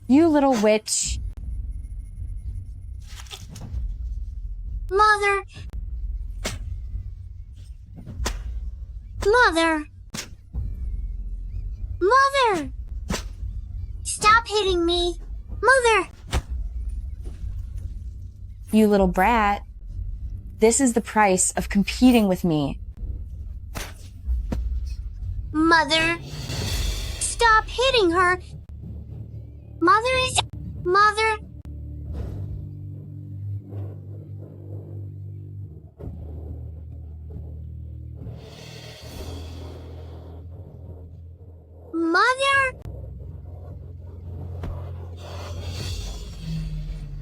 You little witch. Mother! Mother! Mother! Stop hitting me! Mother! You little brat. This is the price of competing with me. Mother! Stop hitting her! Mother is... Mother! Mother!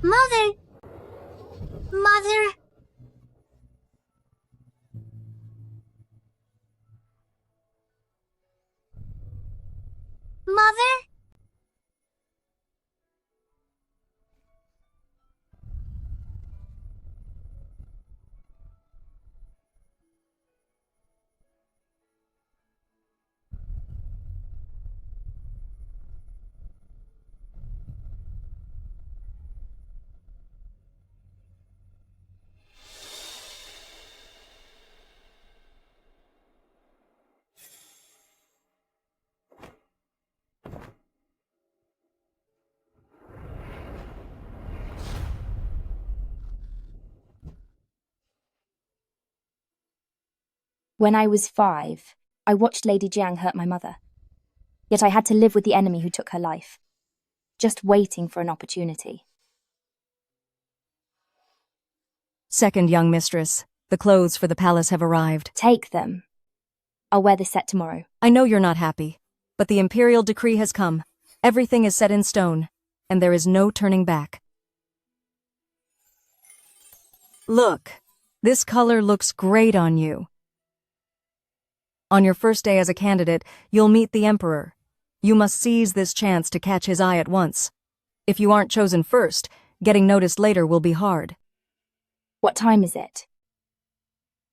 Mother! Mother! Mother? When I was 5, I watched Lady Jiang hurt my mother. Yet I had to live with the enemy who took her life, just waiting for an opportunity. Second young mistress, the clothes for the palace have arrived. Take them. I'll wear this set tomorrow. I know you're not happy, but the imperial decree has come. Everything is set in stone, and there is no turning back. Look, this color looks great on you. On your first day as a candidate, you'll meet the Emperor. You must seize this chance to catch his eye at once. If you aren't chosen first, getting noticed later will be hard. What time is it?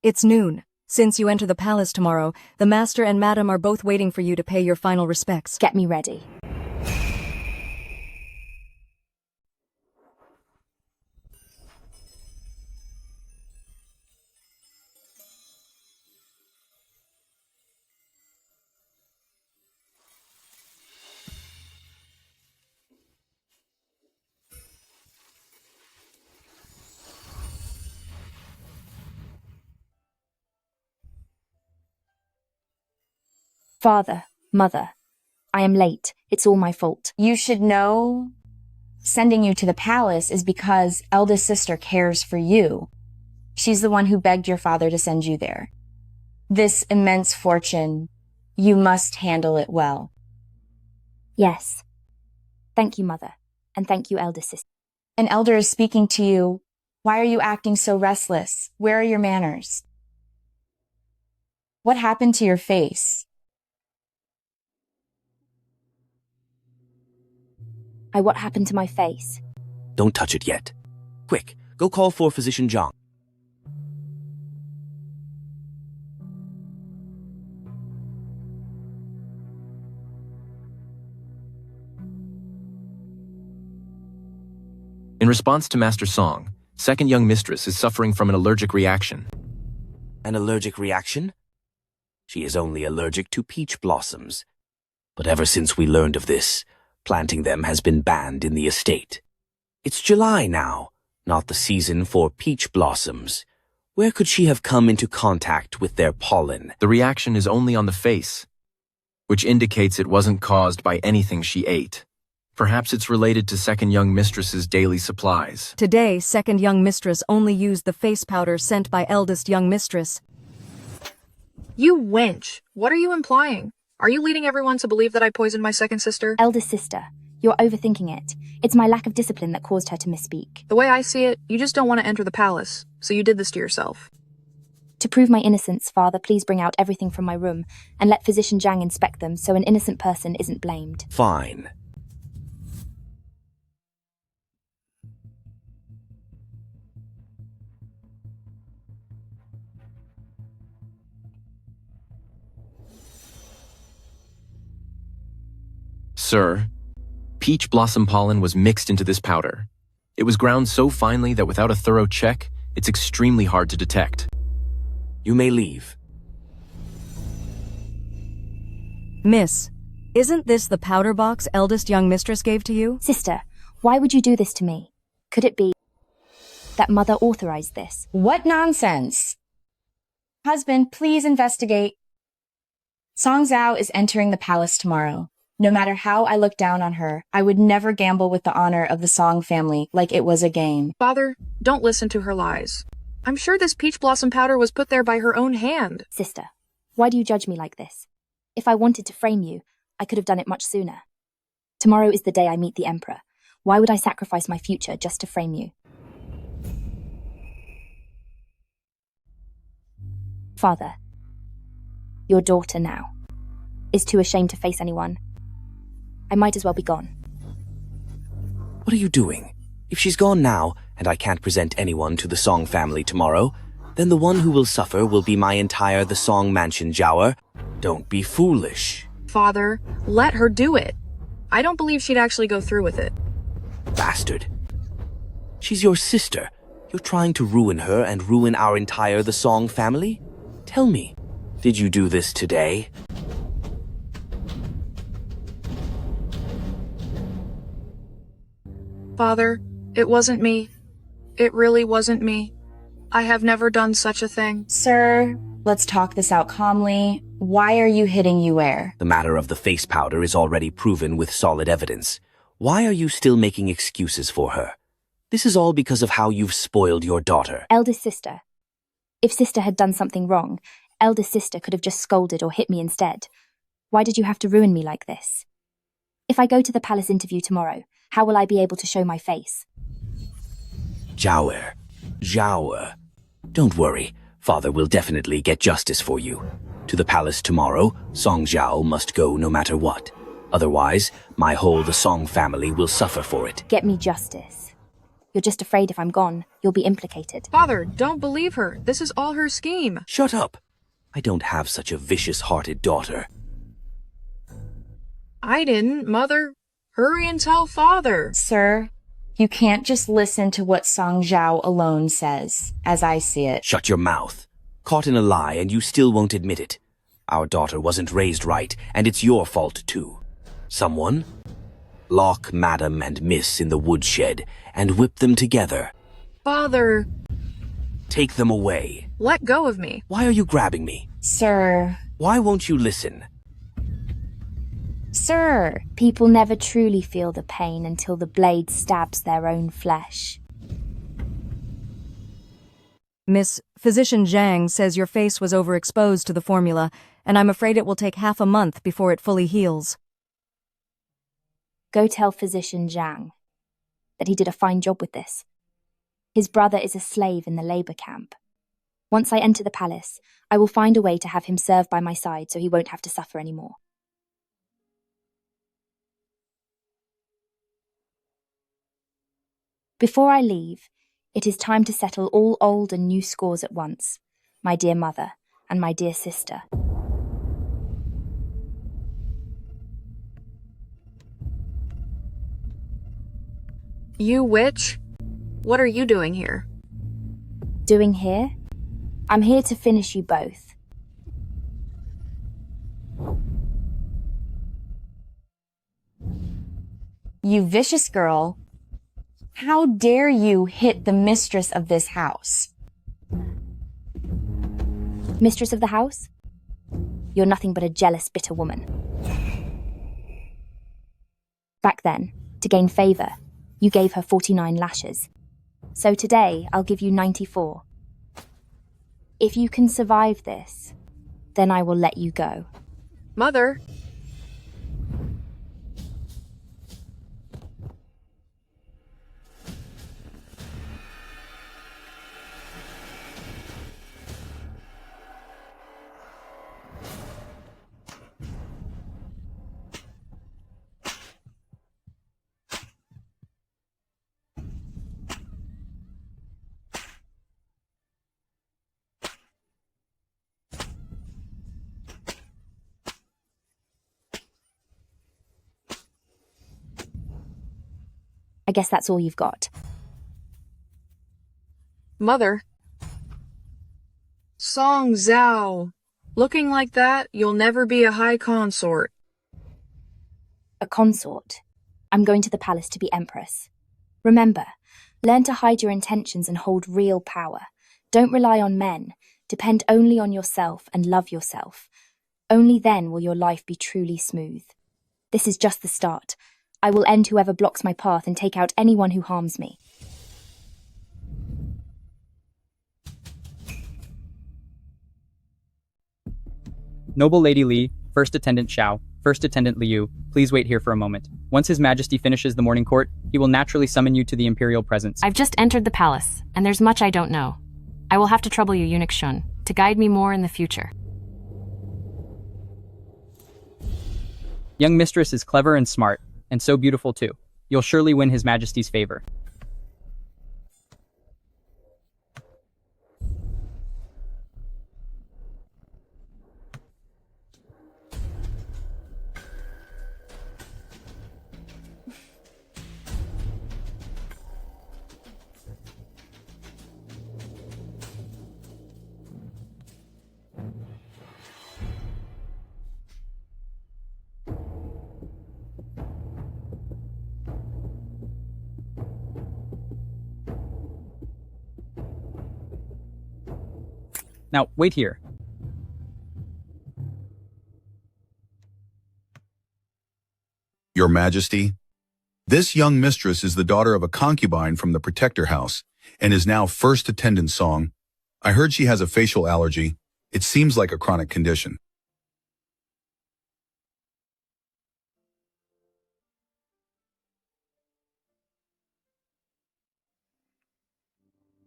It's noon. Since you enter the palace tomorrow, the master and madam are both waiting for you to pay your final respects. Get me ready. Father, Mother, I am late. It's all my fault. You should know sending you to the palace is because eldest sister cares for you. She's the one who begged your father to send you there. This immense fortune, you must handle it well. Yes. Thank you, Mother, and thank you, eldest sister. An elder is speaking to you. Why are you acting so restless? Where are your manners? What happened to your face? What happened to my face? Don't touch it yet. Quick, go call for Physician Zhang. In response to Master Song, second young mistress is suffering from an allergic reaction. An allergic reaction? She is only allergic to peach blossoms. But ever since we learned of this, planting them has been banned in the estate. It's July now, not the season for peach blossoms. Where could she have come into contact with their pollen? The reaction is only on the face, which indicates it wasn't caused by anything she ate. Perhaps it's related to second young mistress's daily supplies. Today, second young mistress only used the face powder sent by eldest young mistress. You wench! What are you implying? Are you leading everyone to believe that I poisoned my second sister? Eldest sister, you're overthinking it. It's my lack of discipline that caused her to misspeak. The way I see it, you just don't want to enter the palace, so you did this to yourself. To prove my innocence, Father, please bring out everything from my room and let Physician Zhang inspect them so an innocent person isn't blamed. Fine. Sir, Peach blossom pollen was mixed into this powder. It was ground so finely that without a thorough check, it's extremely hard to detect. You may leave. Miss, isn't this the powder box eldest young mistress gave to you? Sister, why would you do this to me? Could it be that mother authorized this? What nonsense! Husband, please investigate. Song Zhao is entering the palace tomorrow. No matter how I look down on her, I would never gamble with the honor of the Song family like it was a game. Father, don't listen to her lies. I'm sure this peach blossom powder was put there by her own hand. Sister, why do you judge me like this? If I wanted to frame you, I could have done it much sooner. Tomorrow is the day I meet the Emperor. Why would I sacrifice my future just to frame you? Father, your daughter now is too ashamed to face anyone. I might as well be gone. What are you doing? If she's gone now, and I can't present anyone to the Song family tomorrow, then the one who will suffer will be my entire The Song Mansion Jower. Don't be foolish. Father, let her do it. I don't believe she'd actually go through with it. Bastard. She's your sister. You're trying to ruin her and ruin our entire The Song family? Tell me, did you do this today? Father, it wasn't me. It really wasn't me. I have never done such a thing. Sir, let's talk this out calmly. Why are you hitting Yue? The matter of the face powder is already proven with solid evidence. Why are you still making excuses for her? This is all because of how you've spoiled your daughter. Eldest sister. If sister had done something wrong, eldest sister could have just scolded or hit me instead. Why did you have to ruin me like this? If I go to the palace interview tomorrow, how will I be able to show my face? Jower. Don't worry, father will definitely get justice for you. To the palace tomorrow, Song Zhao must go no matter what. Otherwise, my whole The Song family will suffer for it. Get me justice. You're just afraid if I'm gone, you'll be implicated. Father, don't believe her. This is all her scheme. Shut up. I don't have such a vicious-hearted daughter. I didn't, Mother. Hurry and tell Father. Sir, you can't just listen to what Song Zhao alone says, as I see it. Shut your mouth. Caught in a lie and you still won't admit it. Our daughter wasn't raised right, and it's your fault too. Someone? Lock Madam and Miss in the woodshed and whip them together. Father, Take them away. let go of me. Why are you grabbing me? Sir, Why won't you listen? sir, People never truly feel the pain until the blade stabs their own flesh. Miss, Physician Zhang says your face was overexposed to the formula, and I'm afraid it will take half a month before it fully heals. Go tell Physician Zhang that he did a fine job with this. His brother is a slave in the labor camp. Once I enter the palace, I will find a way to have him serve by my side so he won't have to suffer anymore. Before I leave, it is time to settle all old and new scores at once, my dear mother and my dear sister. You witch? What are you doing here? Doing here? I'm here to finish you both. you vicious girl. How dare you hit the mistress of this house? Mistress of the house? You're nothing but a jealous, bitter woman. Back then, to gain favor, you gave her 49 lashes. So today, I'll give you 94. If you can survive this, then I will let you go. Mother, I guess that's all you've got. Mother. Song Zhao. Looking like that, you'll never be a high consort. A consort. I'm going to the palace to be empress. Remember, learn to hide your intentions and hold real power. Don't rely on men. Depend only on yourself and love yourself. Only then will your life be truly smooth. This is just the start. I will end whoever blocks my path and take out anyone who harms me. Noble Lady Li, First Attendant Xiao, First Attendant Liu, please wait here for a moment. Once His Majesty finishes the morning court, he will naturally summon you to the imperial presence. I've just entered the palace, and there's much I don't know. I will have to trouble you, Eunuch Shun, to guide me more in the future. Young mistress is clever and smart, and so beautiful too. You'll surely win His Majesty's favor. Now, wait here. Your Majesty, this young mistress is the daughter of a concubine from the Protector House and is now First Attendant Song. I heard she has a facial allergy. It seems like a chronic condition.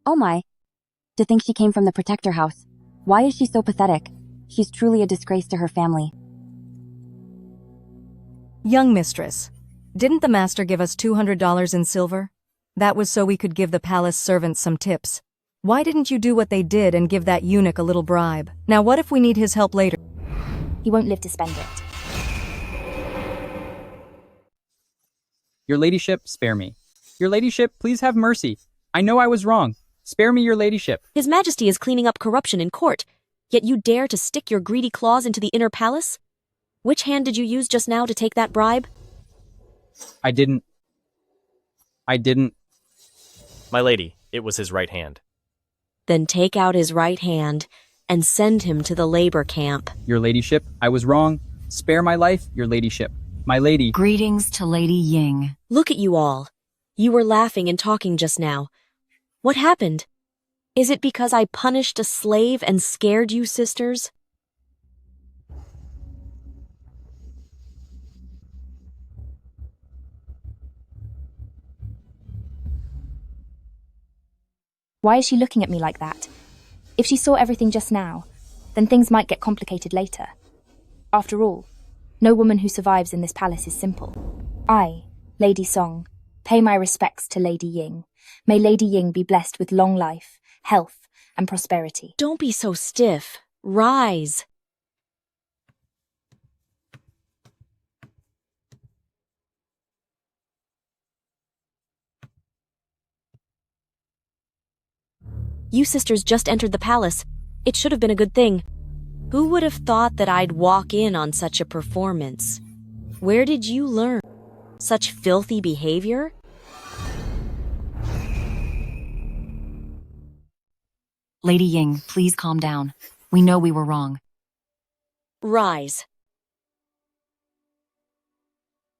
Oh my. To think she came from the Protector House. Why is she so pathetic? She's truly a disgrace to her family. Young mistress, didn't the master give us $200 in silver? That was so we could give the palace servants some tips. Why didn't you do what they did and give that eunuch a little bribe? Now what if we need his help later? He won't live to spend it. Your ladyship, spare me. Your ladyship, please have mercy. I know I was wrong. Spare me, your ladyship. His Majesty is cleaning up corruption in court, yet you dare to stick your greedy claws into the inner palace? Which hand did you use just now to take that bribe? I didn't. My lady, it was his right hand. Then take out his right hand and send him to the labor camp. Your ladyship, I was wrong. Spare my life, your ladyship. My lady. Greetings to Lady Ying. Look at you all. You were laughing and talking just now. What happened? Is it because I punished a slave and scared you, sisters? Why is she looking at me like that? If she saw everything just now, then things might get complicated later. After all, no woman who survives in this palace is simple. I, Lady Song, pay my respects to Lady Ying. May Lady Ying be blessed with long life, health, and prosperity. Don't be so stiff. Rise. You sisters just entered the palace. It should have been a good thing. Who would have thought that I'd walk in on such a performance? Where did you learn such filthy behavior? Lady Ying, please calm down. We know we were wrong. Rise.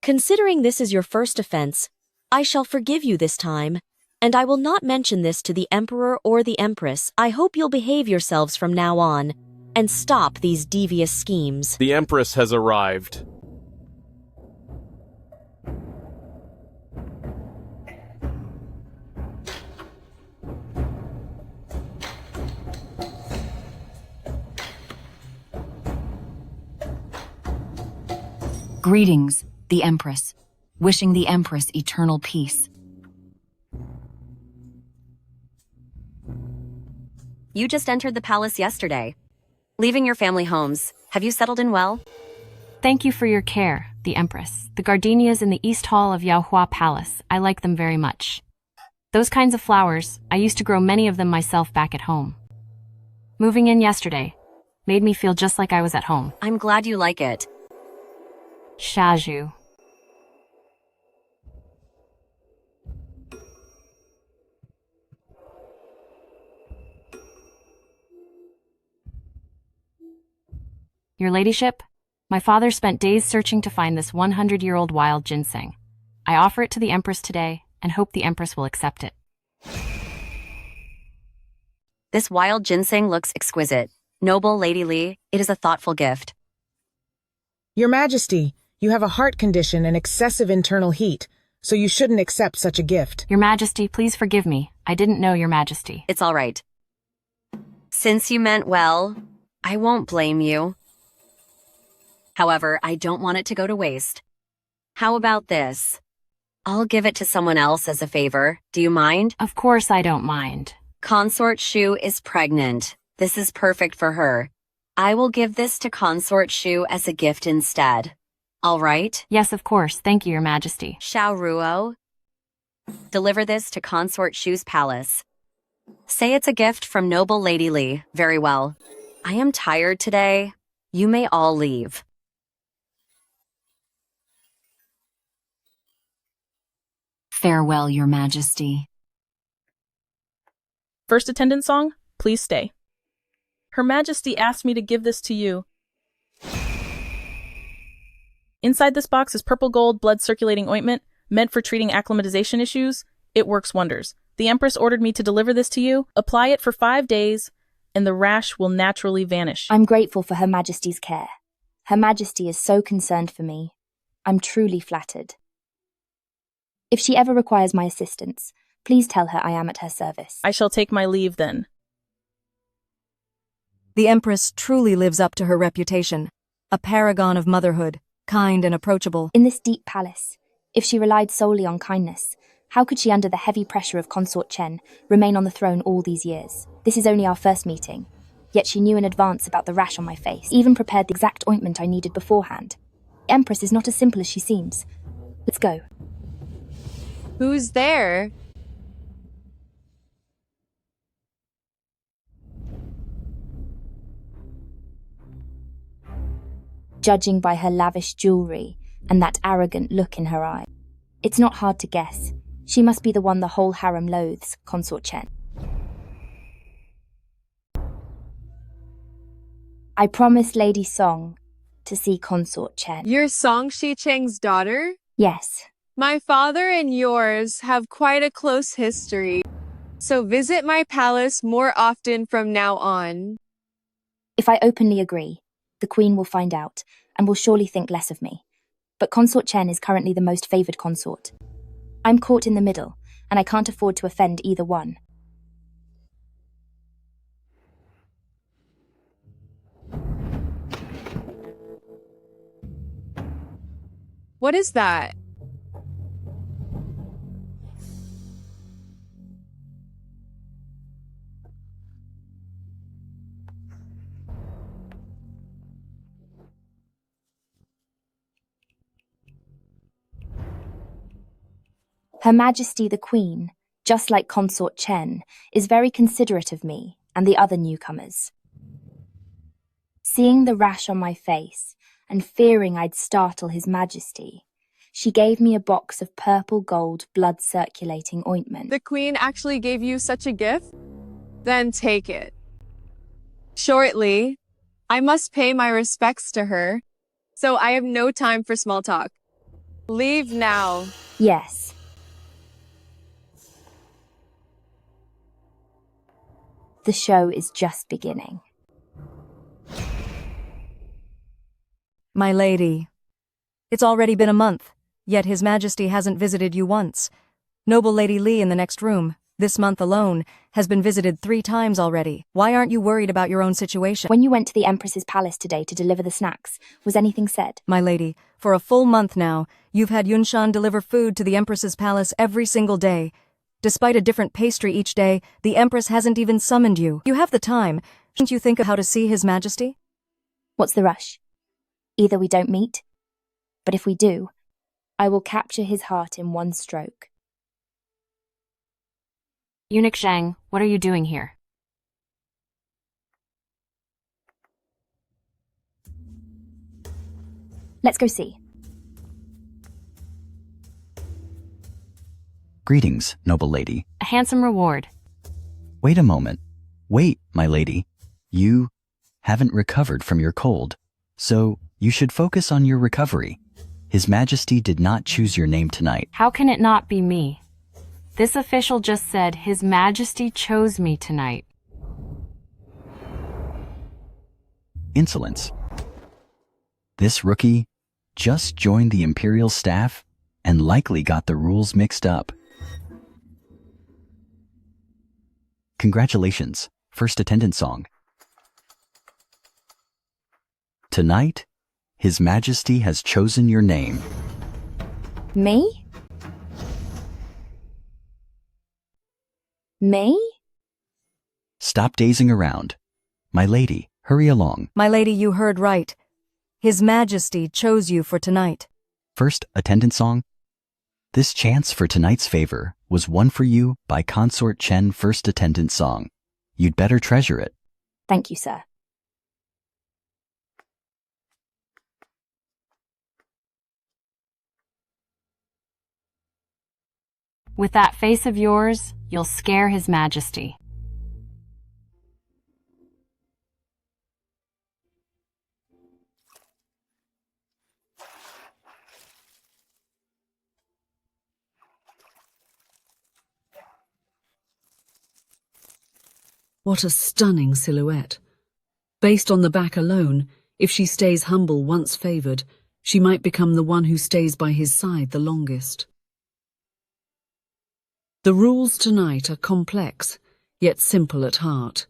Considering this is your first offense, I shall forgive you this time, and I will not mention this to the Emperor or the Empress. I hope you'll behave yourselves from now on, and stop these devious schemes. The Empress has arrived. Greetings, the Empress. Wishing the Empress eternal peace. You just entered the palace yesterday. Leaving your family homes, have you settled in well? Thank you for your care. the Empress. The gardenias in the East Hall of Yaohua Palace. I like them very much. Those kinds of flowers, I used to grow many of them myself back at home. Moving in yesterday made me feel just like I was at home. I'm glad you like it. Shaju. Your ladyship, my father spent days searching to find this 100-year-old wild ginseng. I offer it to the Empress today and hope the Empress will accept it. This wild ginseng looks exquisite. Noble Lady Li, it is a thoughtful gift. Your Majesty, you have a heart condition and excessive internal heat, so you shouldn't accept such a gift. Your Majesty, please forgive me. I didn't know, Your Majesty. It's all right. Since you meant well, I won't blame you. However, I don't want it to go to waste. How about this? I'll give it to someone else as a favor. Do you mind? Of course I don't mind. Consort Shu is pregnant. This is perfect for her. I will give this to Consort Shu as a gift instead. All right? Yes, of course. Thank you, Your Majesty. Xiao Ruo, deliver this to Consort Shu's palace. Say it's a gift from Noble Lady Li. Very well. I am tired today. You may all leave. Farewell, Your Majesty. First attendant song, please stay. Her Majesty asked me to give this to you. Inside this box is purple gold blood circulating ointment, meant for treating acclimatization issues. It works wonders. The Empress ordered me to deliver this to you. Apply it for 5 days, and the rash will naturally vanish. I'm grateful for Her Majesty's care. Her Majesty is so concerned for me. I'm truly flattered. If she ever requires my assistance, please tell her I am at her service. I shall take my leave then. The Empress truly lives up to her reputation. A paragon of motherhood, kind and approachable. In this deep palace, if she relied solely on kindness, how could she, under the heavy pressure of Consort Chen, remain on the throne all these years? This is only our first meeting, yet she knew in advance about the rash on my face, even prepared the exact ointment I needed beforehand. The Empress is not as simple as she seems. Let's go. Who's there? Judging by her lavish jewelry and that arrogant look in her eye, it's not hard to guess. She must be the one the whole harem loathes, Consort Chen. I promised Lady Song to see Consort Chen. You're Song Shicheng's daughter? Yes. My father and yours have quite a close history, so visit my palace more often from now on. If I openly agree, the Queen will find out and will surely think less of me. But Consort Chen is currently the most favoured consort. I'm caught in the middle, and I can't afford to offend either one. What is that? Her Majesty the Queen, just like Consort Chen, is very considerate of me and the other newcomers. Seeing the rash on my face and fearing I'd startle His Majesty, she gave me a box of purple gold blood circulating ointment. The Queen actually gave you such a gift? Then take it. Shortly, I must pay my respects to her, so I have no time for small talk. Leave now. Yes. The show is just beginning. My lady. It's already been a month, yet His Majesty hasn't visited you once. Noble Lady Li in the next room, this month alone, has been visited 3 times already. Why aren't you worried about your own situation? When you went to the Empress's palace today to deliver the snacks, was anything said? My lady, for a full month now, you've had Yunshan deliver food to the Empress's palace every single day. Despite a different pastry each day, the Empress hasn't even summoned you. You have the time. Shouldn't you think of how to see His Majesty? What's the rush? Either we don't meet, But if we do, I will capture his heart in one stroke. Eunuch Zhang, what are you doing here? Let's go see. Greetings, noble lady. A handsome reward. Wait a moment. Wait, my lady. You haven't recovered from your cold, so you should focus on your recovery. His Majesty did not choose your name tonight. How can it not be me? This official just said His Majesty chose me tonight. Insolence. This rookie just joined the Imperial staff and likely got the rules mixed up. Congratulations, first attendant song. Tonight, His Majesty has chosen your name. Me? Me? Stop dazing around. My lady, hurry along. My lady, you heard right. His Majesty chose you for tonight. First attendant song. This chance for tonight's favor was won for you by Consort Chen first attendant song. You'd better treasure it. Thank you, sir. With that face of yours, you'll scare His Majesty. What a stunning silhouette. Based on the back alone, if she stays humble once favored, she might become the one who stays by his side the longest. The rules tonight are complex, yet simple at heart.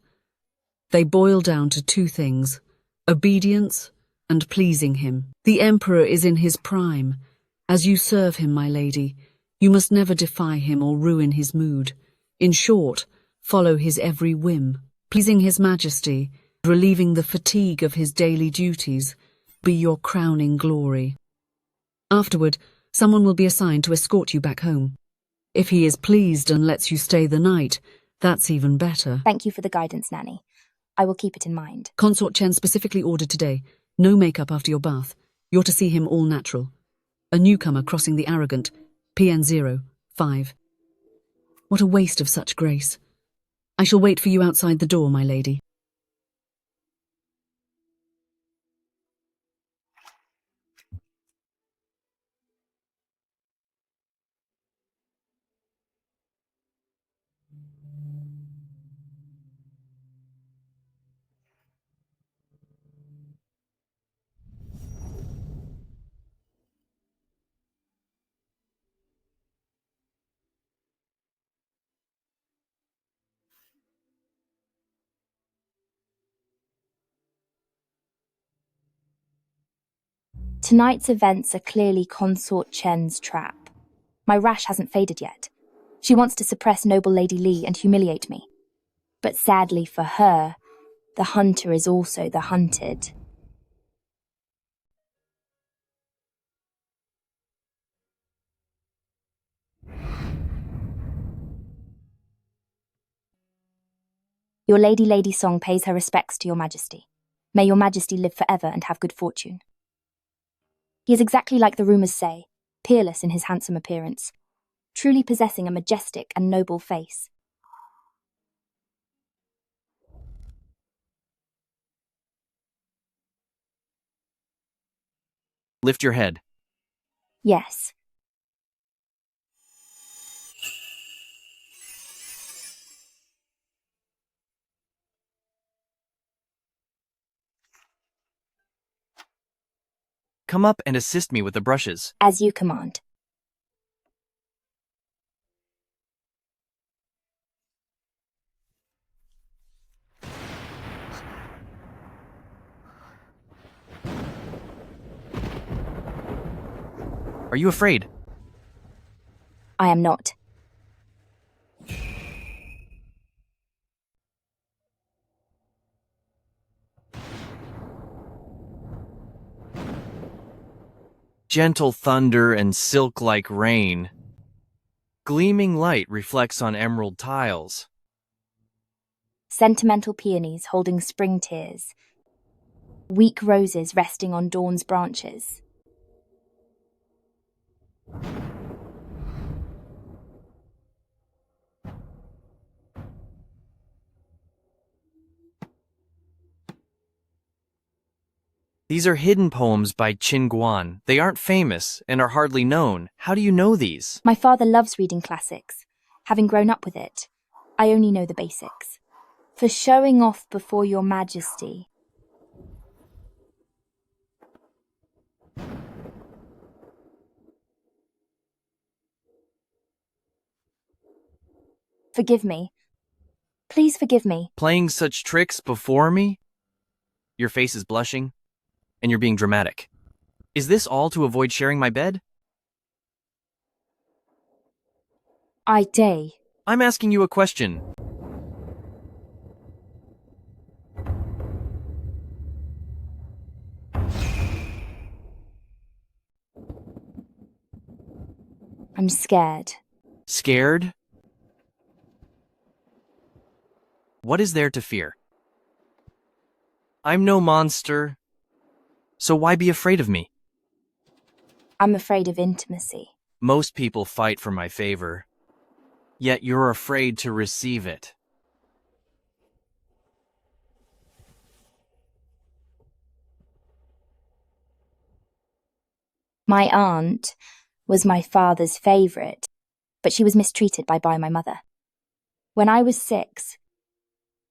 They boil down to two things: obedience and pleasing him. The Emperor is in his prime. As you serve him, my lady, you must never defy him or ruin his mood. In short, follow his every whim. Pleasing His Majesty, relieving the fatigue of his daily duties, be your crowning glory. Afterward, someone will be assigned to escort you back home. If he is pleased and lets you stay the night, that's even better. Thank you for the guidance, Nanny. I will keep it in mind. Consort Chen specifically ordered today, no makeup after your bath. You're to see him all natural. A newcomer crossing the arrogant, PN05. What a waste of such grace. I shall wait for you outside the door, my lady. Tonight's events are clearly Consort Chen's trap. My rash hasn't faded yet. She wants to suppress noble Lady Li and humiliate me. But sadly for her, the hunter is also the hunted. Your Lady song pays her respects to your Majesty. May your Majesty live forever and have good fortune. He is exactly like the rumours say, peerless in his handsome appearance, truly possessing a majestic and noble face. Lift your head. Yes. Come up and assist me with the brushes. As you command. Are you afraid? I am not. gentle thunder and silk-like rain. Gleaming light reflects on emerald tiles. Sentimental peonies holding spring tears. Weak roses resting on dawn's branches. These are hidden poems by Qin Guan. They aren't famous and are hardly known. How do you know these? My father loves reading classics. Having grown up with it, I only know the basics. For showing off before your majesty. Forgive me. Please forgive me. Playing such tricks before me? Your face is blushing, and you're being dramatic. Is this all to avoid sharing my bed? I'm asking you a question. I'm scared. Scared? What is there to fear? I'm no monster, so why be afraid of me? I'm afraid of intimacy. Most people fight for my favor, yet you're afraid to receive it. My aunt was my father's favourite, but she was mistreated by my mother. When I was 6,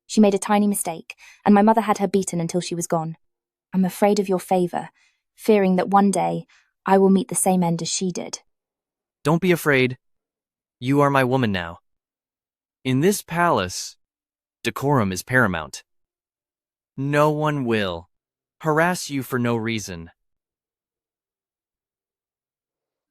she made a tiny mistake, and my mother had her beaten until she was gone. I'm afraid of your favour, fearing that one day I will meet the same end as she did. Don't be afraid. You are my woman now. In this palace, decorum is paramount. No one will harass you for no reason.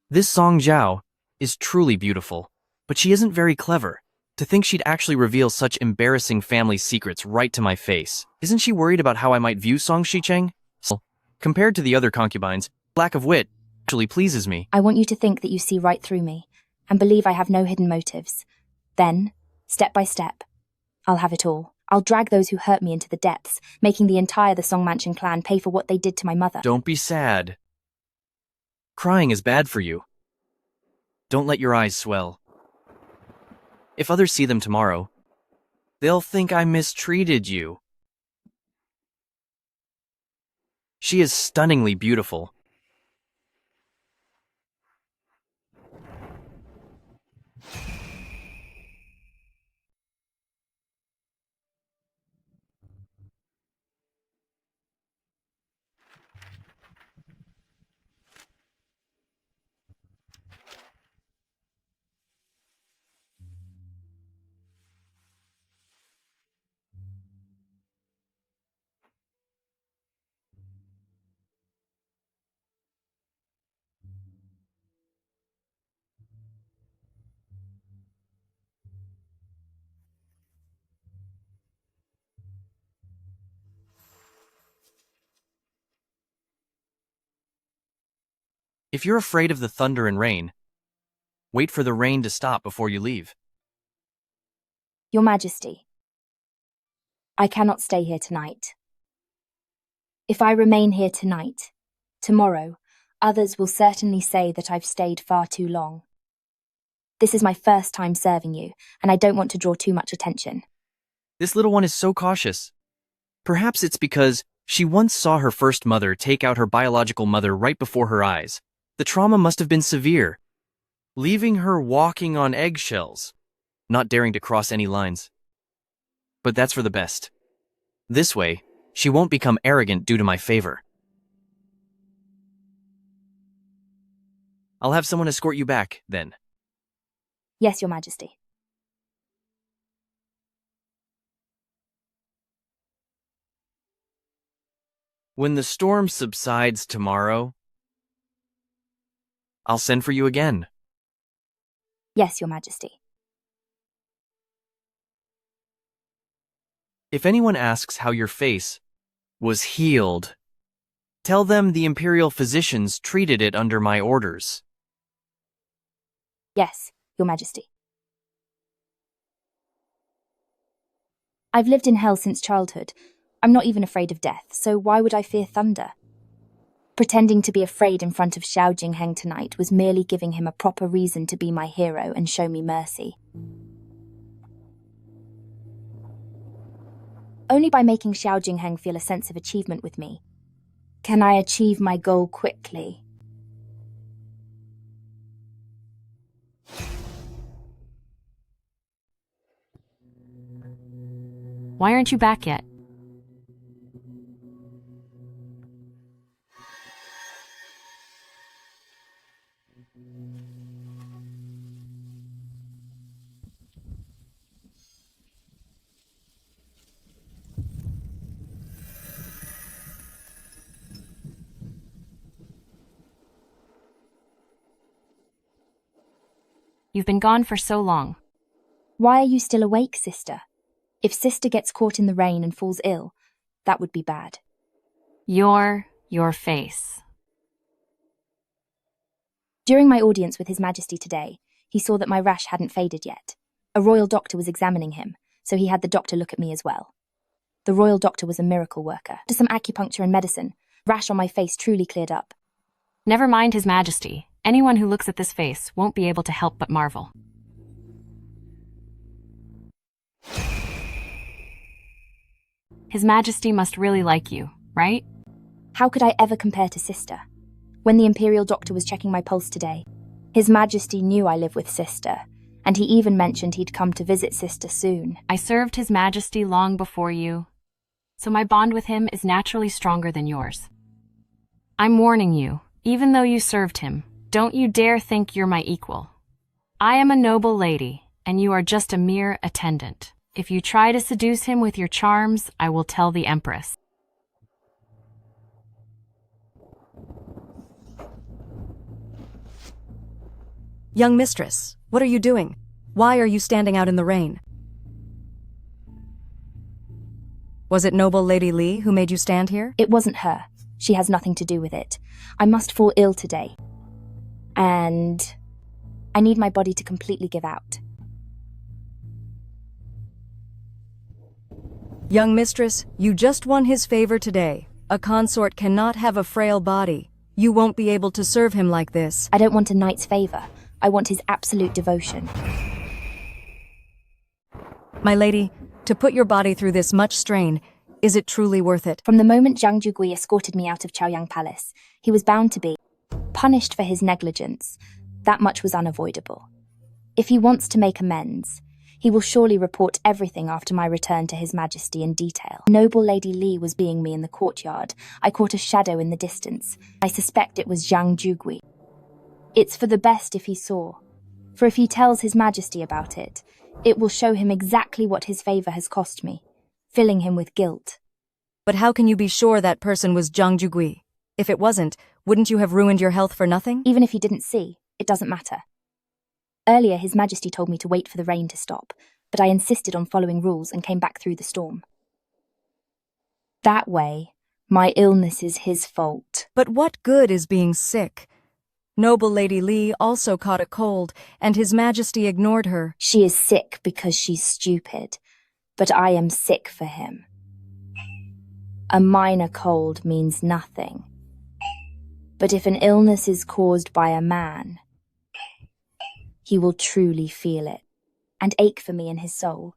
This Song Zhao is truly beautiful, but she isn't very clever. To think she'd actually reveal such embarrassing family secrets right to my face. Isn't she worried about how I might view Song Shicheng? Compared to the other concubines, lack of wit actually pleases me. I want you to think that you see right through me, and believe I have no hidden motives. Then, step by step, I'll have it all. I'll drag those who hurt me into the depths, making the entire the Song Mansion clan pay for what they did to my mother. Don't be sad. Crying is bad for you. Don't let your eyes swell. If others see them tomorrow, they'll think I mistreated you. She is stunningly beautiful. If you're afraid of the thunder and rain, wait for the rain to stop before you leave. Your Majesty, I cannot stay here tonight. If I remain here tonight, tomorrow, others will certainly say that I've stayed far too long. This is my first time serving you, and I don't want to draw too much attention. This little one is so cautious. Perhaps it's because she once saw her first mother take out her biological mother right before her eyes. The trauma must have been severe, leaving her walking on eggshells, not daring to cross any lines. But that's for the best. This way, she won't become arrogant due to my favor. I'll have someone escort you back, then. Yes, Your Majesty. When the storm subsides tomorrow, I'll send for you again. Yes, Your Majesty. If anyone asks how your face was healed, Tell them the imperial physicians treated it under my orders. Yes, Your Majesty. I've lived in hell since childhood. I'm not even afraid of death, so why would I fear thunder? Pretending to be afraid in front of Xiao Jingheng tonight was merely giving him a proper reason to be my hero and show me mercy. Only by making Xiao Jingheng feel a sense of achievement with me can I achieve my goal quickly. Why aren't you back yet? You've been gone for so long. Why are you still awake, sister? If sister gets caught in the rain and falls ill, that would be bad. Your face. During my audience with His Majesty today, he saw that my rash hadn't faded yet. A royal doctor was examining him, so he had the doctor look at me as well. The royal doctor was a miracle worker. After some acupuncture and medicine, rash on my face truly cleared up. Never mind His Majesty. Anyone who looks at this face won't be able to help but marvel. His Majesty must really like you, right? How could I ever compare to sister? When the imperial doctor was checking my pulse today, His Majesty knew I live with sister, and he even mentioned he'd come to visit sister soon. I served His Majesty long before you, so my bond with him is naturally stronger than yours. I'm warning you, even though you served him, don't you dare think you're my equal. I am a noble lady, and you are just a mere attendant. If you try to seduce him with your charms, I will tell the Empress. Young mistress, what are you doing? Why are you standing out in the rain? Was it noble Lady Li who made you stand here? It wasn't her. She has nothing to do with it. I must fall ill today. And I need my body to completely give out. Young mistress, you just won his favor today. A consort cannot have a frail body. You won't be able to serve him like this. I don't want a knight's favor. I want his absolute devotion. My lady, to put your body through this much strain, is it truly worth it? From the moment Zhang Jugui escorted me out of Chaoyang Palace, he was bound to be punished for his negligence. That much was unavoidable. If he wants to make amends, he will surely report everything after my return to His Majesty in detail. Noble Lady Li was being me in the courtyard. I caught a shadow in the distance. I suspect it was Zhang Jugui. It's for the best if he saw. For if he tells His Majesty about it, it will show him exactly what his favor has cost me, filling him with guilt. But how can you be sure that person was Zhang Jugui? If it wasn't, wouldn't you have ruined your health for nothing? Even if he didn't see, it doesn't matter. Earlier, His Majesty told me to wait for the rain to stop, but I insisted on following rules and came back through the storm. That way, my illness is his fault. But what good is being sick? Noble Lady Li also caught a cold, and His Majesty ignored her. She is sick because she's stupid, but I am sick for him. A minor cold means nothing. But if an illness is caused by a man, he will truly feel it, and ache for me in his soul.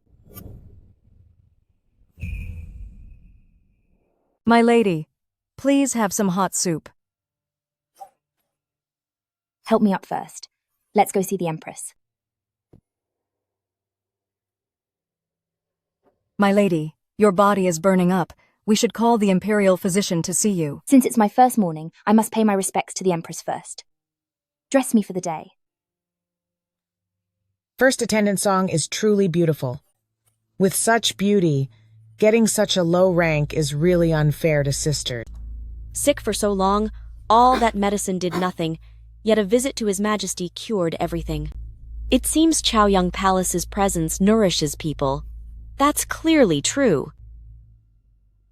My lady, please have some hot soup. Help me up first. Let's go see the Empress. My lady, your body is burning up. We should call the imperial physician to see you. Since it's my first morning, I must pay my respects to the Empress first. Dress me for the day. First attendant song is truly beautiful. With such beauty, getting such a low rank is really unfair to sister. Sick for so long, all that medicine did nothing, yet a visit to His Majesty cured everything. It seems Chaoyang Palace's presence nourishes people. That's clearly true.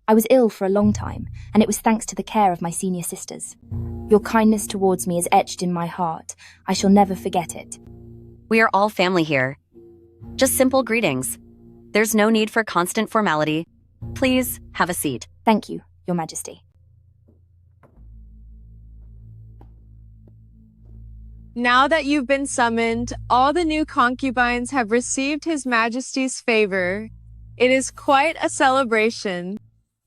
I was ill for a long time, and it was thanks to the care of my senior sisters. Your kindness towards me is etched in my heart. I shall never forget it. We are all family here. Just simple greetings. There's no need for constant formality. Please have a seat. Thank you, Your Majesty. Now that you've been summoned, all the new concubines have received His Majesty's favor. It is quite a celebration.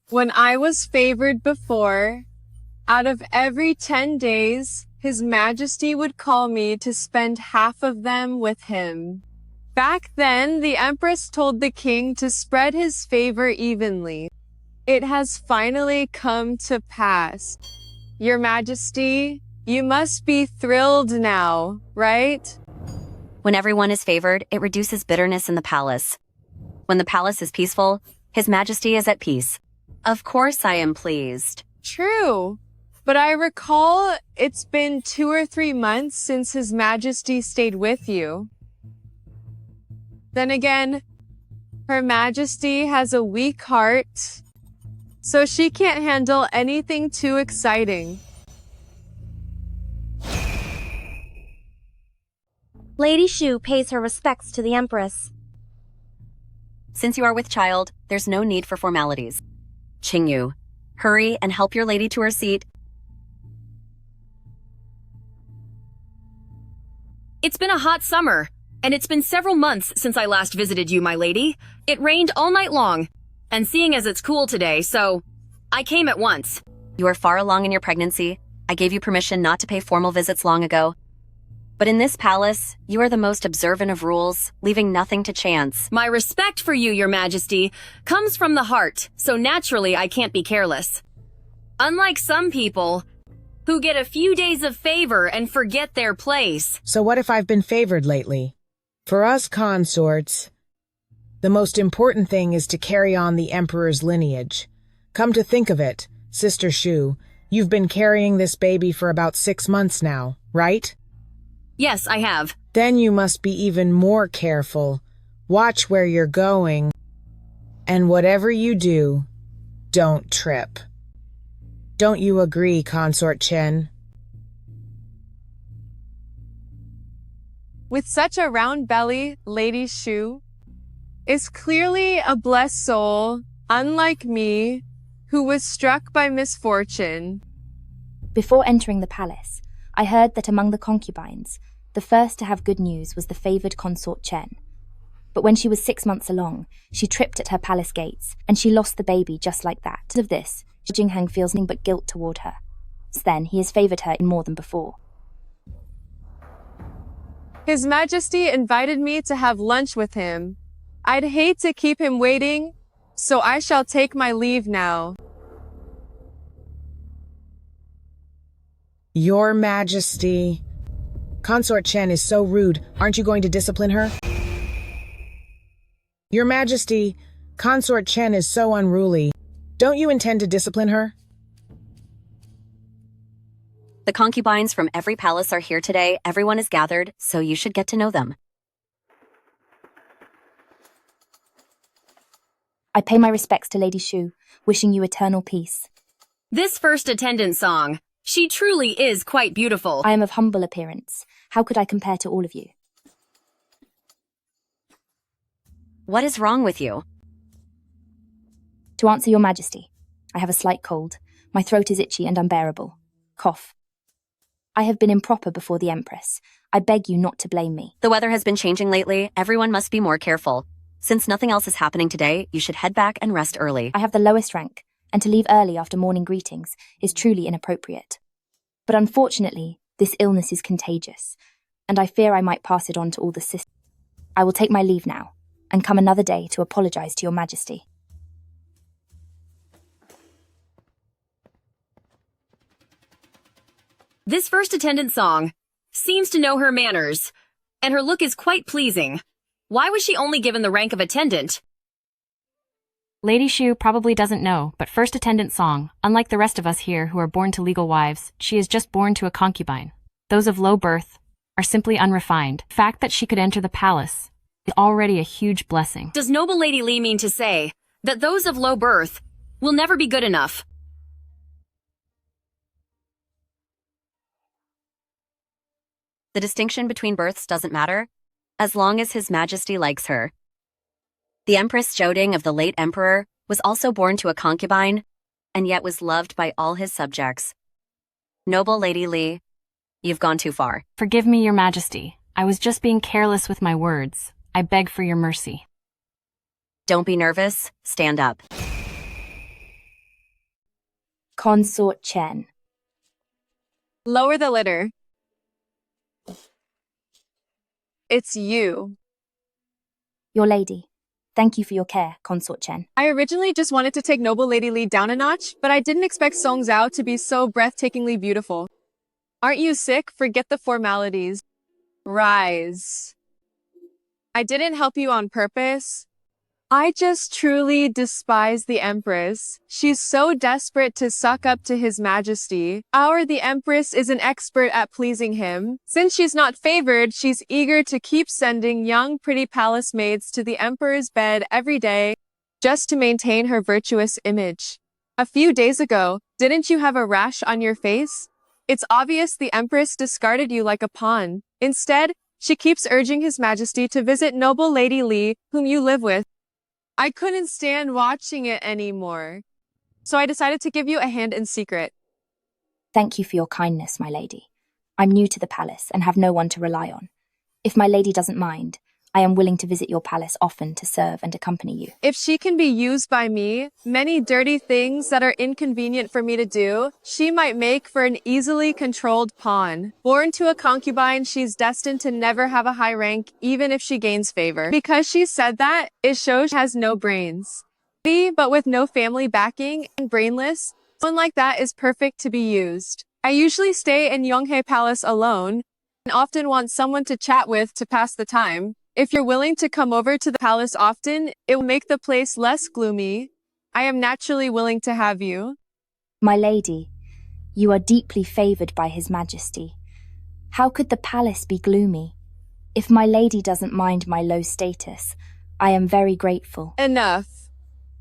When I was favored before, out of every 10 days, His Majesty would call me to spend half of them with him. Back then, the Empress told the king to spread his favor evenly. It has finally come to pass. Your Majesty, you must be thrilled now, right? When everyone is favored, it reduces bitterness in the palace. When the palace is peaceful, His Majesty is at peace. Of course I am pleased. True. But I recall it's been 2 or 3 months since His Majesty stayed with you. Then again, Her Majesty has a weak heart, so she can't handle anything too exciting. Lady Shu pays her respects to the Empress. Since you are with child, there's no need for formalities. Qingyu, hurry and help your lady to her seat. It's been a hot summer, and it's been several months since I last visited you, my lady. It rained all night long, and seeing as it's cool today, so I came at once. You are far along in your pregnancy. I gave you permission not to pay formal visits long ago. But in this palace, you are the most observant of rules, leaving nothing to chance. My respect for you, Your Majesty, comes from the heart, so naturally I can't be careless. Unlike some people who get a few days of favor and forget their place. So what if I've been favored lately? For us consorts, the most important thing is to carry on the Emperor's lineage. Come to think of it, Sister Shu, you've been carrying this baby for about 6 months now, right? Yes, I have. Then you must be even more careful. Watch where you're going. And whatever you do, don't trip. Don't you agree, Consort Chen? With such a round belly, Lady Shu is clearly a blessed soul, unlike me, who was struck by misfortune. Before entering the palace, I heard that among the concubines, the first to have good news was the favoured consort Chen. But when she was 6 months along, she tripped at her palace gates, and she lost the baby just like that. Of this, Jinghang feels nothing but guilt toward her. Since then, he has favoured her more than before. His Majesty invited me to have lunch with him. I'd hate to keep him waiting, so I shall take my leave now. Your Majesty. Consort Chen is so rude. Aren't you going to discipline her? Your Majesty, Consort Chen is so unruly. Don't you intend to discipline her? The concubines from every palace are here today. Everyone is gathered, so you should get to know them. I pay my respects to Lady Shu, wishing you eternal peace. This first attendant song, she truly is quite beautiful. I am of humble appearance. How could I compare to all of you? What is wrong with you? To answer Your Majesty, I have a slight cold. My throat is itchy and unbearable. Cough. I have been improper before the Empress. I beg you not to blame me. The weather has been changing lately. Everyone must be more careful. Since nothing else is happening today, you should head back and rest early. I have the lowest rank, and to leave early after morning greetings is truly inappropriate. But unfortunately, this illness is contagious, and I fear I might pass it on to all the sisters. I will take my leave now, and come another day to apologize to Your Majesty. This first attendant song seems to know her manners, and her look is quite pleasing. Why was she only given the rank of attendant? Lady Shu probably doesn't know, but first attendant Song, unlike the rest of us here who are born to legal wives, she is just born to a concubine. Those of low birth are simply unrefined. The fact that she could enter the palace is already a huge blessing. Does noble Lady Li mean to say that those of low birth will never be good enough. The distinction between births doesn't matter, as long as His Majesty likes her. The Empress Joding of the late Emperor was also born to a concubine, and yet was loved by all his subjects. Noble Lady Li, you've gone too far. Forgive me, Your Majesty. I was just being careless with my words. I beg for your mercy. Don't be nervous. Stand up. Consort Chen. Lower the litter. It's you. Your lady. Thank you for your care, Consort Chen. I originally just wanted to take Noble Lady Li down a notch, but I didn't expect Song Zhao to be so breathtakingly beautiful. Aren't you sick? Forget the formalities. Rise. I didn't help you on purpose. I just truly despise the Empress. She's so desperate to suck up to His Majesty. The Empress is an expert at pleasing him. Since she's not favored, she's eager to keep sending young, pretty palace maids to the Emperor's bed every day, just to maintain her virtuous image. A few days ago, didn't you have a rash on your face? It's obvious the Empress discarded you like a pawn. Instead, she keeps urging His Majesty to visit Noble Lady Li, whom you live with. I couldn't stand watching it anymore, so I decided to give you a hand in secret. Thank you for your kindness, my lady. I'm new to the palace and have no one to rely on. If my lady doesn't mind, I am willing to visit your palace often to serve and accompany you. If she can be used by me, many dirty things that are inconvenient for me to do, she might make for an easily controlled pawn. Born to a concubine, she's destined to never have a high rank, even if she gains favor. Because she said that, it shows she has no brains. But with no family backing and brainless, someone like that is perfect to be used. I usually stay in Yonghe Palace alone, and often want someone to chat with to pass the time. If you're willing to come over to the palace often, it will make the place less gloomy. I am naturally willing to have you. My lady, you are deeply favored by His Majesty. How could the palace be gloomy? If my lady doesn't mind my low status, I am very grateful. Enough.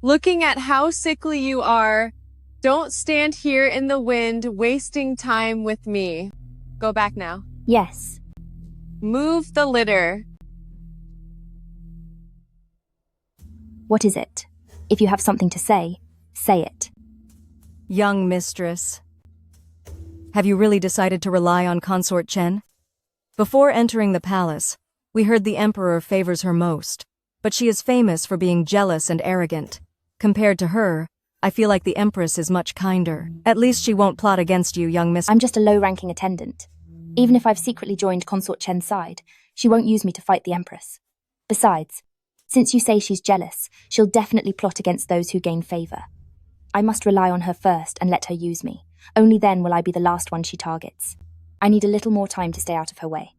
Looking at how sickly you are, don't stand here in the wind wasting time with me. Go back now. Yes. Move the litter. What is it? If you have something to say it. Young mistress. Have you really decided to rely on Consort Chen? Before entering the palace, we heard the Emperor favors her most, but she is famous for being jealous and arrogant. Compared to her, I feel like the Empress is much kinder. At least she won't plot against you, young miss. I'm just a low-ranking attendant. Even if I've secretly joined Consort Chen's side, she won't use me to fight the Empress. Besides, since you say she's jealous, she'll definitely plot against those who gain favor. I must rely on her first and let her use me. Only then will I be the last one she targets. I need a little more time to stay out of her way.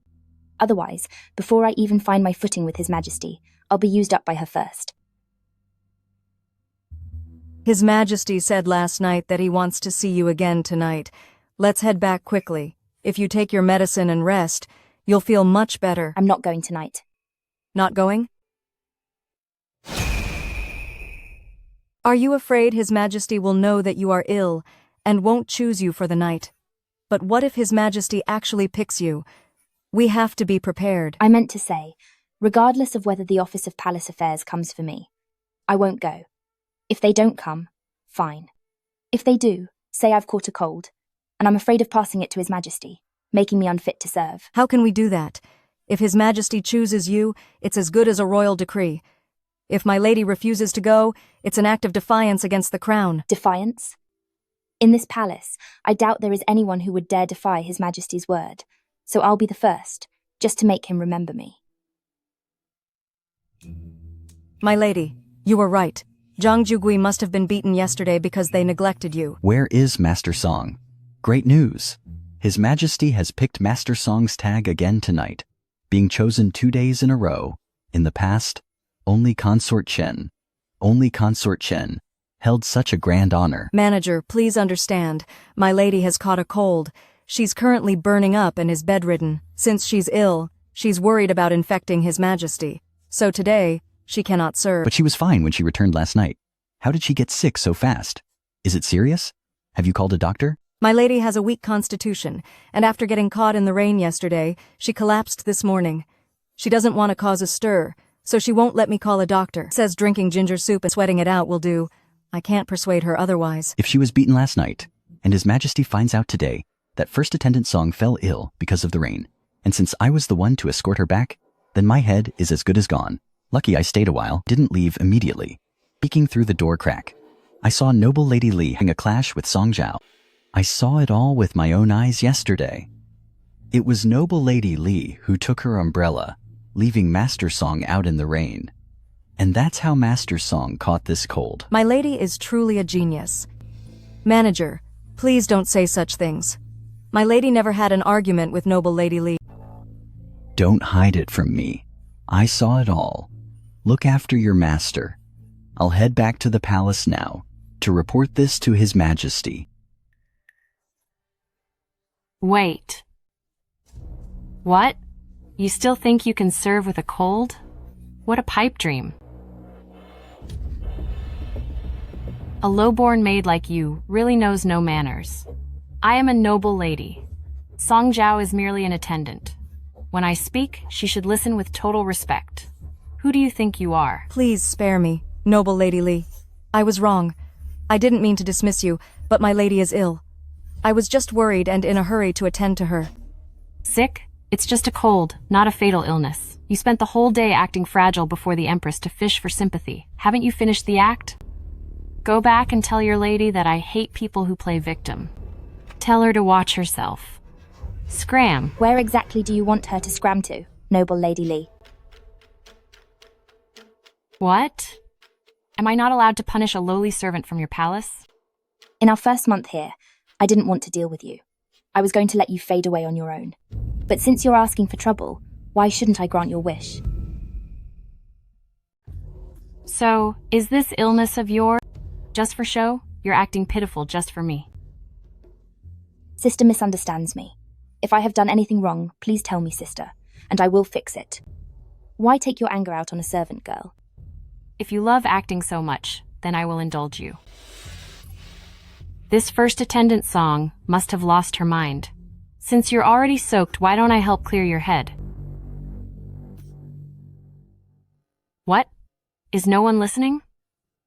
Otherwise, before I even find my footing with His Majesty, I'll be used up by her first. His Majesty said last night that he wants to see you again tonight. Let's head back quickly. If you take your medicine and rest, you'll feel much better. I'm not going tonight. Not going? Are you afraid His Majesty will know that you are ill and won't choose you for the night? But what if His Majesty actually picks you? We have to be prepared. I meant to say, regardless of whether the Office of Palace Affairs comes for me, I won't go. If they don't come, fine. If they do, say I've caught a cold, and I'm afraid of passing it to His Majesty, making me unfit to serve. How can we do that? If His Majesty chooses you, it's as good as a royal decree. If my lady refuses to go, it's an act of defiance against the crown. Defiance? In this palace, I doubt there is anyone who would dare defy His Majesty's word, so I'll be the first, just to make him remember me. My lady, you were right. Zhang Jugui must have been beaten yesterday because they neglected you. Where is Master Song? Great news! His Majesty has picked Master Song's tag again tonight, being chosen 2 days in a row. In the past, only Consort Chen held such a grand honor. Manager, please understand, my lady has caught a cold. She's currently burning up and is bedridden. Since she's ill, she's worried about infecting His Majesty. So today, she cannot serve. But she was fine when she returned last night. How did she get sick so fast? Is it serious? Have you called a doctor? My lady has a weak constitution, and after getting caught in the rain yesterday, she collapsed this morning. She doesn't want to cause a stir, so she won't let me call a doctor. Says drinking ginger soup and sweating it out will do. I can't persuade her otherwise. If she was beaten last night, and His Majesty finds out today that first attendant Song fell ill because of the rain, and since I was the one to escort her back, then my head is as good as gone. Lucky I stayed a while, didn't leave immediately. Peeking through the door crack, I saw noble Lady Li hang a clash with Song Zhao. I saw it all with my own eyes yesterday. It was noble Lady Li who took her umbrella, leaving Master Song out in the rain. And that's how Master Song caught this cold. My lady is truly a genius. Manager, please don't say such things. My lady never had an argument with noble Lady Li. Don't hide it from me. I saw it all. Look after your master. I'll head back to the palace now to report this to His Majesty. Wait. What? You still think you can serve with a cold? What a pipe dream. A low-born maid like you really knows no manners. I am a noble lady. Song Zhao is merely an attendant. When I speak, she should listen with total respect. Who do you think you are? Please spare me, noble Lady Li. I was wrong. I didn't mean to dismiss you, but my lady is ill. I was just worried and in a hurry to attend to her. Sick? It's just a cold, not a fatal illness. You spent the whole day acting fragile before the Empress to fish for sympathy. Haven't you finished the act? Go back and tell your lady that I hate people who play victim. Tell her to watch herself. Scram. Where exactly do you want her to scram to, noble Lady Li? What? Am I not allowed to punish a lowly servant from your palace? In our first month here, I didn't want to deal with you. I was going to let you fade away on your own. But since you're asking for trouble, why shouldn't I grant your wish? So, is this illness of yours just for show? You're acting pitiful just for me. Sister misunderstands me. If I have done anything wrong, please tell me, sister, and I will fix it. Why take your anger out on a servant girl? If you love acting so much, then I will indulge you. This first attendant Song must have lost her mind. Since you're already soaked, why don't I help clear your head? What? Is no one listening?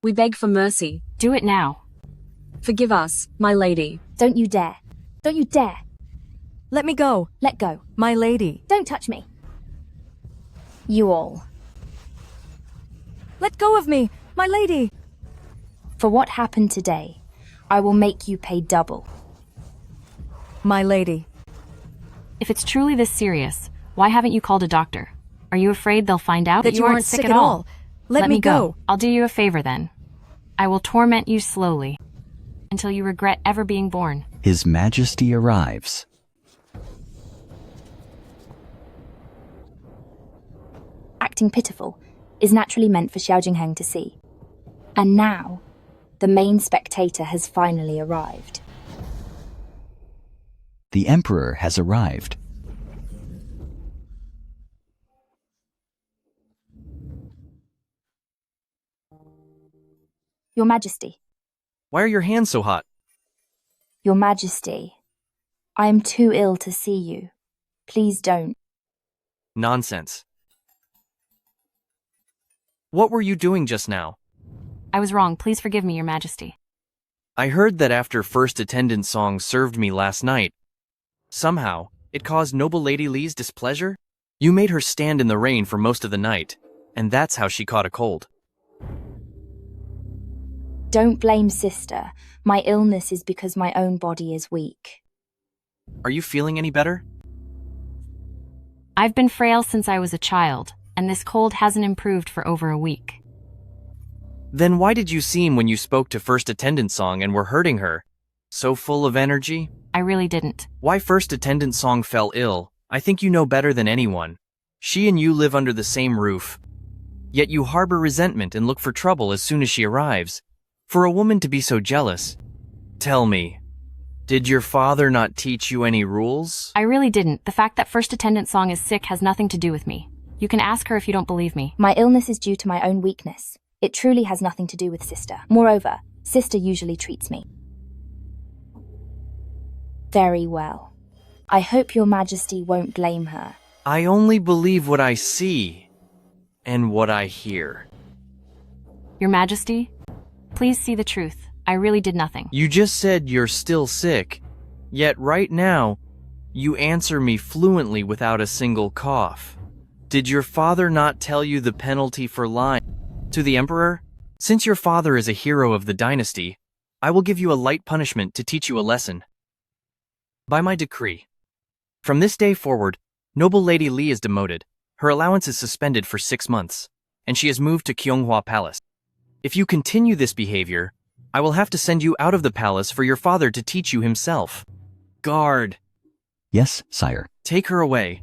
We beg for mercy. Do it now. Forgive us, my lady. Don't you dare. Don't you dare. Let me go. Let go. My lady. Don't touch me. You all. Let go of me, my lady. For what happened today, I will make you pay double. My lady. If it's truly this serious, why haven't you called a doctor? Are you afraid they'll find out that you aren't sick at all? Let me go. I'll do you a favor then. I will torment you slowly until you regret ever being born. His Majesty arrives. Acting pitiful is naturally meant for Xiao Jingheng to see. And now, the main spectator has finally arrived. The Emperor has arrived. Your Majesty. Why are your hands so hot? Your Majesty. I am too ill to see you. Please don't. Nonsense. What were you doing just now? I was wrong. Please forgive me, Your Majesty. I heard that after first attendant Song served me last night, somehow, it caused noble Lady Li's displeasure? You made her stand in the rain for most of the night, and that's how she caught a cold. Don't blame sister. My illness is because my own body is weak. Are you feeling any better? I've been frail since I was a child, and this cold hasn't improved for over a week. Then why did you seem when you spoke to first attendant Song and were hurting her? So full of energy? I really didn't. Why first attendant Song fell ill, I think you know better than anyone. She and you live under the same roof. Yet you harbor resentment and look for trouble as soon as she arrives. For a woman to be so jealous. Tell me, did your father not teach you any rules? I really didn't. The fact that first attendant Song is sick has nothing to do with me. You can ask her if you don't believe me. My illness is due to my own weakness. It truly has nothing to do with sister. Moreover, sister usually treats me very well. I hope your majesty won't blame her. I only believe what I see and what I hear. Your Majesty, please see the truth. I really did nothing. You just said you're still sick, yet right now, you answer me fluently without a single cough. Did your father not tell you the penalty for lying to the Emperor? Since your father is a hero of the dynasty, I will give you a light punishment to teach you a lesson. By my decree, from this day forward, noble Lady Li is demoted. Her allowance is suspended for 6 months, and she is moved to Qionghua Palace. If you continue this behavior, I will have to send you out of the palace for your father to teach you himself. Guard. Yes, sire. Take her away.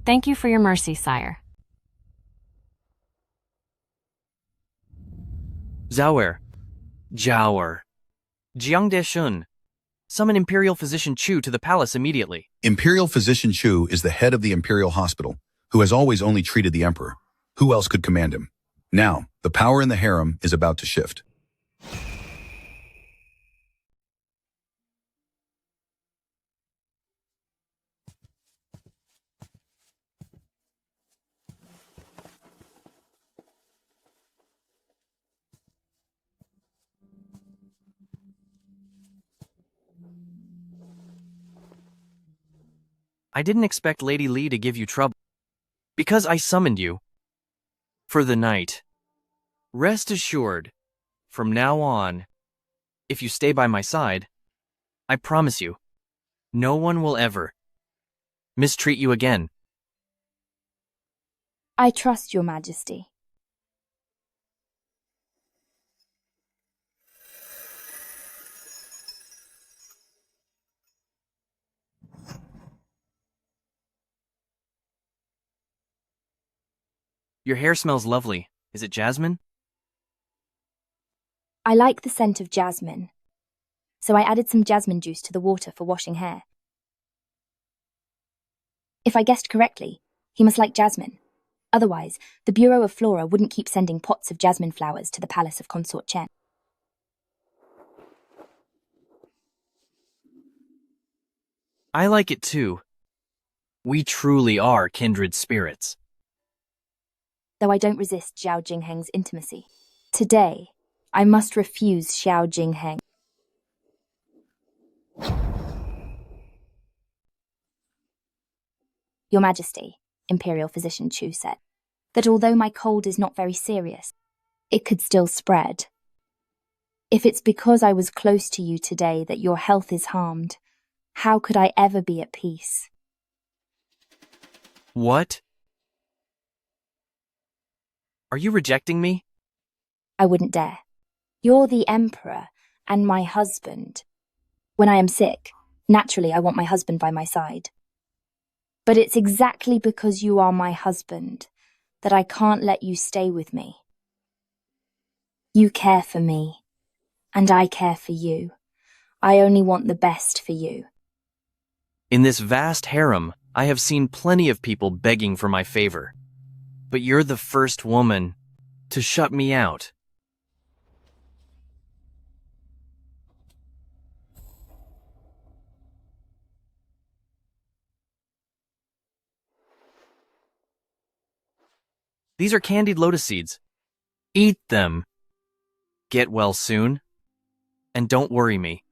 Thank you for your mercy, sire. Zhaoer. Jiang Deshun. Summon Imperial Physician Chu to the palace immediately. Imperial Physician Chu is the head of the Imperial Hospital, who has always only treated the Emperor. Who else could command him? Now, the power in the harem is about to shift. I didn't expect Lady Li to give you trouble, because I summoned you for the night. Rest assured, from now on, if you stay by my side, I promise you, no one will ever mistreat you again. I trust your majesty. Your hair smells lovely. Is it jasmine? I like the scent of jasmine, so I added some jasmine juice to the water for washing hair. If I guessed correctly, he must like jasmine. Otherwise, the Bureau of Flora wouldn't keep sending pots of jasmine flowers to the palace of Consort Chen. I like it too. We truly are kindred spirits. Though I don't resist Xiao Jingheng's intimacy. Today, I must refuse Xiao Jingheng. Your Majesty, Imperial Physician Chu said, that although my cold is not very serious, it could still spread. If it's because I was close to you today that your health is harmed, how could I ever be at peace? What? Are you rejecting me? I wouldn't dare. You're the Emperor and my husband. When I am sick, naturally I want my husband by my side. But it's exactly because you are my husband that I can't let you stay with me. You care for me, and I care for you. I only want the best for you. In this vast harem, I have seen plenty of people begging for my favor. But you're the first woman to shut me out. These are candied lotus seeds. Eat them. Get well soon. And don't worry me.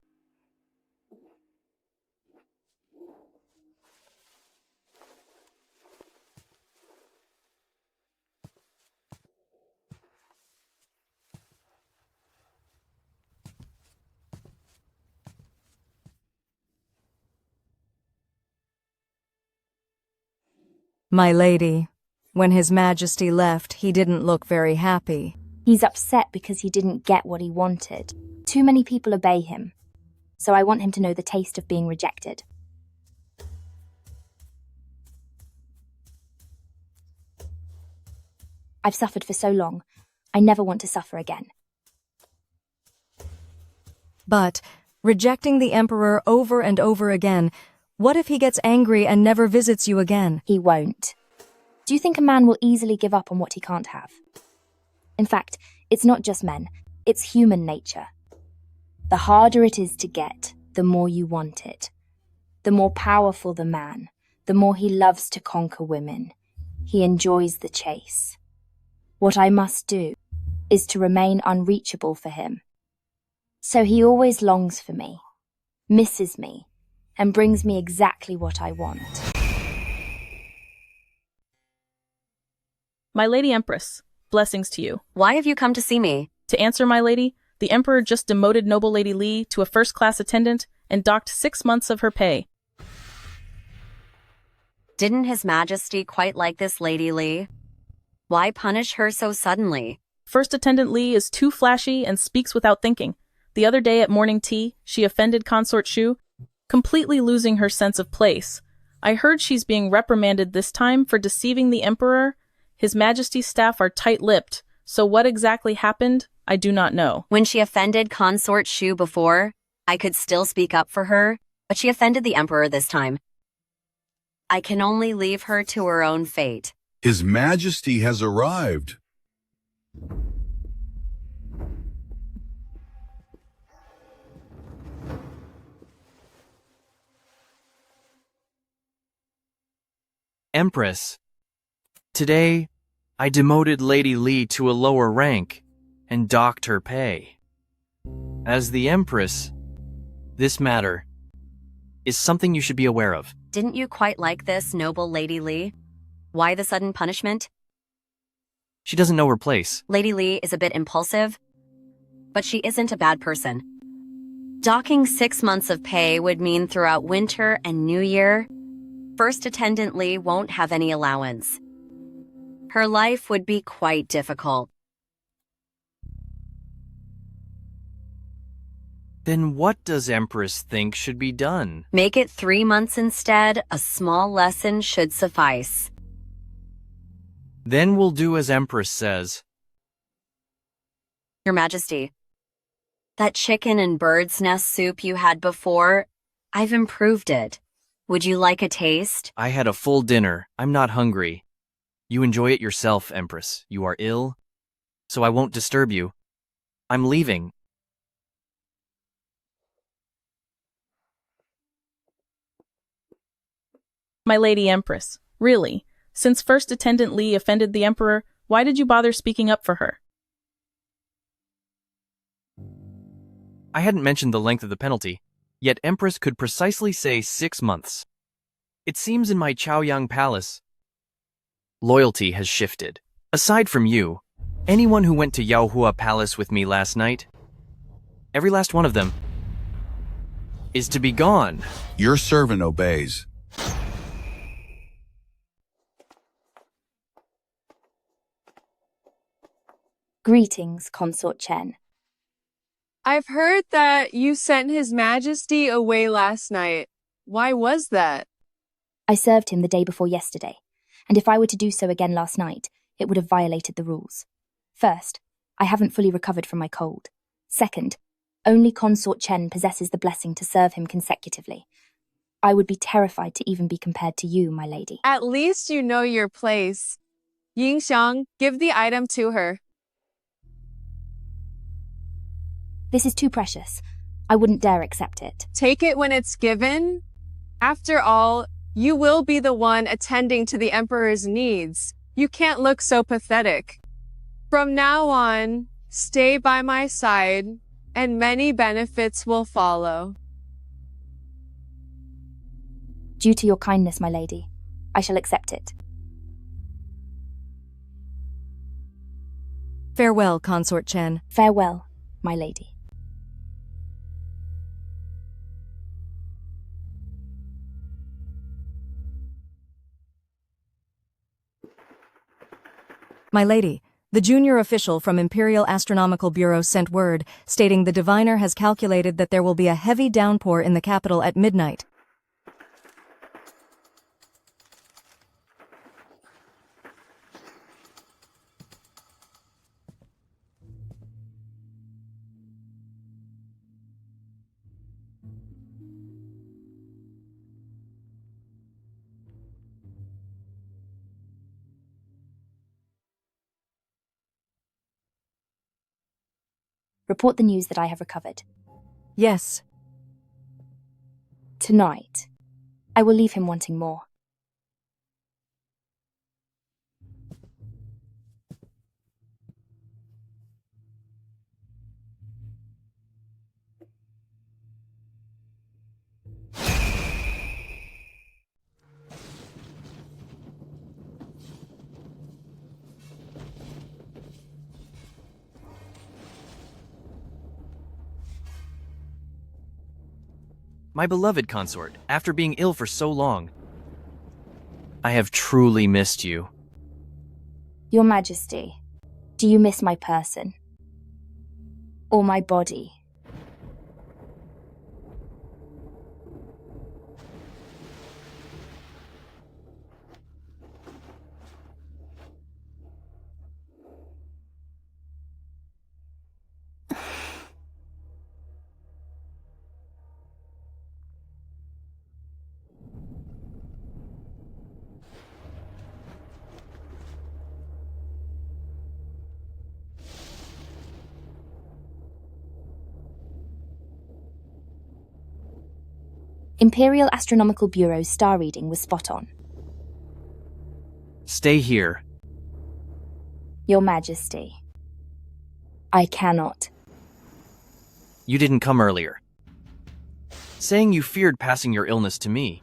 My lady, when His Majesty left, he didn't look very happy. He's upset because he didn't get what he wanted. Too many people obey him, so I want him to know the taste of being rejected. I've suffered for so long, I never want to suffer again. But, rejecting the Emperor over and over again, what if he gets angry and never visits you again? He won't. Do you think a man will easily give up on what he can't have? In fact, it's not just men, it's human nature. The harder it is to get, the more you want it. The more powerful the man, the more he loves to conquer women. He enjoys the chase. What I must do is to remain unreachable for him. So he always longs for me, misses me, and brings me exactly what I want. My Lady Empress, blessings to you. Why have you come to see me? To answer, my lady, the Emperor just demoted Noble Lady Li to a first-class attendant and docked 6 months of her pay. Didn't His Majesty quite like this Lady Li? Why punish her so suddenly? First Attendant Li is too flashy and speaks without thinking. The other day at morning tea, she offended Consort Shu, completely losing her sense of place. I heard she's being reprimanded this time for deceiving the Emperor. His Majesty's staff are tight-lipped, so what exactly happened, I do not know. When she offended Consort Shu before, I could still speak up for her, but she offended the Emperor this time. I can only leave her to her own fate. His Majesty has arrived. Empress, today I demoted Lady Li to a lower rank and docked her pay. As the Empress, this matter is something you should be aware of. Didn't you quite like this, Noble Lady Li? Why the sudden punishment? She doesn't know her place. Lady Li is a bit impulsive, but she isn't a bad person. Docking 6 months of pay would mean throughout winter and New Year, First Attendant Li won't have any allowance. Her life would be quite difficult. Then what does Empress think should be done? Make it 3 months instead. A small lesson should suffice. Then we'll do as Empress says. Your Majesty, that chicken and bird's nest soup you had before, I've improved it. Would you like a taste? I had a full dinner. I'm not hungry. You enjoy it yourself, Empress. You are ill, so I won't disturb you. I'm leaving. My Lady Empress, really? Since First Attendant Li offended the Emperor, why did you bother speaking up for her? I hadn't mentioned the length of the penalty, yet Empress could precisely say 6 months. It seems in my Chaoyang Palace, loyalty has shifted. Aside from you, anyone who went to Yaohua Palace with me last night, every last one of them, is to be gone. Your servant obeys. Greetings, Consort Chen. I've heard that you sent His Majesty away last night. Why was that? I served him the day before yesterday, and if I were to do so again last night, it would have violated the rules. First, I haven't fully recovered from my cold. Second, only Consort Chen possesses the blessing to serve him consecutively. I would be terrified to even be compared to you, my lady. At least you know your place. Yingxiang, give the item to her. This is too precious. I wouldn't dare accept it. Take it when it's given. After all, you will be the one attending to the Emperor's needs. You can't look so pathetic. From now on, stay by my side, and many benefits will follow. Due to your kindness, my lady, I shall accept it. Farewell, Consort Chen. Farewell, my lady. My lady, the junior official from Imperial Astronomical Bureau sent word stating the diviner has calculated that there will be a heavy downpour in the capital at midnight. Report the news that I have recovered. Yes. Tonight, I will leave him wanting more. My beloved consort, after being ill for so long, I have truly missed you. Your Majesty, do you miss my person? Or my body? Imperial Astronomical Bureau's star reading was spot on. Stay here. Your Majesty, I cannot. You didn't come earlier. Saying you feared passing your illness to me.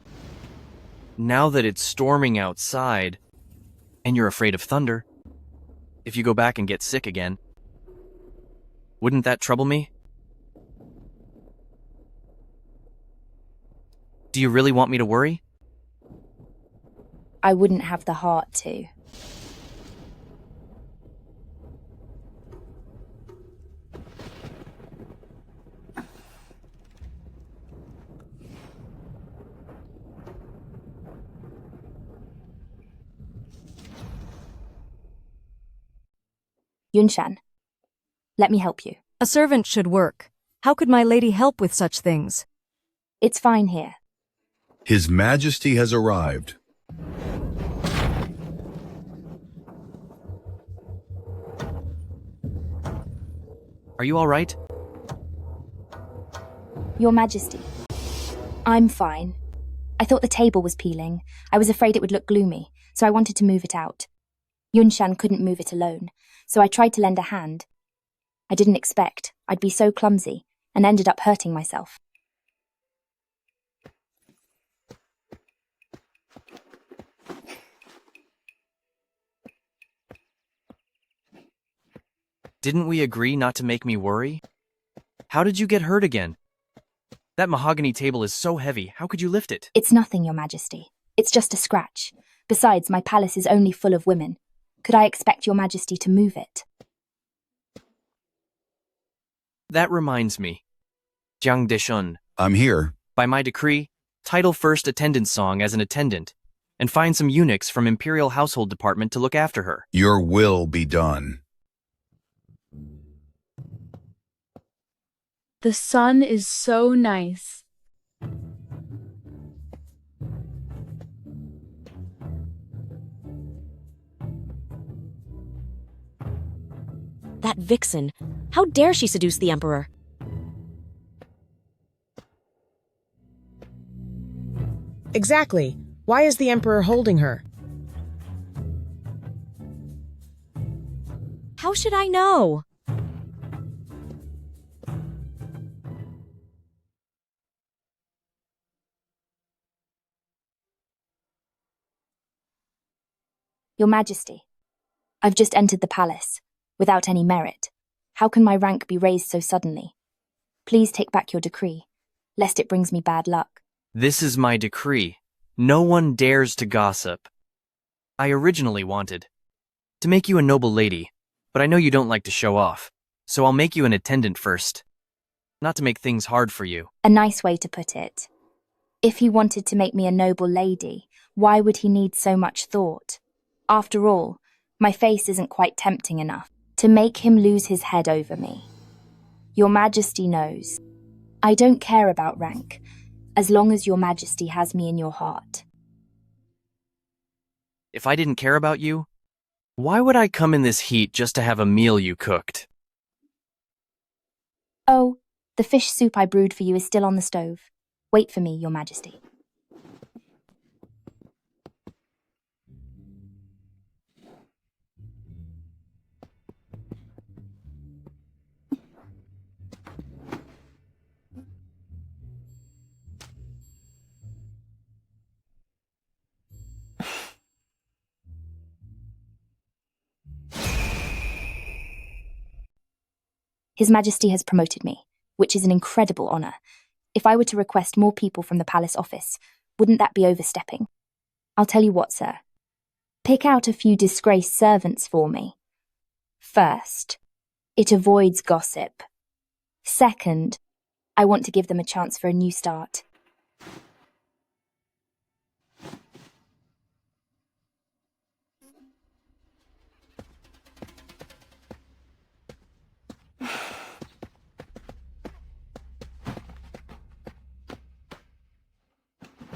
Now that it's storming outside, and you're afraid of thunder, if you go back and get sick again, wouldn't that trouble me? Do you really want me to worry? I wouldn't have the heart to. Yunshan, let me help you. A servant should work. How could my lady help with such things? It's fine here. His Majesty has arrived. Are you all right? Your Majesty, I'm fine. I thought the table was peeling. I was afraid it would look gloomy, so I wanted to move it out. Yunshan couldn't move it alone, so I tried to lend a hand. I didn't expect I'd be so clumsy and ended up hurting myself. Didn't we agree not to make me worry? How did you get hurt again? That mahogany table is so heavy, how could you lift it? It's nothing, Your Majesty. It's just a scratch. Besides, my palace is only full of women. Could I expect Your Majesty to move it? That reminds me. Jiang Deshun. I'm here. By my decree, title first attendant song as an attendant, and find some eunuchs from Imperial Household Department to look after her. Your will be done. The sun is so nice. That vixen! How dare she seduce the Emperor? Exactly. Why is the Emperor holding her? How should I know? Your Majesty, I've just entered the palace, without any merit. How can my rank be raised so suddenly? Please take back your decree, lest it brings me bad luck. This is my decree. No one dares to gossip. I originally wanted to make you a noble lady, but I know you don't like to show off, so I'll make you an attendant first. Not to make things hard for you. A nice way to put it. If he wanted to make me a noble lady, why would he need so much thought? After all, my face isn't quite tempting enough to make him lose his head over me. Your Majesty knows. I don't care about rank, as long as Your Majesty has me in your heart. If I didn't care about you, why would I come in this heat just to have a meal you cooked? Oh, the fish soup I brewed for you is still on the stove. Wait for me, Your Majesty. His Majesty has promoted me, which is an incredible honor. If I were to request more people from the palace office, wouldn't that be overstepping? I'll tell you what, sir. Pick out a few disgraced servants for me. First, it avoids gossip. Second, I want to give them a chance for a new start.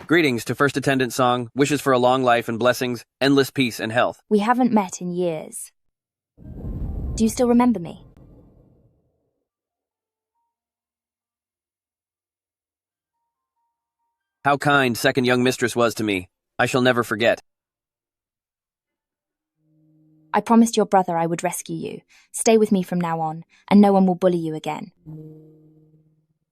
Greetings to First Attendant Song, wishes for a long life and blessings, endless peace and health. We haven't met in years. Do you still remember me? How kind second young mistress was to me. I shall never forget. I promised your brother I would rescue you. Stay with me from now on, and no one will bully you again.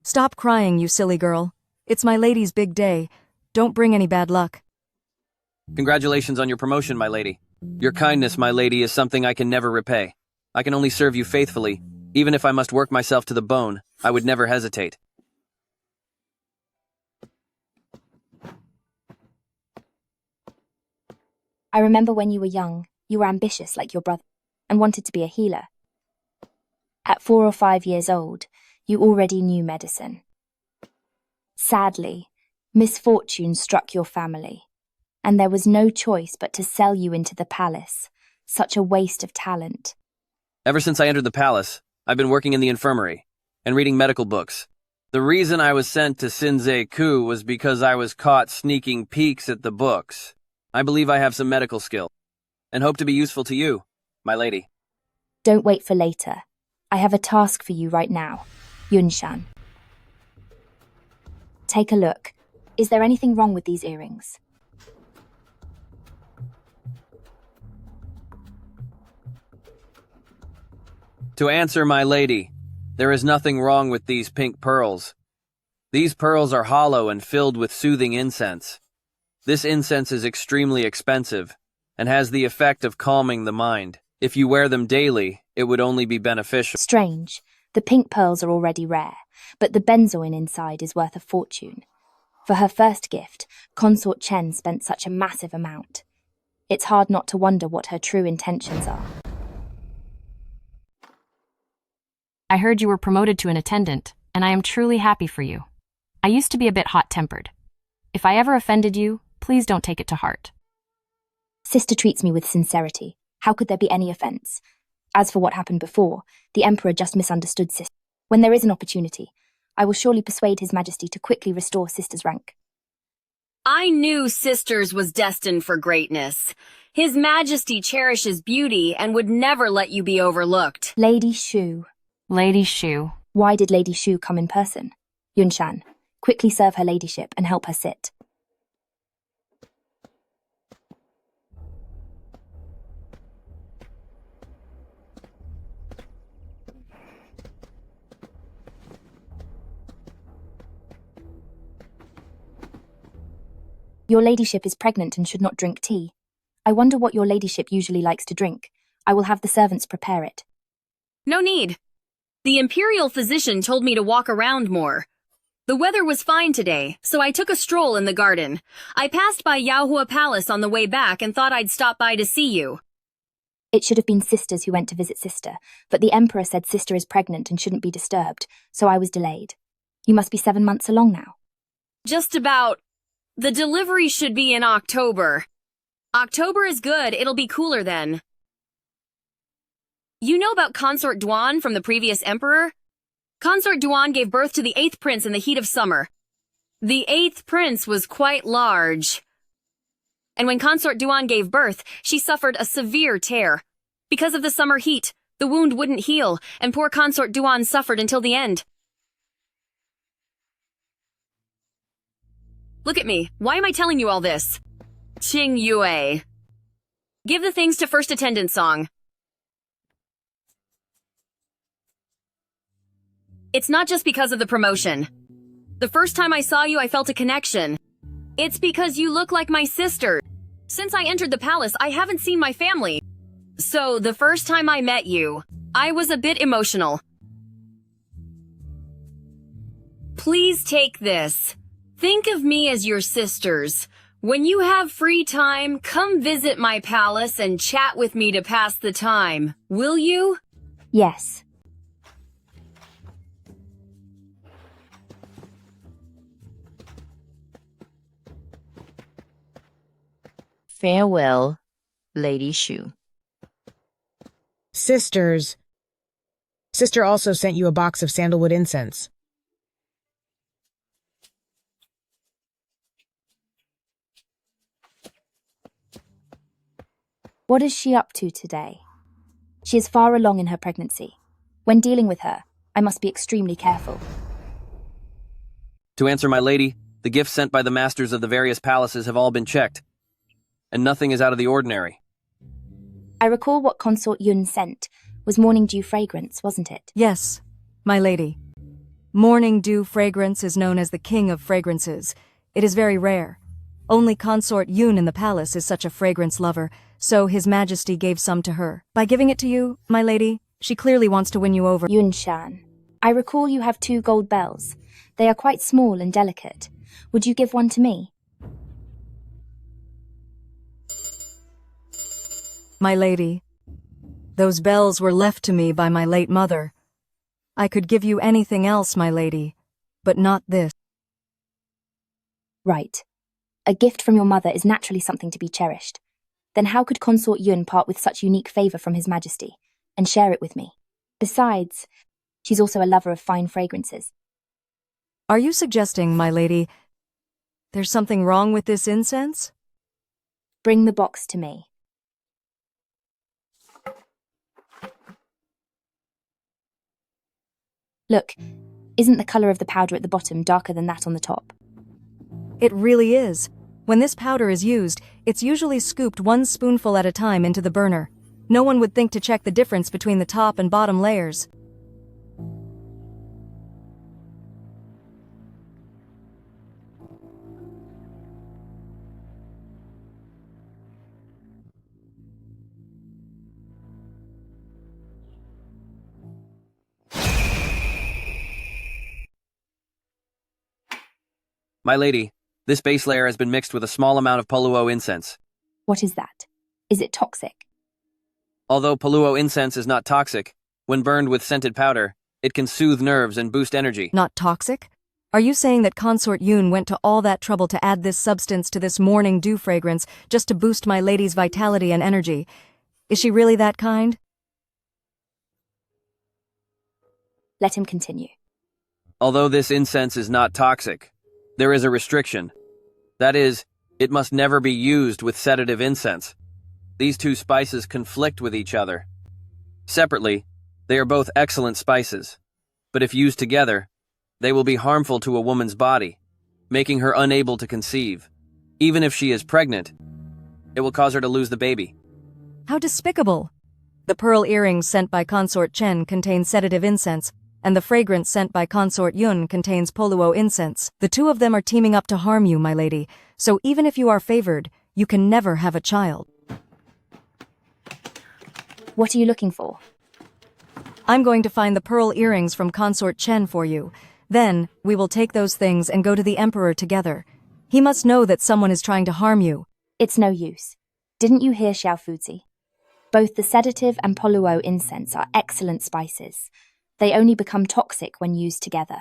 Stop crying, you silly girl. It's my lady's big day. Don't bring any bad luck. Congratulations on your promotion, my lady. Your kindness, my lady, is something I can never repay. I can only serve you faithfully. Even if I must work myself to the bone, I would never hesitate. I remember when you were young, you were ambitious like your brother, and wanted to be a healer. At 4 or 5 years old, you already knew medicine. Sadly, misfortune struck your family, and there was no choice but to sell you into the palace. Such a waste of talent. Ever since I entered the palace, I've been working in the infirmary and reading medical books. The reason I was sent to Sinze-ku was because I was caught sneaking peeks at the books. I believe I have some medical skill, and hope to be useful to you, my lady. Don't wait for later. I have a task for you right now, Yunshan. Take a look. Is there anything wrong with these earrings? To answer, my lady, there is nothing wrong with these pink pearls. These pearls are hollow and filled with soothing incense. This incense is extremely expensive and has the effect of calming the mind. If you wear them daily, it would only be beneficial. Strange. The pink pearls are already rare, but the benzoin inside is worth a fortune. For her first gift, Consort Chen spent such a massive amount. It's hard not to wonder what her true intentions are. I heard you were promoted to an attendant, and I am truly happy for you. I used to be a bit hot-tempered. If I ever offended you, please don't take it to heart. Sister treats me with sincerity. How could there be any offense? As for what happened before, the Emperor just misunderstood Sister. When there is an opportunity, I will surely persuade His Majesty to quickly restore Sister's rank. I knew Sisters was destined for greatness. His Majesty cherishes beauty and would never let you be overlooked. Lady Shu. Lady Shu. Why did Lady Shu come in person? Yunshan, quickly serve her ladyship and help her sit. Your ladyship is pregnant and should not drink tea. I wonder what your ladyship usually likes to drink. I will have the servants prepare it. No need. The imperial physician told me to walk around more. The weather was fine today, so I took a stroll in the garden. I passed by Yaohua Palace on the way back and thought I'd stop by to see you. It should have been Sisters who went to visit Sister, but the Emperor said Sister is pregnant and shouldn't be disturbed, so I was delayed. You must be 7 months along now. Just about. The delivery should be in October. October is good, it'll be cooler then. You know about Consort Duan from the previous emperor? Consort Duan gave birth to the 8th prince in the heat of summer. The 8th prince was quite large. And when Consort Duan gave birth, she suffered a severe tear. Because of the summer heat, The wound wouldn't heal, and poor consort Duan suffered until the end. Look at me. Why am I telling you all this? Qing Yue. Give the things to first attendant song. It's not just because of the promotion. The first time I saw you, I felt a connection. It's because you look like my sister. Since I entered the palace, I haven't seen my family. So, the first time I met you, I was a bit emotional. Please take this. Think of me as your sisters. When you have free time, come visit my palace and chat with me to pass the time. Will you? Yes. Farewell, Lady Shu. Sisters. Sister also sent you a box of sandalwood incense. What is she up to today? She is far along in her pregnancy. When dealing with her, I must be extremely careful. To answer, my lady, the gifts sent by the masters of the various palaces have all been checked, and nothing is out of the ordinary. I recall what Consort Yun sent was morning dew fragrance, wasn't it? Yes, my lady. Morning dew fragrance is known as the king of fragrances. It is very rare. Only Consort Yun in the palace is such a fragrance lover, so His Majesty gave some to her. By giving it to you, my lady, she clearly wants to win you over. Yun Shan, I recall you have 2 gold bells. They are quite small and delicate. Would you give one to me? My lady, those bells were left to me by my late mother. I could give you anything else, my lady, but not this. Right. A gift from your mother is naturally something to be cherished. Then how could Consort Yun part with such unique favor from His Majesty and share it with me? Besides, she's also a lover of fine fragrances. Are you suggesting, my lady, there's something wrong with this incense? Bring the box to me. Look, isn't the color of the powder at the bottom darker than that on the top? It really is. When this powder is used, it's usually scooped 1 spoonful at a time into the burner. No one would think to check the difference between the top and bottom layers. My lady, this base layer has been mixed with a small amount of Poluo incense. What is that? Is it toxic? Although Poluo incense is not toxic, when burned with scented powder, it can soothe nerves and boost energy. Not toxic? Are you saying that Consort Yun went to all that trouble to add this substance to this morning dew fragrance just to boost my lady's vitality and energy? Is she really that kind? Let him continue. Although this incense is not toxic, there is a restriction. That is, it must never be used with sedative incense. These 2 spices conflict with each other. Separately, they are both excellent spices, but if used together, they will be harmful to a woman's body, making her unable to conceive. Even if she is pregnant, it will cause her to lose the baby. How despicable! The pearl earrings sent by Consort Chen contain sedative incense, and the fragrance sent by Consort Yun contains Poluo incense. The 2 of them are teaming up to harm you, my lady, so even if you are favored, you can never have a child. What are you looking for? I'm going to find the pearl earrings from Consort Chen for you. Then, we will take those things and go to the Emperor together. He must know that someone is trying to harm you. It's no use. Didn't you hear Xiao Fuzi? Both the sedative and Poluo incense are excellent spices. They only become toxic when used together.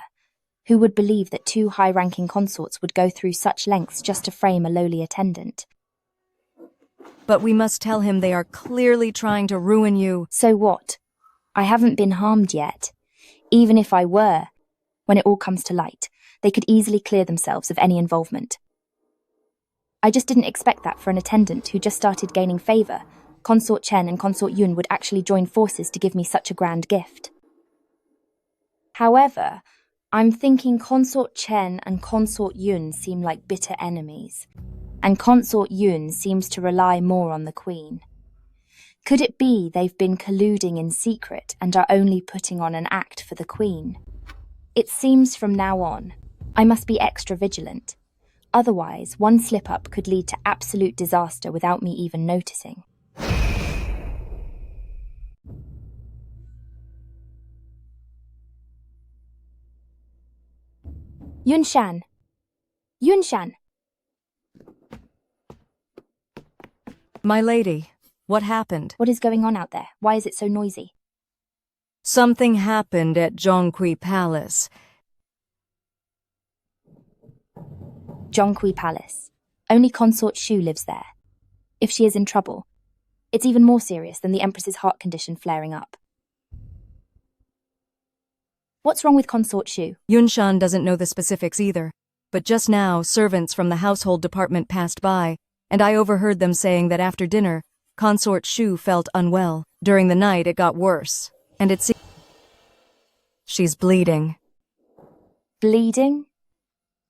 Who would believe that 2 high-ranking consorts would go through such lengths just to frame a lowly attendant? But we must tell him they are clearly trying to ruin you. So what? I haven't been harmed yet. Even if I were, when it all comes to light, they could easily clear themselves of any involvement. I just didn't expect that for an attendant who just started gaining favor, Consort Chen and Consort Yun would actually join forces to give me such a grand gift. However, I'm thinking Consort Chen and Consort Yun seem like bitter enemies, and Consort Yun seems to rely more on the Queen. Could it be they've been colluding in secret and are only putting on an act for the Queen? It seems from now on, I must be extra vigilant. Otherwise, one slip-up could lead to absolute disaster without me even noticing. Yunshan! Yunshan! My lady, what happened? What is going on out there? Why is it so noisy? Something happened at Zhongqi Palace. Zhongqi Palace. Only Consort Shu lives there. If she is in trouble, it's even more serious than the Empress's heart condition flaring up. What's wrong with Consort Shu? Yunshan doesn't know the specifics either, but just now servants from the household department passed by, and I overheard them saying that after dinner, Consort Shu felt unwell. During the night it got worse, and it seems she's bleeding. Bleeding?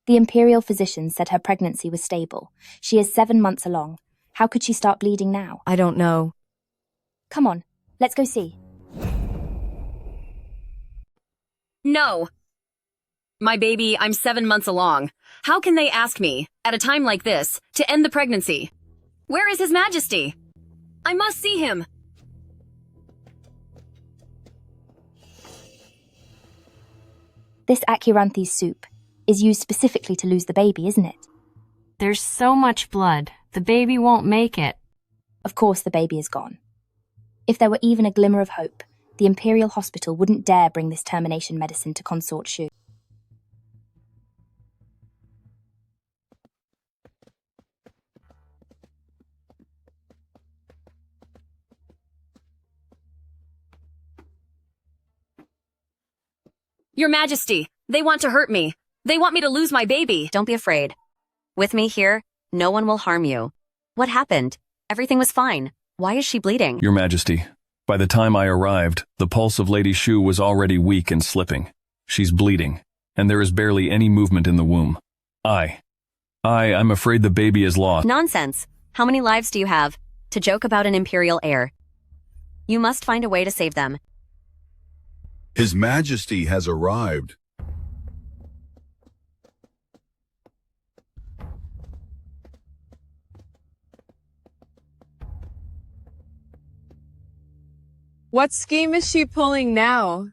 The imperial physician said her pregnancy was stable. She is 7 months along. How could she start bleeding now? I don't know. Come on, let's go see. No. My baby, I'm 7 months along. How can they ask me, at a time like this, to end the pregnancy? Where is His Majesty? I must see him. This Akiranthes soup is used specifically to lose the baby, isn't it? There's so much blood, the baby won't make it. Of course the baby is gone. If there were even a glimmer of hope, the Imperial Hospital wouldn't dare bring this termination medicine to Consort Shu. Your Majesty, they want to hurt me. They want me to lose my baby. Don't be afraid. With me here, no one will harm you. What happened? Everything was fine. Why is she bleeding? Your Majesty, by the time I arrived, the pulse of Lady Shu was already weak and slipping. She's bleeding, and there is barely any movement in the womb. I'm afraid the baby is lost. Nonsense. How many lives do you have to joke about an imperial heir? You must find a way to save them. His Majesty has arrived. What scheme is she pulling now?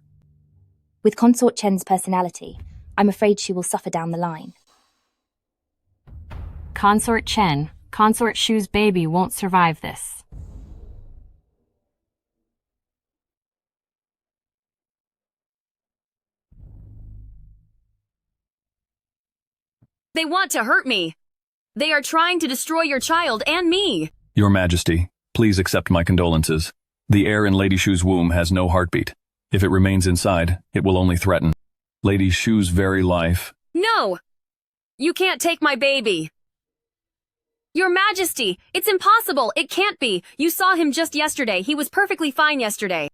With Consort Chen's personality, I'm afraid she will suffer down the line. Consort Chen, Consort Shu's baby won't survive this. They want to hurt me. They are trying to destroy your child and me. Your Majesty, please accept my condolences. The heir in Lady Shu's womb has no heartbeat. If it remains inside, it will only threaten Lady Shu's very life. No! You can't take my baby. Your Majesty, it's impossible. It can't be. You saw him just yesterday. He was perfectly fine yesterday.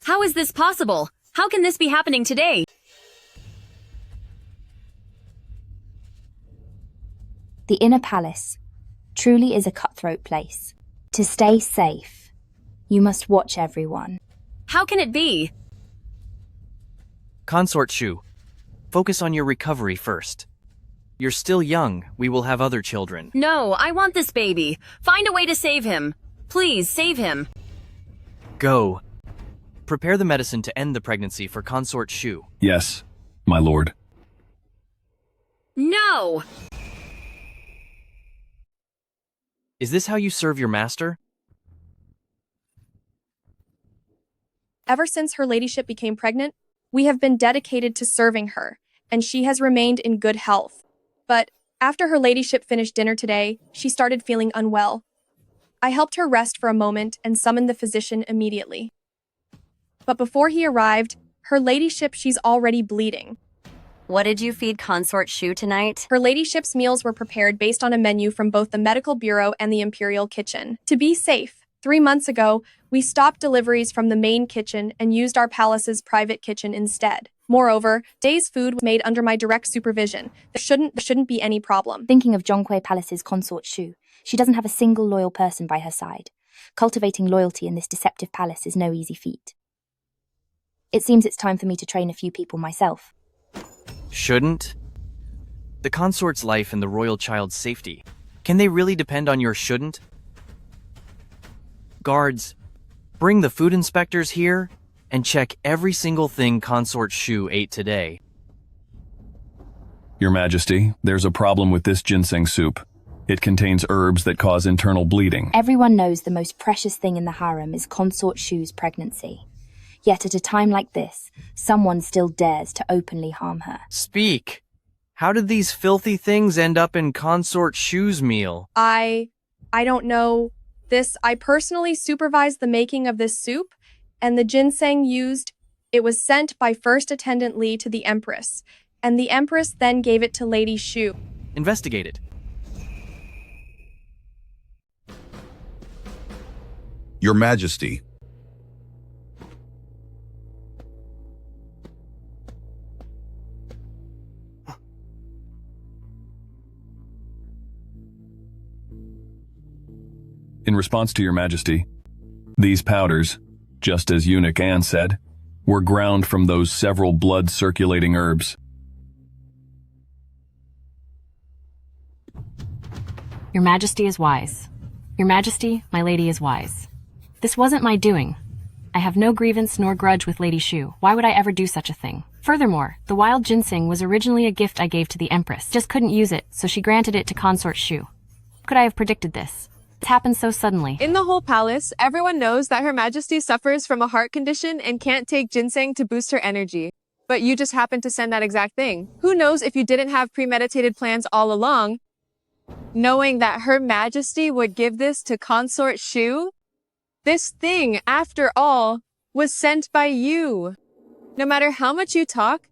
How is this possible? How can this be happening today? The inner palace truly is a cutthroat place. To stay safe, you must watch everyone. How can it be? Consort Shu, focus on your recovery first. You're still young. We will have other children. No, I want this baby. Find a way to save him. Please, save him. Go. Prepare the medicine to end the pregnancy for Consort Shu. Yes, my lord. No! Is this how you serve your master? Ever since her ladyship became pregnant, we have been dedicated to serving her, and she has remained in good health. But after her ladyship finished dinner today, she started feeling unwell. I helped her rest for a moment and summoned the physician immediately. But before he arrived, her ladyship, she's already bleeding. What did you feed Consort Shu tonight? Her ladyship's meals were prepared based on a menu from both the medical bureau and the imperial kitchen. To be safe, 3 months ago, we stopped deliveries from the main kitchen and used our palace's private kitchen instead. Moreover, today's food was made under my direct supervision. There shouldn't be any problem. Thinking of Zhonghui Palace's consort Shu, she doesn't have a single loyal person by her side. Cultivating loyalty in this deceptive palace is no easy feat. It seems it's time for me to train a few people myself. Shouldn't? The consort's life and the royal child's safety. Can they really depend on your shouldn't? Guards, bring the food inspectors here and check every single thing Consort Shu ate today. Your Majesty, there's a problem with this ginseng soup. It contains herbs that cause internal bleeding. Everyone knows the most precious thing in the harem is Consort Shu's pregnancy. Yet at a time like this, someone still dares to openly harm her. Speak! How did these filthy things end up in Consort Shu's meal? I don't know. I personally supervised the making of this soup, and the ginseng used, it was sent by First Attendant Li to the Empress, and the Empress then gave it to Lady Shu. Investigate it. Your Majesty. In response to Your Majesty, these powders, just as Eunuch Anne said, were ground from those several blood-circulating herbs. Your Majesty is wise. Your Majesty, my lady is wise. This wasn't my doing. I have no grievance nor grudge with Lady Shu. Why would I ever do such a thing? Furthermore, the wild ginseng was originally a gift I gave to the Empress. Just couldn't use it, so she granted it to Consort Shu. Could I have predicted this? It happened so suddenly. In the whole palace, everyone knows that Her Majesty suffers from a heart condition and can't take ginseng to boost her energy. But you just happened to send that exact thing. Who knows if you didn't have premeditated plans all along, knowing that Her Majesty would give this to Consort Shu? This thing, after all, was sent by you. No matter how much you talk,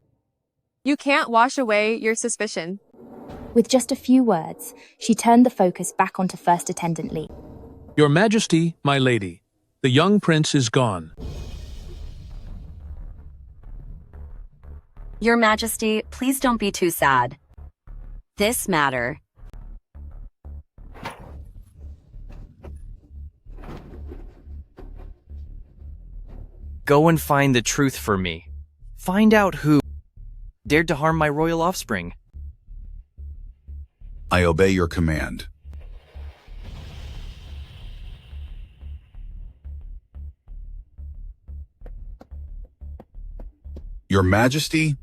you can't wash away your suspicion. With just a few words, she turned the focus back onto First Attendant Li. Your Majesty, my lady, the young prince is gone. Your Majesty, please don't be too sad. This matter. Go and find the truth for me. Find out who dared to harm my royal offspring. I obey your command. Your Majesty,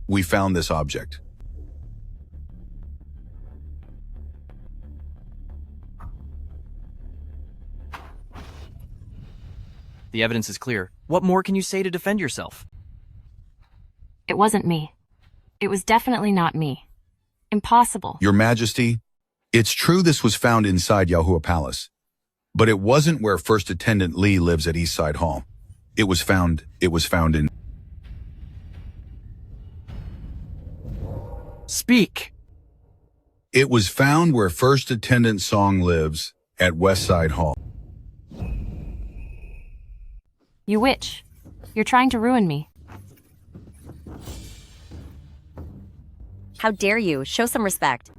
we found this object. The evidence is clear. What more can you say to defend yourself? It wasn't me. It was definitely not me. Impossible. Your Majesty, it's true this was found inside Yaohua Palace, but it wasn't where First Attendant Li lives at Eastside Hall. It was found in... Speak! It was found where First Attendant Song lives at Westside Hall. You witch. You're trying to ruin me. How dare you? Show some respect.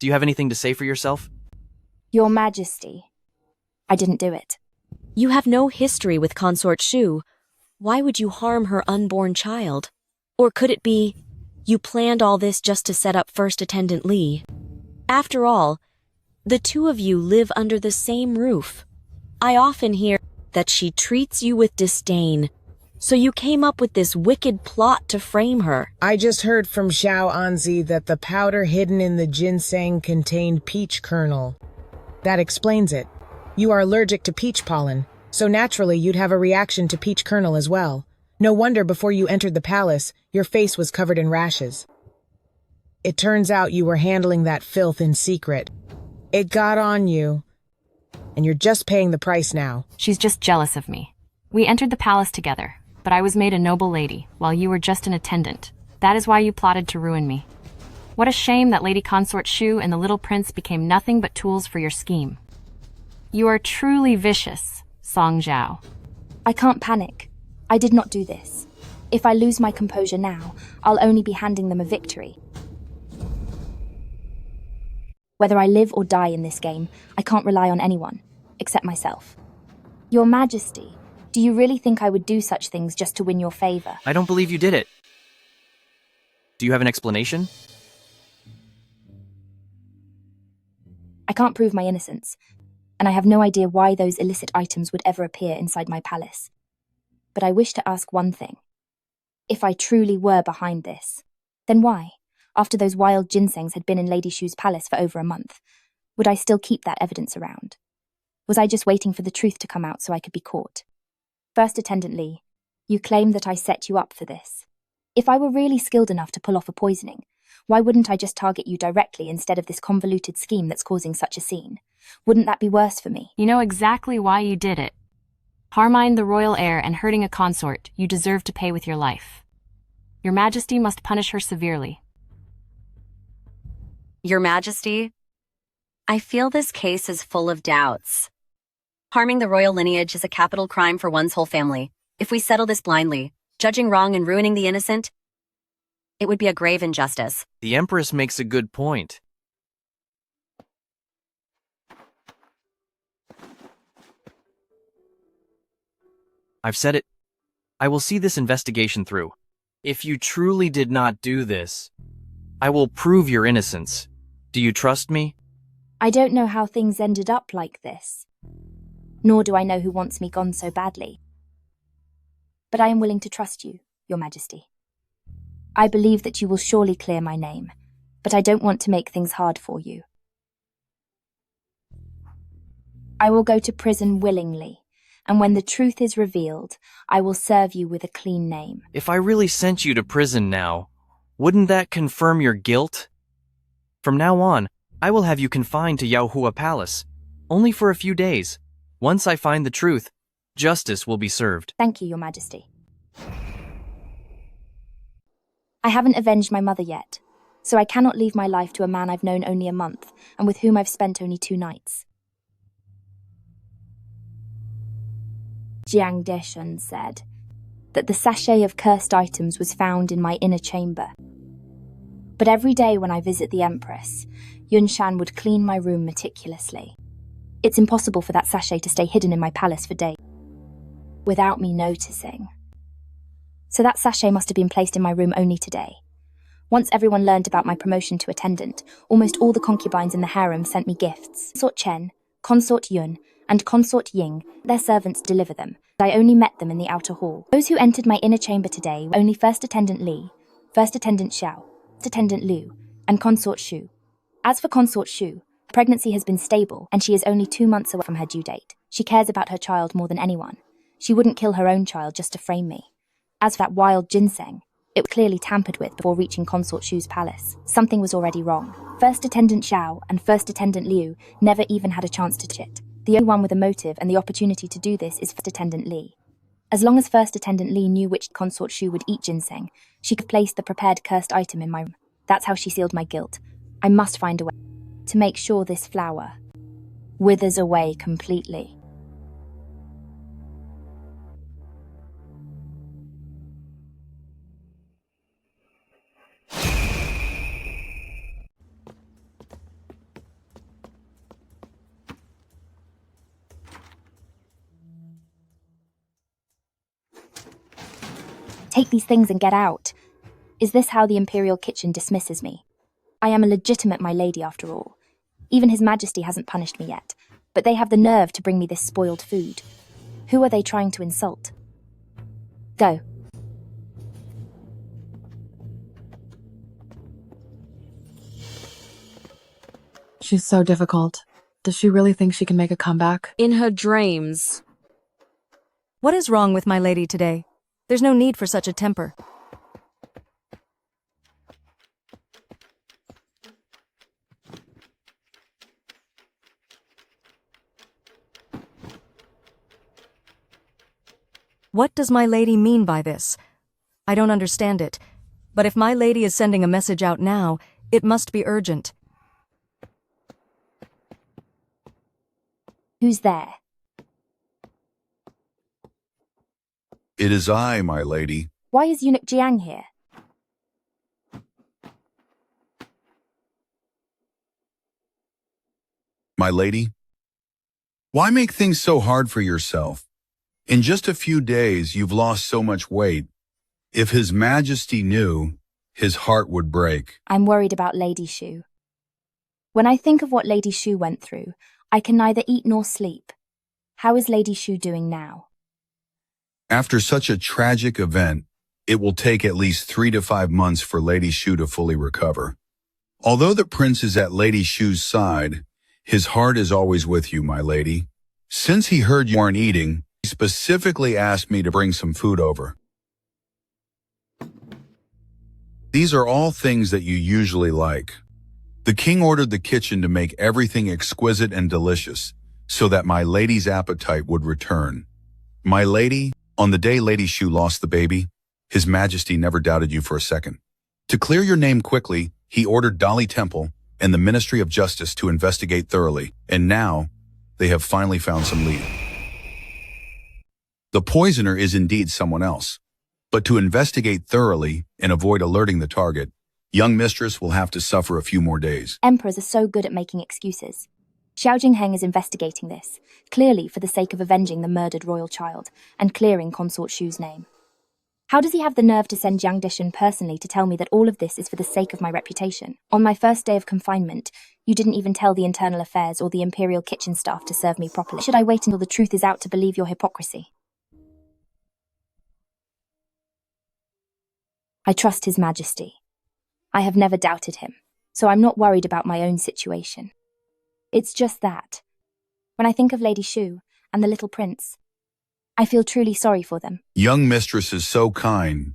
Do you have anything to say for yourself? Your Majesty, I didn't do it. You have no history with Consort Shu. Why would you harm her unborn child? Or could it be, you planned all this just to set up First Attendant Li? After all, the two of you live under the same roof. I often hear that she treats you with disdain, so you came up with this wicked plot to frame her. I just heard from Xiao Anzi that the powder hidden in the ginseng contained peach kernel. That explains it. You are allergic to peach pollen, so naturally you'd have a reaction to peach kernel as well. No wonder before you entered the palace, your face was covered in rashes. It turns out you were handling that filth in secret. It got on you, and you're just paying the price now. She's just jealous of me. We entered the palace together, but I was made a noble lady, while you were just an attendant. That is why you plotted to ruin me. What a shame that Lady Consort Shu and the little prince became nothing but tools for your scheme. You are truly vicious, Song Zhao. I can't panic. I did not do this. If I lose my composure now, I'll only be handing them a victory. Whether I live or die in this game, I can't rely on anyone, except myself. Your Majesty, do you really think I would do such things just to win your favor? I don't believe you did it. Do you have an explanation? I can't prove my innocence, and I have no idea why those illicit items would ever appear inside my palace. But I wish to ask one thing. If I truly were behind this, then why, after those wild ginsengs had been in Lady Shu's palace for over a month, would I still keep that evidence around? Was I just waiting for the truth to come out so I could be caught? First Attendant Lee, you claim that I set you up for this. If I were really skilled enough to pull off a poisoning, why wouldn't I just target you directly instead of this convoluted scheme that's causing such a scene? Wouldn't that be worse for me? You know exactly why you did it. Harming the royal heir and hurting a consort, you deserve to pay with your life. Your Majesty must punish her severely. Your Majesty, I feel this case is full of doubts. Harming the royal lineage is a capital crime for one's whole family. If we settle this blindly, judging wrong and ruining the innocent, it would be a grave injustice. The Empress makes a good point. I've said it. I will see this investigation through. If you truly did not do this, I will prove your innocence. Do you trust me? I don't know how things ended up like this. Nor do I know who wants me gone so badly. But I am willing to trust you, Your Majesty. I believe that you will surely clear my name, but I don't want to make things hard for you. I will go to prison willingly, and when the truth is revealed, I will serve you with a clean name. If I really sent you to prison now, wouldn't that confirm your guilt? From now on, I will have you confined to Yaohua Palace, only for a few days. Once I find the truth, justice will be served. Thank you, Your Majesty. I haven't avenged my mother yet, so I cannot leave my life to a man I've known only a month, and with whom I've spent only 2 nights. Jiang Deshun said that the sachet of cursed items was found in my inner chamber. But every day when I visit the Empress, Yunshan would clean my room meticulously. It's impossible for that sachet to stay hidden in my palace for days without me noticing. So that sachet must have been placed in my room only today. Once everyone learned about my promotion to attendant, almost all the concubines in the harem sent me gifts. Consort Chen, Consort Yun, and Consort Ying, their servants deliver them. I only met them in the outer hall. Those who entered my inner chamber today were only First Attendant Li, First Attendant Xiao, First Attendant Liu, and Consort Shu. As for Consort Shu, pregnancy has been stable, and she is only 2 months away from her due date. She cares about her child more than anyone. She wouldn't kill her own child just to frame me. As for that wild ginseng, it was clearly tampered with before reaching Consort Shu's palace. Something was already wrong. First Attendant Xiao and First Attendant Liu never even had a chance to chit. The only one with a motive and the opportunity to do this is First Attendant Li. As long as First Attendant Li knew which Consort Shu would eat ginseng, she could place the prepared cursed item in my room. That's how she sealed my guilt. I must find a way to make sure this flower withers away completely. Take these things and get out. Is this how the Imperial Kitchen dismisses me? I am a legitimate my lady after all. Even His Majesty hasn't punished me yet, but they have the nerve to bring me this spoiled food. Who are they trying to insult? Go. She's so difficult. Does she really think she can make a comeback? In her dreams. What is wrong with my lady today? There's no need for such a temper. What does my lady mean by this? I don't understand it. But if my lady is sending a message out now, it must be urgent. Who's there? It is I, my lady. Why is Eunuch Jiang here? My lady? Why make things so hard for yourself? In just a few days, you've lost so much weight. If His Majesty knew, his heart would break. I'm worried about Lady Shu. When I think of what Lady Shu went through, I can neither eat nor sleep. How is Lady Shu doing now? After such a tragic event, it will take at least 3 to 5 months for Lady Shu to fully recover. Although the prince is at Lady Shu's side, his heart is always with you, my lady. Since he heard you weren't eating, he specifically asked me to bring some food over. These are all things that you usually like. The king ordered the kitchen to make everything exquisite and delicious, so that my lady's appetite would return. My lady, on the day Lady Shu lost the baby, His Majesty never doubted you for a second. To clear your name quickly, he ordered Dali Temple and the Ministry of Justice to investigate thoroughly, and now they have finally found some lead. The poisoner is indeed someone else, but to investigate thoroughly and avoid alerting the target, young mistress will have to suffer a few more days. Emperors are so good at making excuses. Xiao Jingheng is investigating this, clearly for the sake of avenging the murdered royal child and clearing Consort Shu's name. How does he have the nerve to send Jiang Dishan personally to tell me that all of this is for the sake of my reputation? On my first day of confinement, you didn't even tell the internal affairs or the imperial kitchen staff to serve me properly. Should I wait until the truth is out to believe your hypocrisy? I trust His Majesty. I have never doubted him, so I'm not worried about my own situation. It's just that, when I think of Lady Shu and the little prince, I feel truly sorry for them. Young mistress is so kind.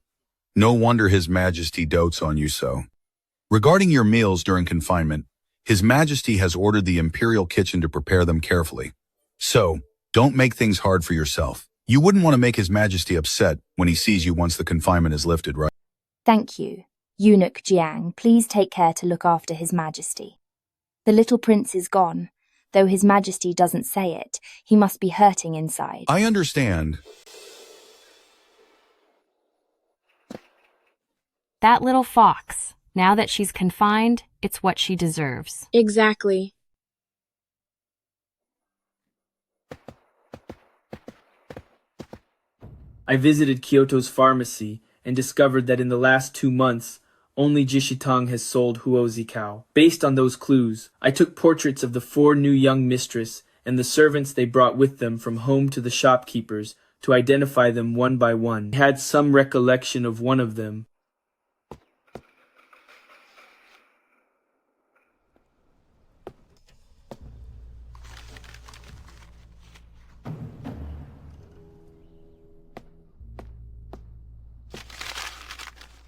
No wonder His Majesty dotes on you so. Regarding your meals during confinement, His Majesty has ordered the imperial kitchen to prepare them carefully. So, don't make things hard for yourself. You wouldn't want to make His Majesty upset when he sees you once the confinement is lifted, right? Thank you. Eunuch Jiang, please take care to look after His Majesty. The little prince is gone. Though His Majesty doesn't say it, he must be hurting inside. I understand. That little fox. Now that she's confined, it's what she deserves. Exactly. I visited Kyoto's pharmacy and discovered that in the last 2 months, only Jishitang has sold Huozi cow. Based on those clues, I took portraits of the 4 new young mistress and the servants they brought with them from home to the shopkeepers to identify them one by one. I had some recollection of one of them.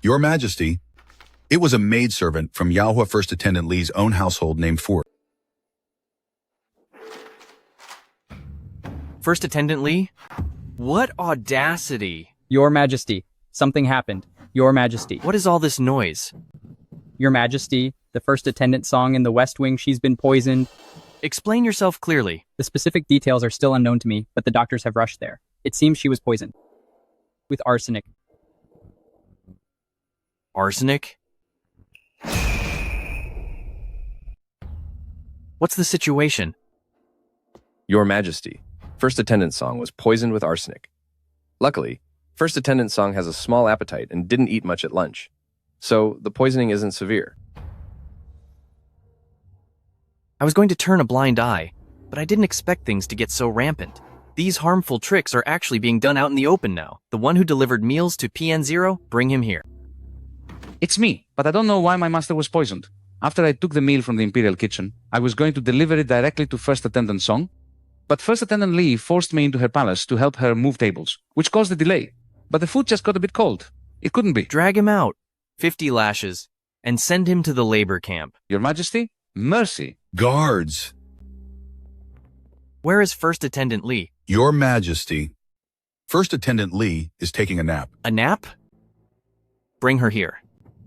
Your Majesty, it was a maidservant from Yaohua First Attendant Li's own household named Fu. First Attendant Li? What audacity! Your Majesty, something happened. Your Majesty. What is all this noise? Your Majesty, the first attendant song in the West Wing, she's been poisoned. Explain yourself clearly. The specific details are still unknown to me, but the doctors have rushed there. It seems she was poisoned. With arsenic. Arsenic? What's the situation? Your Majesty, First Attendant Song was poisoned with arsenic. Luckily, First Attendant Song has a small appetite and didn't eat much at lunch, so the poisoning isn't severe. I was going to turn a blind eye, but I didn't expect things to get so rampant. These harmful tricks are actually being done out in the open now. The one who delivered meals to PN0, bring him here. It's me, but I don't know why my master was poisoned. After I took the meal from the Imperial kitchen, I was going to deliver it directly to First Attendant Song, but First Attendant Li forced me into her palace to help her move tables, which caused the delay. But the food just got a bit cold. It couldn't be. Drag him out, 50 lashes, and send him to the labor camp. Your Majesty, mercy. Guards. Where is First Attendant Li? Your Majesty, First Attendant Lee is taking a nap. A nap? Bring her here.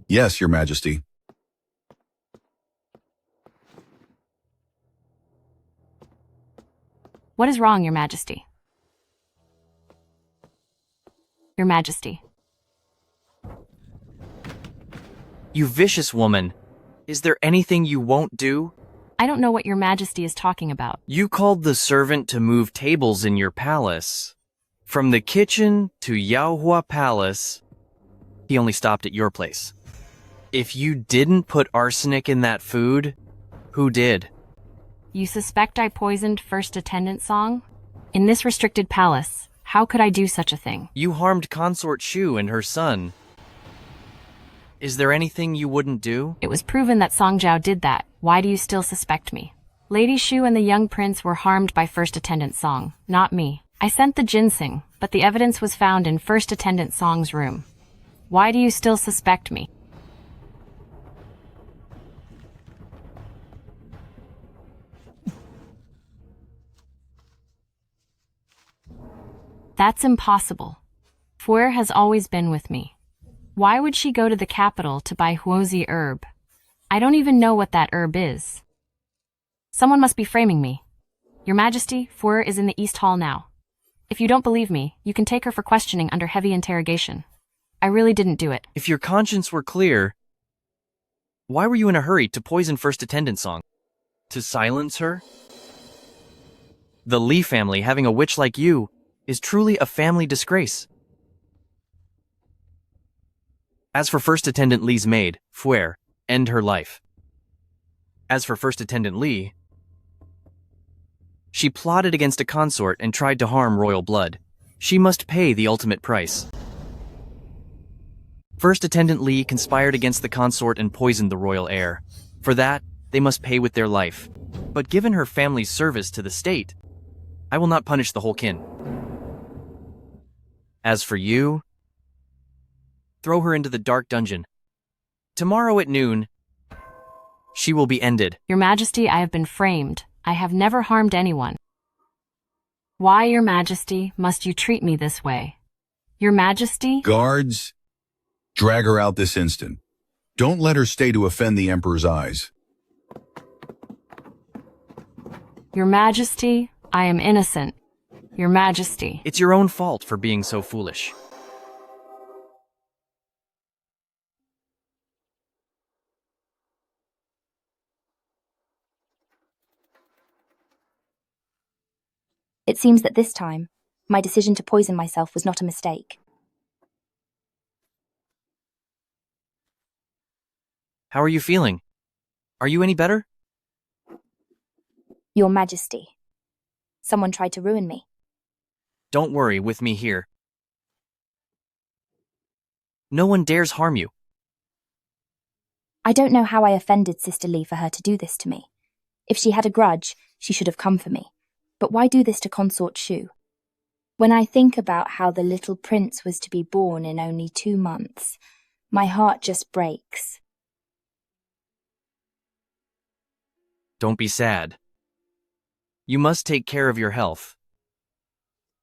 Yes, Your Majesty. What is wrong, Your Majesty? Your Majesty. You vicious woman. Is there anything you won't do? I don't know what Your Majesty is talking about. You called the servant to move tables in your palace. From the kitchen to Yaohua Palace, he only stopped at your place. If you didn't put arsenic in that food, who did? You suspect I poisoned First Attendant Song? In this restricted palace, how could I do such a thing? You harmed Consort Shu and her son. Is there anything you wouldn't do? It was proven that Song Zhao did that. Why do you still suspect me? Lady Shu and the young prince were harmed by First Attendant Song, not me. I sent the ginseng, but the evidence was found in First Attendant Song's room. Why do you still suspect me? That's impossible. Fuer has always been with me. Why would she go to the capital to buy Huozi herb? I don't even know what that herb is. Someone must be framing me. Your Majesty, Fuer is in the East Hall now. If you don't believe me, you can take her for questioning under heavy interrogation. I really didn't do it. If your conscience were clear, why were you in a hurry to poison First Attendant Song? To silence her? The Li family having a witch like you is truly a family disgrace. As for First Attendant Li's maid, Fuer, end her life. As for First Attendant Li, she plotted against a consort and tried to harm royal blood. She must pay the ultimate price. First Attendant Li conspired against the consort and poisoned the royal heir. For that, they must pay with their life. But given her family's service to the state, I will not punish the whole kin. As for you, throw her into the dark dungeon. Tomorrow at noon, she will be ended. Your Majesty, I have been framed. I have never harmed anyone. Why, Your Majesty, must you treat me this way? Your Majesty? Guards, drag her out this instant. Don't let her stay to offend the Emperor's eyes. Your Majesty, I am innocent. Your Majesty. It's your own fault for being so foolish. It seems that this time, my decision to poison myself was not a mistake. How are you feeling? Are you any better? Your Majesty. Someone tried to ruin me. Don't worry, with me here. No one dares harm you. I don't know how I offended Sister Li for her to do this to me. If she had a grudge, she should have come for me. But why do this to Consort Shu? When I think about how the little prince was to be born in only 2 months, my heart just breaks. Don't be sad. You must take care of your health.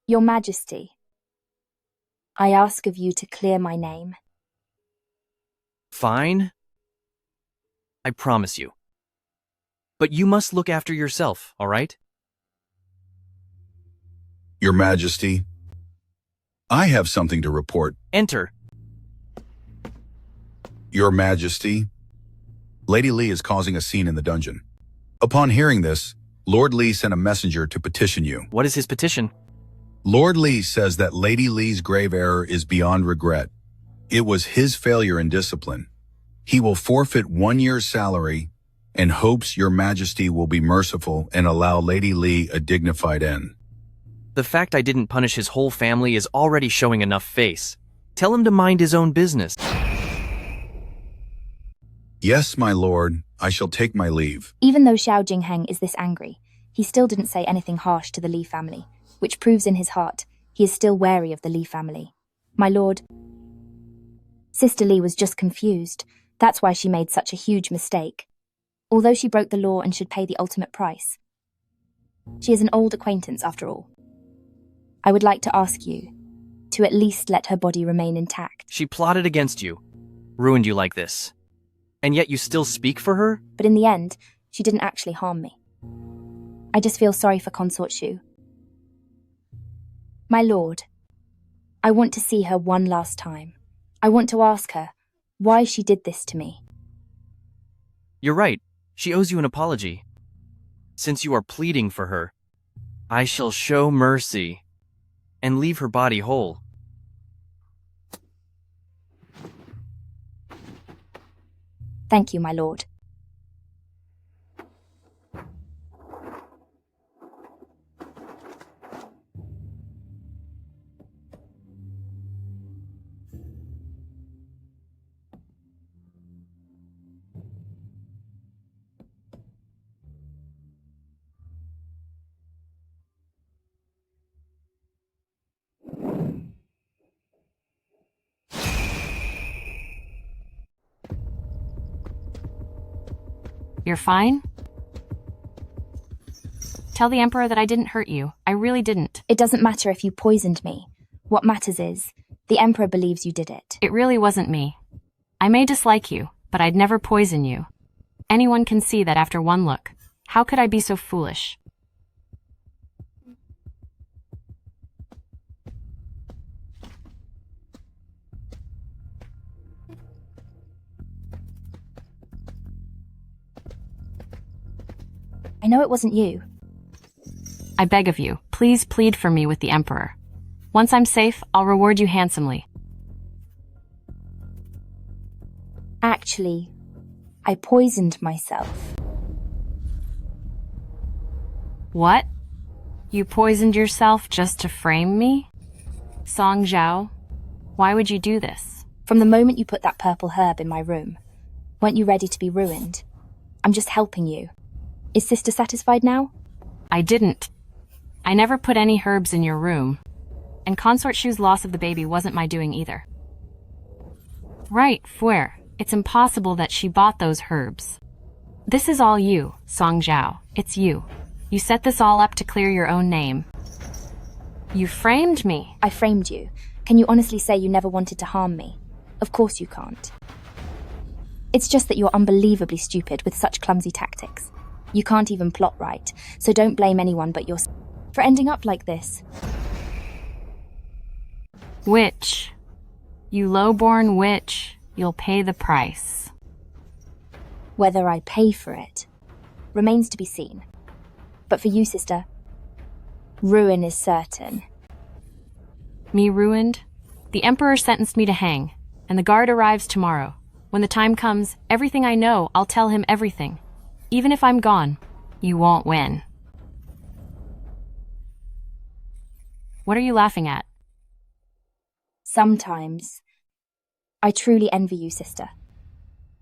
Your Majesty, I ask of you to clear my name. Fine. I promise you. But you must look after yourself, all right? Your Majesty, I have something to report. Enter. Your Majesty, Lady Li is causing a scene in the dungeon. Upon hearing this, Lord Li sent a messenger to petition you. What is his petition? Lord Li says that Lady Li's grave error is beyond regret. It was his failure in discipline. He will forfeit 1 year's salary and hopes Your Majesty will be merciful and allow Lady Li a dignified end. The fact I didn't punish his whole family is already showing enough face. Tell him to mind his own business. Yes, my lord, I shall take my leave. Even though Xiao Jingheng is this angry, he still didn't say anything harsh to the Li family, which proves in his heart he is still wary of the Li family. My lord, Sister Li was just confused. That's why she made such a huge mistake. Although she broke the law and should pay the ultimate price. She is an old acquaintance after all. I would like to ask you, to at least let her body remain intact. She plotted against you, ruined you like this. And yet you still speak for her? But in the end, she didn't actually harm me. I just feel sorry for Consort Shu. My lord, I want to see her one last time. I want to ask her why she did this to me. You're right. She owes you an apology. Since you are pleading for her, I shall show mercy and leave her body whole. Thank you, my lord. You're fine? Tell the Emperor that I didn't hurt you. I really didn't. It doesn't matter if you poisoned me. What matters is, the Emperor believes you did it. It really wasn't me. I may dislike you, but I'd never poison you. Anyone can see that after one look. How could I be so foolish? I know it wasn't you. I beg of you, please plead for me with the Emperor. Once I'm safe, I'll reward you handsomely. Actually, I poisoned myself. What? You poisoned yourself just to frame me? Song Zhao, why would you do this? From the moment you put that purple herb in my room, weren't you ready to be ruined? I'm just helping you. Is Sister satisfied now? I didn't. I never put any herbs in your room. And Consort Shu's loss of the baby wasn't my doing either. Right, Fuer. It's impossible that she bought those herbs. This is all you, Song Zhao. It's you. You set this all up to clear your own name. You framed me. I framed you. Can you honestly say you never wanted to harm me? Of course you can't. It's just that you're unbelievably stupid with such clumsy tactics. You can't even plot right, so don't blame anyone but yourself for ending up like this. Witch. You low-born witch. You'll pay the price. Whether I pay for it remains to be seen. But for you, sister, ruin is certain. Me ruined? The Emperor sentenced me to hang, and the guard arrives tomorrow. When the time comes, everything I know, I'll tell him everything. Even if I'm gone, you won't win. What are you laughing at? Sometimes, I truly envy you, sister.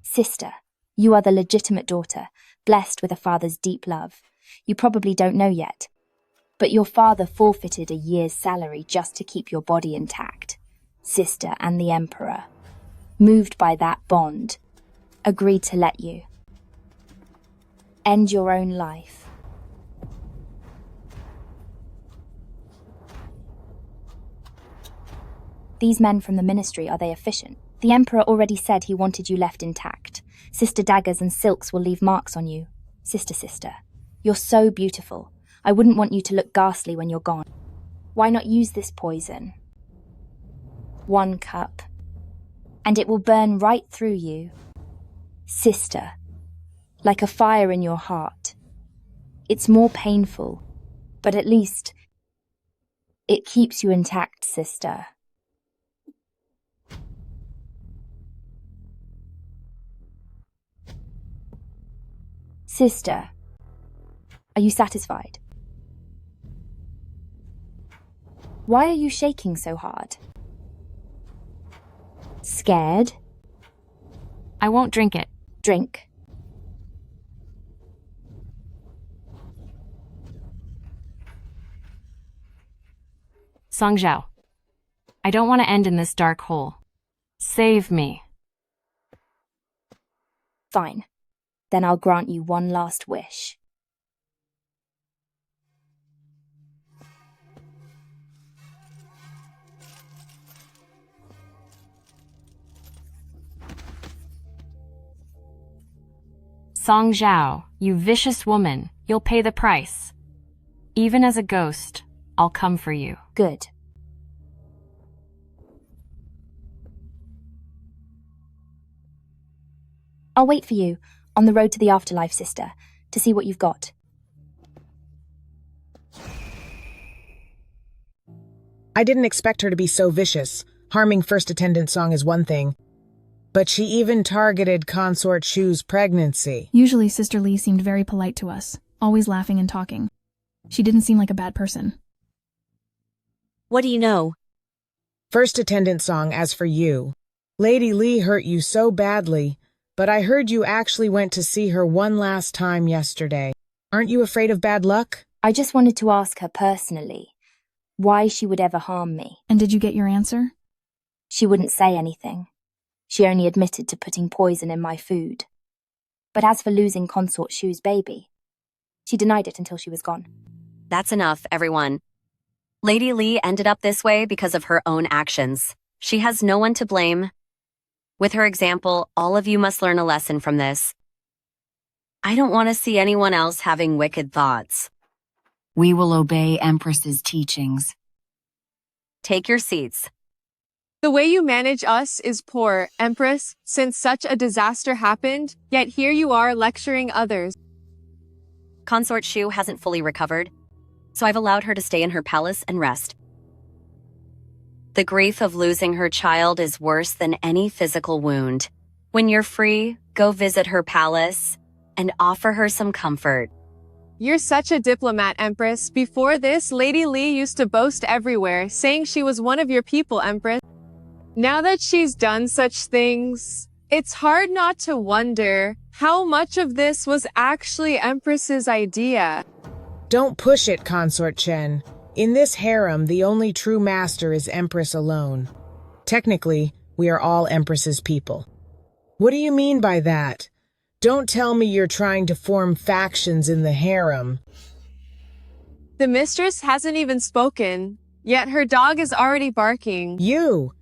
Sister, you are the legitimate daughter, blessed with a father's deep love. You probably don't know yet, but your father forfeited a year's salary just to keep your body intact. Sister and the Emperor, moved by that bond, agreed to let you end your own life. These men from the ministry, are they efficient? The Emperor already said he wanted you left intact. Sister daggers and silks will leave marks on you. Sister, you're so beautiful. I wouldn't want you to look ghastly when you're gone. Why not use this poison? 1 cup, and it will burn right through you. Sister, like a fire in your heart. It's more painful, but at least it keeps you intact, sister. Sister, are you satisfied? Why are you shaking so hard? Scared? I won't drink it. Drink. Song Zhao, I don't want to end in this dark hole. Save me. Fine. Then I'll grant you one last wish. Song Zhao, you vicious woman, you'll pay the price. Even as a ghost, I'll come for you. Good. I'll wait for you, on the road to the afterlife, sister, to see what you've got. I didn't expect her to be so vicious. Harming first attendant Song is one thing, but she even targeted Consort Shu's pregnancy. Usually Sister Lee seemed very polite to us, always laughing and talking. She didn't seem like a bad person. What do you know? First attendant Song, as for you, Lady Lee hurt you so badly, but I heard you actually went to see her one last time yesterday. Aren't you afraid of bad luck? I just wanted to ask her personally why she would ever harm me. And did you get your answer? She wouldn't say anything. She only admitted to putting poison in my food. But as for losing Consort Shu's baby, she denied it until she was gone. That's enough, everyone. Lady Lee ended up this way because of her own actions. She has no one to blame. With her example, all of you must learn a lesson from this. I don't want to see anyone else having wicked thoughts. We will obey Empress's teachings. Take your seats. The way you manage us is poor, Empress, since such a disaster happened, yet here you are lecturing others. Consort Shu hasn't fully recovered, so I've allowed her to stay in her palace and rest. The grief of losing her child is worse than any physical wound. When you're free, go visit her palace and offer her some comfort. You're such a diplomat, Empress. Before this, Lady Lee used to boast everywhere, saying she was one of your people, Empress. Now that she's done such things, it's hard not to wonder how much of this was actually Empress's idea. Don't push it, Consort Chen. In this harem, the only true master is Empress alone. Technically, we are all Empress's people. What do you mean by that? Don't tell me you're trying to form factions in the harem. The mistress hasn't even spoken, yet her dog is already barking. You!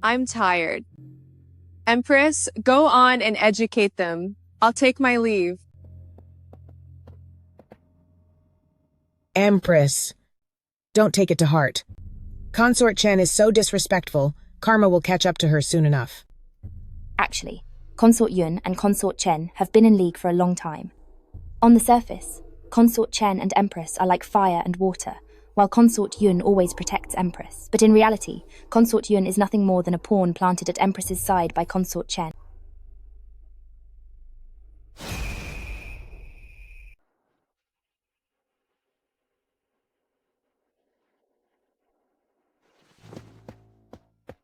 I'm tired. Empress, go on and educate them. I'll take my leave. Empress. Don't take it to heart. Consort Chen is so disrespectful, karma will catch up to her soon enough. Actually, Consort Yun and Consort Chen have been in league for a long time. On the surface, Consort Chen and Empress are like fire and water, while Consort Yun always protects Empress. But in reality, Consort Yun is nothing more than a pawn planted at Empress's side by Consort Chen.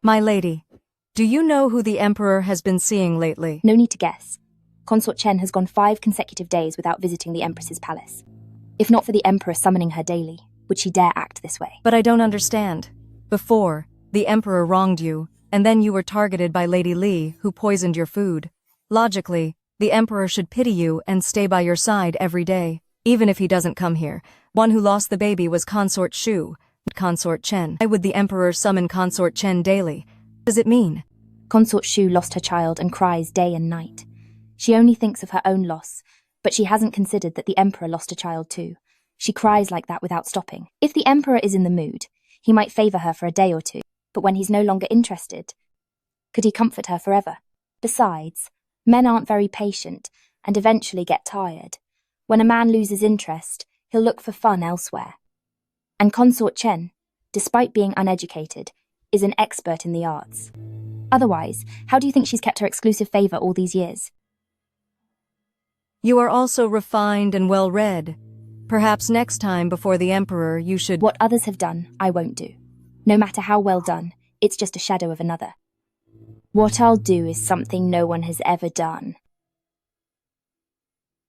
My lady, do you know who the Emperor has been seeing lately? No need to guess. Consort Chen has gone 5 consecutive days without visiting the Empress's palace. If not for the Emperor summoning her daily, would she dare act this way? But I don't understand. Before, the Emperor wronged you, and then you were targeted by Lady Lee, who poisoned your food. Logically, the Emperor should pity you and stay by your side every day, even if he doesn't come here. One who lost the baby was Consort Shu, Consort Chen. Why would the Emperor summon Consort Chen daily? What does it mean? Consort Shu lost her child and cries day and night. She only thinks of her own loss, but she hasn't considered that the Emperor lost a child too. She cries like that without stopping. If the Emperor is in the mood, he might favor her for a day or two, but when he's no longer interested, could he comfort her forever? Besides, men aren't very patient and eventually get tired. When a man loses interest, he'll look for fun elsewhere. And Consort Chen, despite being uneducated, is an expert in the arts. Otherwise, how do you think she's kept her exclusive favor all these years? You are also refined and well-read. Perhaps next time before the Emperor you should— What others have done, I won't do. No matter how well done, it's just a shadow of another. What I'll do is something no one has ever done,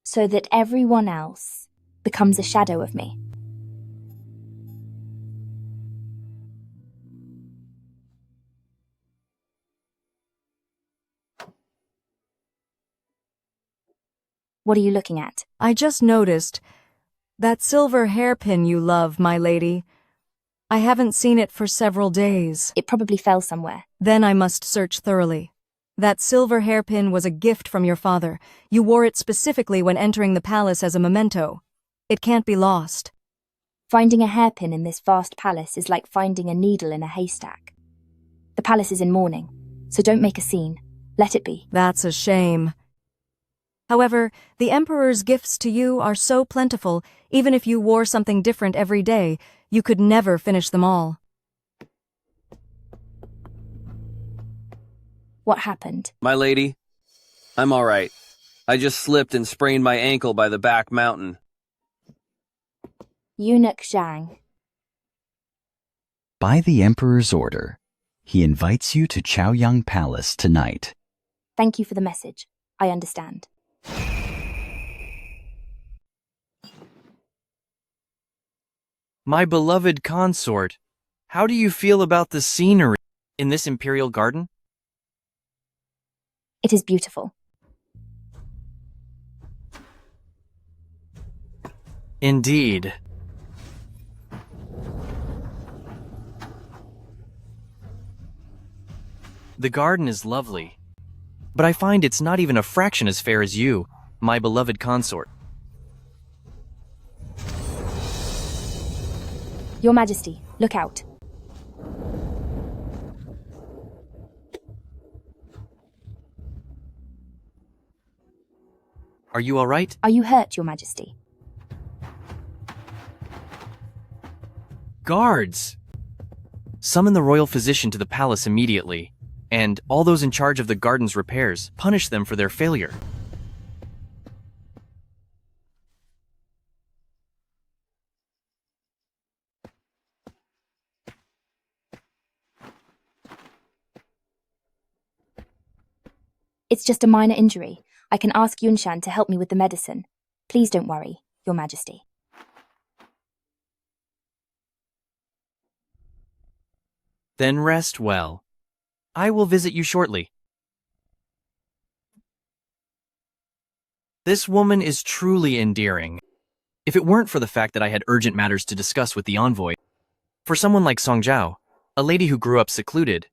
so that everyone else becomes a shadow of me. What are you looking at? I just noticed that silver hairpin you love, my lady. I haven't seen it for several days. It probably fell somewhere. Then I must search thoroughly. That silver hairpin was a gift from your father. You wore it specifically when entering the palace as a memento. It can't be lost. Finding a hairpin in this vast palace is like finding a needle in a haystack. The palace is in mourning, so don't make a scene. Let it be. That's a shame. However, the Emperor's gifts to you are so plentiful, even if you wore something different every day, you could never finish them all. What happened? My lady, I'm all right. I just slipped and sprained my ankle by the back mountain. Eunuch Zhang. By the Emperor's order, he invites you to Chaoyang Palace tonight. Thank you for the message. I understand. My beloved consort, how do you feel about the scenery in this imperial garden? It is beautiful. Indeed. The garden is lovely, but I find it's not even a fraction as fair as you, my beloved consort. Your Majesty, look out. Are you all right? Are you hurt, Your Majesty? Guards! Summon the royal physician to the palace immediately, and all those in charge of the garden's repairs, punish them for their failure. It's just a minor injury. I can ask Yunshan to help me with the medicine. Please don't worry, Your Majesty. Then rest well. I will visit you shortly. This woman is truly endearing. If it weren't for the fact that I had urgent matters to discuss with the envoy, for someone like Song Zhao, a lady who grew up secluded,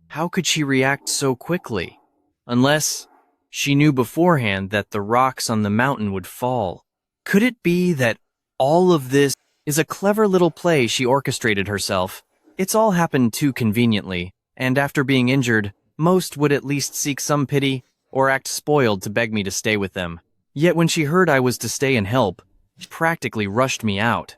how could she react so quickly? Unless she knew beforehand that the rocks on the mountain would fall. Could it be that all of this is a clever little play she orchestrated herself? It's all happened too conveniently, and after being injured, most would at least seek some pity or act spoiled to beg me to stay with them. Yet when she heard I was to stay and help, she practically rushed me out.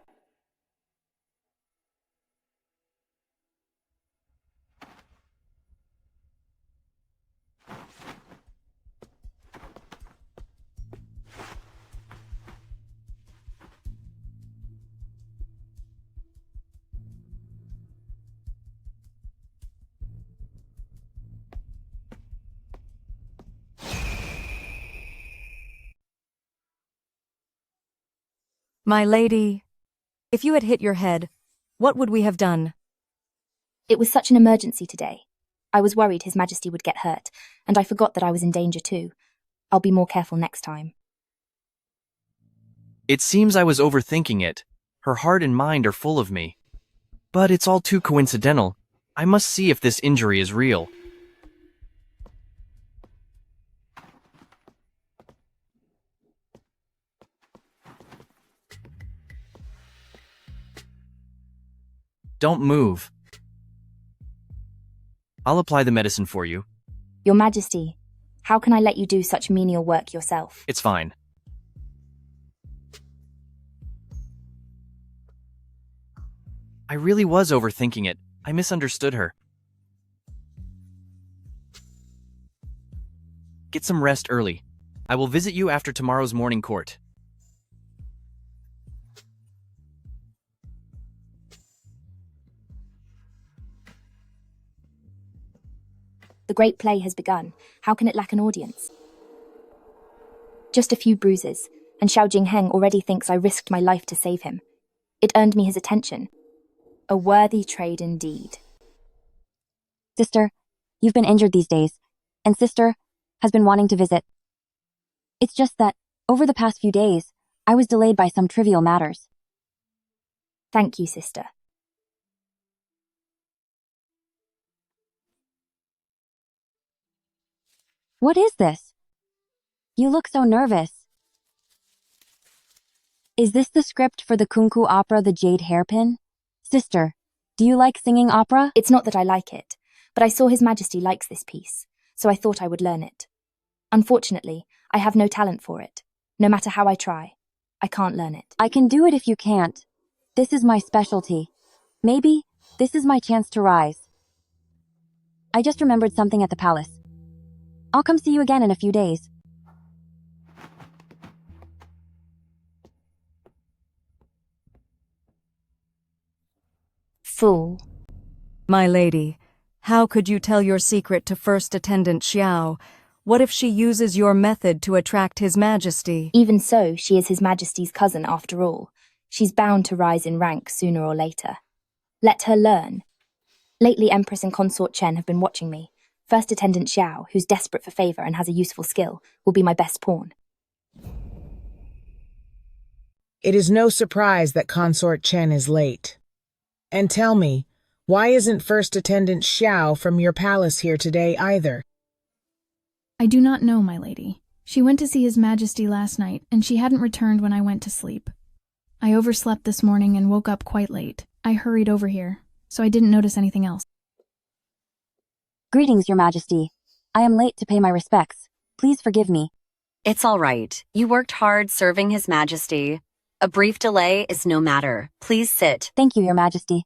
My lady, if you had hit your head, what would we have done? It was such an emergency today. I was worried His Majesty would get hurt, and I forgot that I was in danger too. I'll be more careful next time. It seems I was overthinking it. Her heart and mind are full of me. But it's all too coincidental. I must see if this injury is real. Don't move. I'll apply the medicine for you. Your Majesty, how can I let you do such menial work yourself? It's fine. I really was overthinking it. I misunderstood her. Get some rest early. I will visit you after tomorrow's morning court. The great play has begun. How can it lack an audience? Just a few bruises, and Xiao Jingheng already thinks I risked my life to save him. It earned me his attention. A worthy trade indeed. Sister, you've been injured these days, and Sister has been wanting to visit. It's just that, over the past few days, I was delayed by some trivial matters. Thank you, Sister. What is this? You look so nervous. Is this the script for the Kunku opera The Jade Hairpin? Sister, do you like singing opera? It's not that I like it, but I saw His Majesty likes this piece, so I thought I would learn it. Unfortunately, I have no talent for it. No matter how I try, I can't learn it. I can do it if you can't. This is my specialty. Maybe this is my chance to rise. I just remembered something at the palace. I'll come see you again in a few days. Fool. My lady, how could you tell your secret to First Attendant Xiao? What if she uses your method to attract His Majesty? Even so, she is His Majesty's cousin after all. She's bound to rise in rank sooner or later. Let her learn. Lately, Empress and Consort Chen have been watching me. First Attendant Xiao, who's desperate for favor and has a useful skill, will be my best pawn. It is no surprise that Consort Chen is late. And tell me, why isn't First Attendant Xiao from your palace here today either? I do not know, my lady. She went to see His Majesty last night, and she hadn't returned when I went to sleep. I overslept this morning and woke up quite late. I hurried over here, so I didn't notice anything else. Greetings, Your Majesty. I am late to pay my respects. Please forgive me. It's all right. You worked hard serving His Majesty. A brief delay is no matter. Please sit. Thank you, Your Majesty.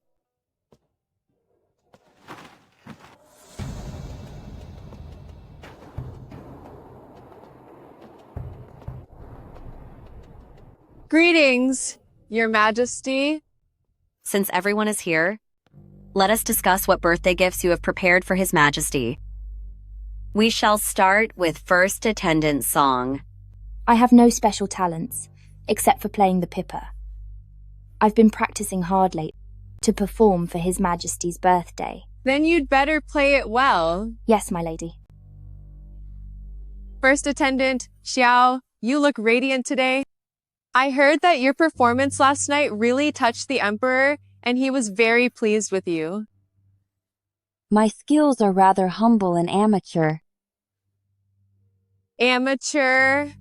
Greetings, Your Majesty. Since everyone is here, let us discuss what birthday gifts you have prepared for His Majesty. We shall start with First Attendant Song. I have no special talents, except for playing the pippa. I've been practicing hard lately to perform for His Majesty's birthday. Then you'd better play it well. Yes, my lady. First Attendant Xiao, you look radiant today. I heard that your performance last night really touched the Emperor, and he was very pleased with you. My skills are rather humble and amateur. Amateur.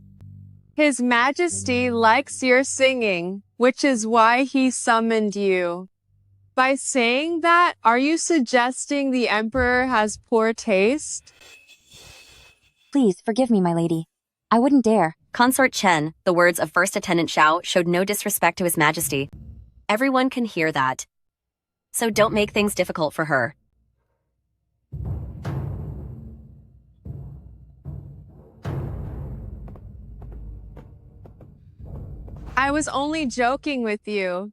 His Majesty likes your singing, which is why he summoned you. By saying that, are you suggesting the Emperor has poor taste? Please forgive me, my lady. I wouldn't dare. Consort Chen, the words of First Attendant Xiao showed no disrespect to His Majesty. Everyone can hear that. So don't make things difficult for her. I was only joking with you.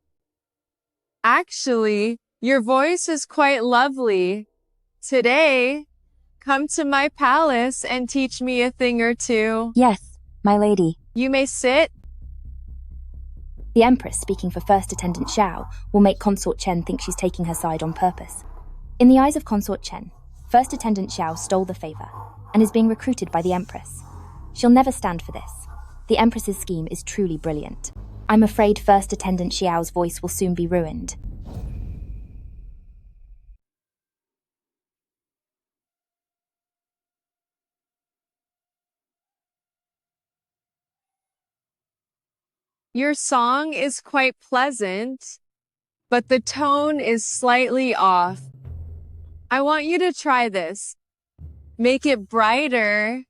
Actually, your voice is quite lovely. Today, come to my palace and teach me a thing or two. Yes, my lady. You may sit. The Empress, speaking for First Attendant Xiao, will make Consort Chen think she's taking her side on purpose. In the eyes of Consort Chen, First Attendant Xiao stole the favor and is being recruited by the Empress. She'll never stand for this. The Empress's scheme is truly brilliant. I'm afraid First Attendant Xiao's voice will soon be ruined. Your song is quite pleasant, but the tone is slightly off. I want you to try this. Make it brighter,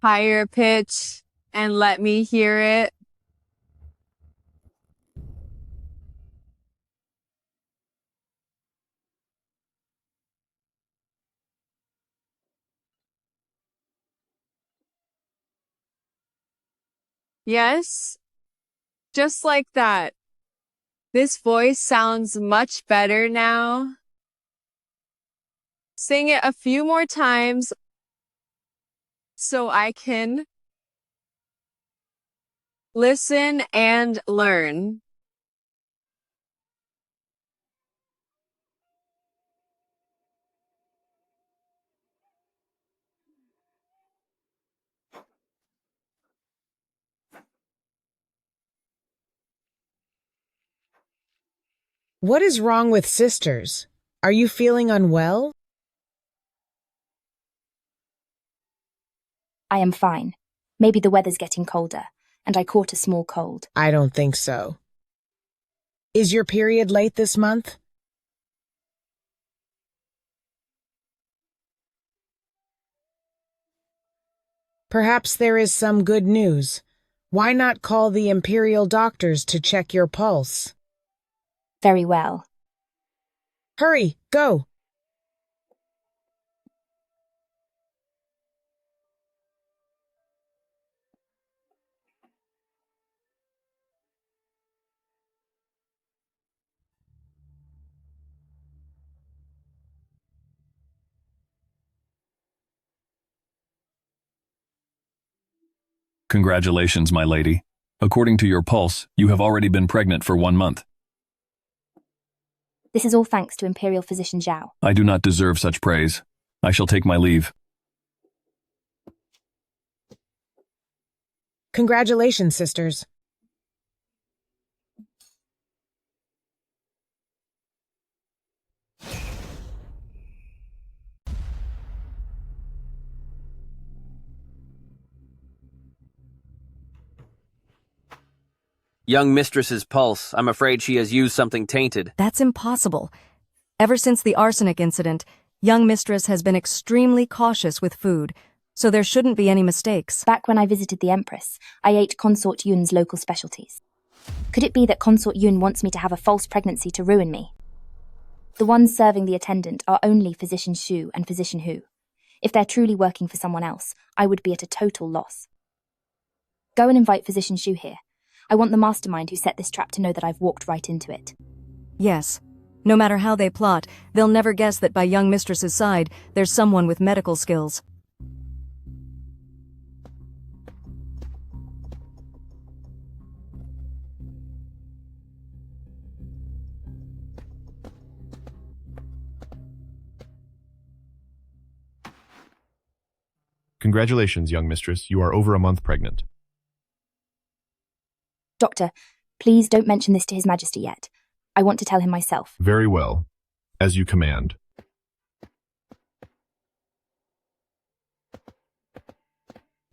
higher pitch, and let me hear it. Yes? Just like that. This voice sounds much better now. Sing it a few more times so I can listen and learn. What is wrong with sisters? Are you feeling unwell? I am fine. Maybe the weather's getting colder, and I caught a small cold. I don't think so. Is your period late this month? Perhaps there is some good news. Why not call the imperial doctors to check your pulse? Very well. Hurry, go! Congratulations, my lady. According to your pulse, you have already been pregnant for 1 month. This is all thanks to Imperial Physician Zhao. I do not deserve such praise. I shall take my leave. Congratulations, sisters. Young mistress's pulse. I'm afraid she has used something tainted. That's impossible. Ever since the arsenic incident, young mistress has been extremely cautious with food, so there shouldn't be any mistakes. Back when I visited the Empress, I ate Consort Yun's local specialties. Could it be that Consort Yun wants me to have a false pregnancy to ruin me? The ones serving the attendant are only Physician Shu and Physician Hu. If they're truly working for someone else, I would be at a total loss. Go and invite Physician Shu here. I want the mastermind who set this trap to know that I've walked right into it. Yes. No matter how they plot, they'll never guess that by young mistress's side, there's someone with medical skills. Congratulations, young mistress. You are over a month pregnant. Doctor, please don't mention this to His Majesty yet. I want to tell him myself. Very well. As you command.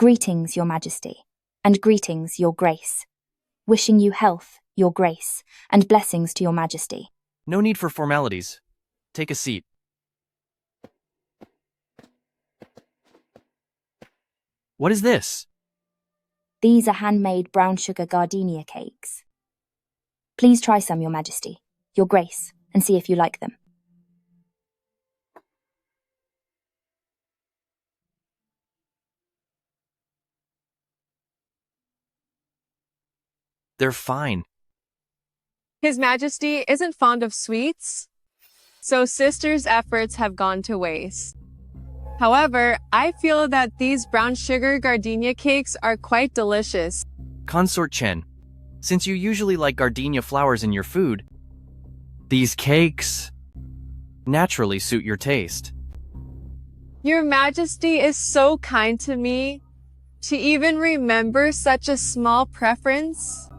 Greetings, Your Majesty, and greetings, Your Grace. Wishing you health, Your Grace, and blessings to Your Majesty. No need for formalities. Take a seat. What is this? These are handmade brown sugar gardenia cakes. Please try some, Your Majesty, Your Grace, and see if you like them. They're fine. His Majesty isn't fond of sweets, so sister's efforts have gone to waste. However, I feel that these brown sugar gardenia cakes are quite delicious. Consort Chen, since you usually like gardenia flowers in your food, these cakes naturally suit your taste. Your Majesty is so kind to me to even remember such a small preference.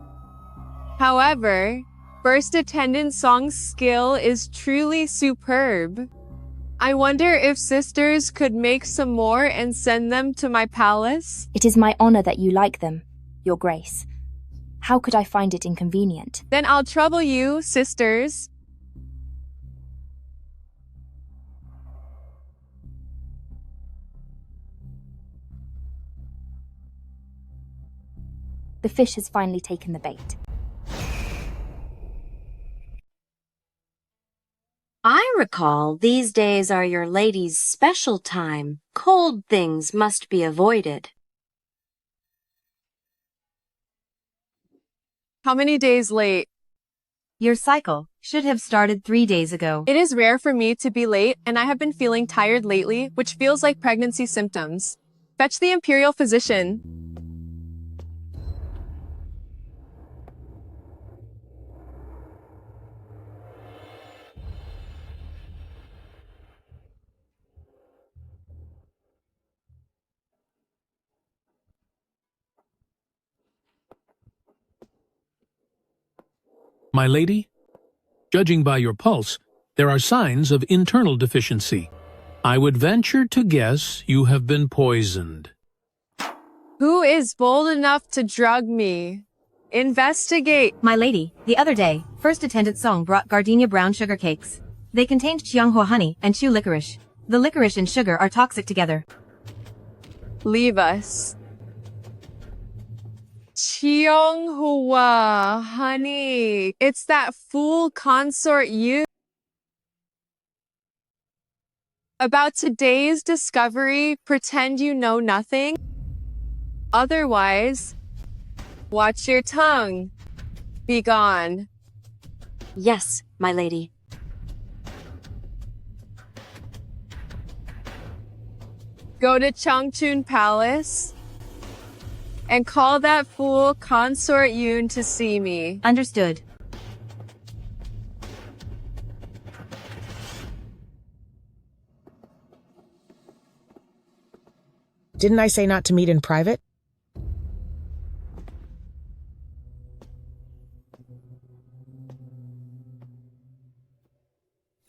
However, First Attendant Song's skill is truly superb. I wonder if sisters could make some more and send them to my palace? It is my honor that you like them, Your Grace. How could I find it inconvenient? Then I'll trouble you, sisters. The fish has finally taken the bait. I recall these days are your lady's special time. Cold things must be avoided. How many days late? Your cycle should have started 3 days ago. It is rare for me to be late, and I have been feeling tired lately, which feels like pregnancy symptoms. Fetch the Imperial Physician. My lady, judging by your pulse, there are signs of internal deficiency. I would venture to guess you have been poisoned. Who is bold enough to drug me? Investigate. My lady, the other day, first attendant Song brought gardenia brown sugar cakes. They contained Qianghua honey and Chu licorice. The licorice and sugar are toxic together. Leave us. Qianghua honey. It's that fool consort you. About today's discovery, pretend you know nothing. Otherwise, watch your tongue. Be gone. Yes, my lady. Go to Changchun Palace and call that fool Consort Yoon to see me. Understood. Didn't I say not to meet in private?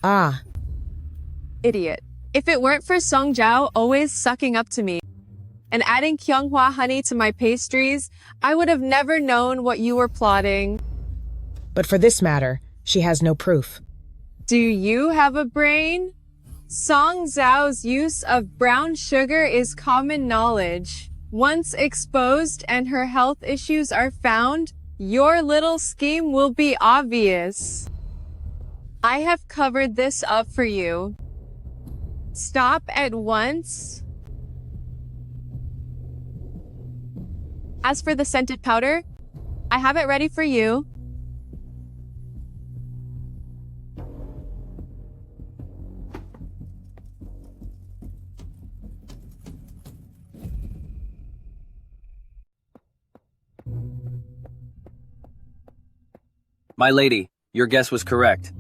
Ah. Idiot. If it weren't for Song Jiao always sucking up to me and adding Qianghua honey to my pastries, I would have never known what you were plotting. But for this matter, she has no proof. Do you have a brain? Song Zhao's use of brown sugar is common knowledge. Once exposed and her health issues are found, your little scheme will be obvious. I have covered this up for you. Stop at once. As for the scented powder, I have it ready for you. My lady, your guess was correct.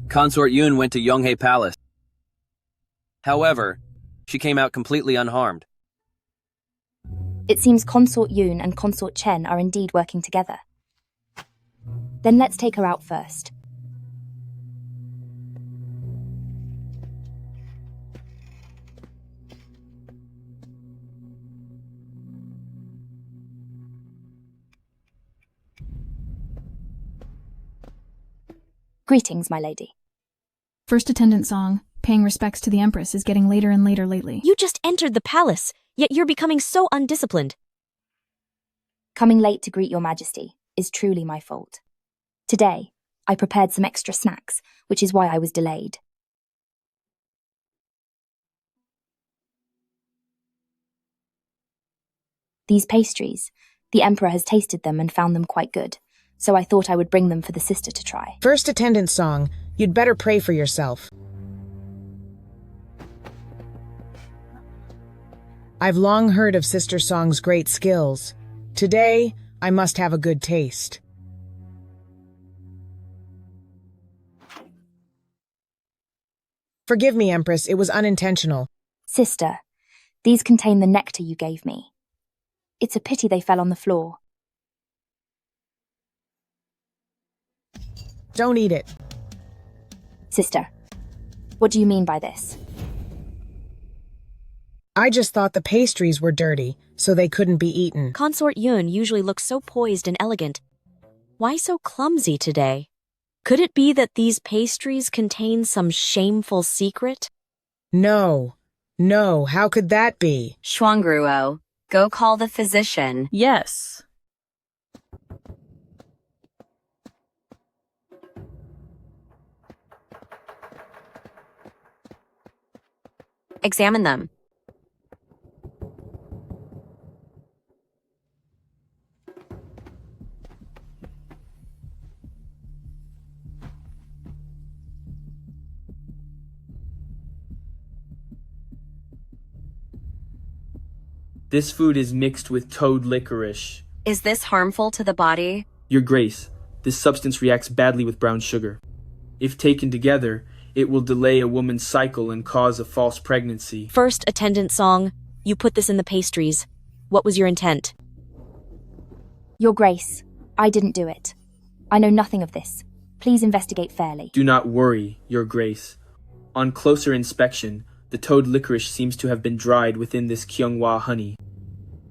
Consort Yoon went to Yonghae Palace. However, she came out completely unharmed. It seems Consort Yoon and Consort Chen are indeed working together. Then let's take her out first. Greetings, my lady. First attendant Song, paying respects to the Empress, is getting later and later lately. You just entered the palace, yet you're becoming so undisciplined. Coming late to greet your majesty is truly my fault. Today, I prepared some extra snacks, which is why I was delayed. These pastries, the Emperor has tasted them and found them quite good, so I thought I would bring them for the sister to try. First attendant Song, you'd better pray for yourself. I've long heard of Sister Song's great skills. Today, I must have a good taste. Forgive me, Empress, it was unintentional. Sister, these contain the nectar you gave me. It's a pity they fell on the floor. Don't eat it. Sister, what do you mean by this? I just thought the pastries were dirty, so they couldn't be eaten. Consort Yun usually looks so poised and elegant. Why so clumsy today? Could it be that these pastries contain some shameful secret? No, how could that be? Shuangruo, go call the physician. Yes. Examine them. This food is mixed with toad licorice. Is this harmful to the body? Your Grace, this substance reacts badly with brown sugar. If taken together, it will delay a woman's cycle and cause a false pregnancy. First attendant Song, you put this in the pastries. What was your intent? Your Grace, I didn't do it. I know nothing of this. Please investigate fairly. Do not worry, Your Grace. On closer inspection, the toad licorice seems to have been dried within this Qianghua honey.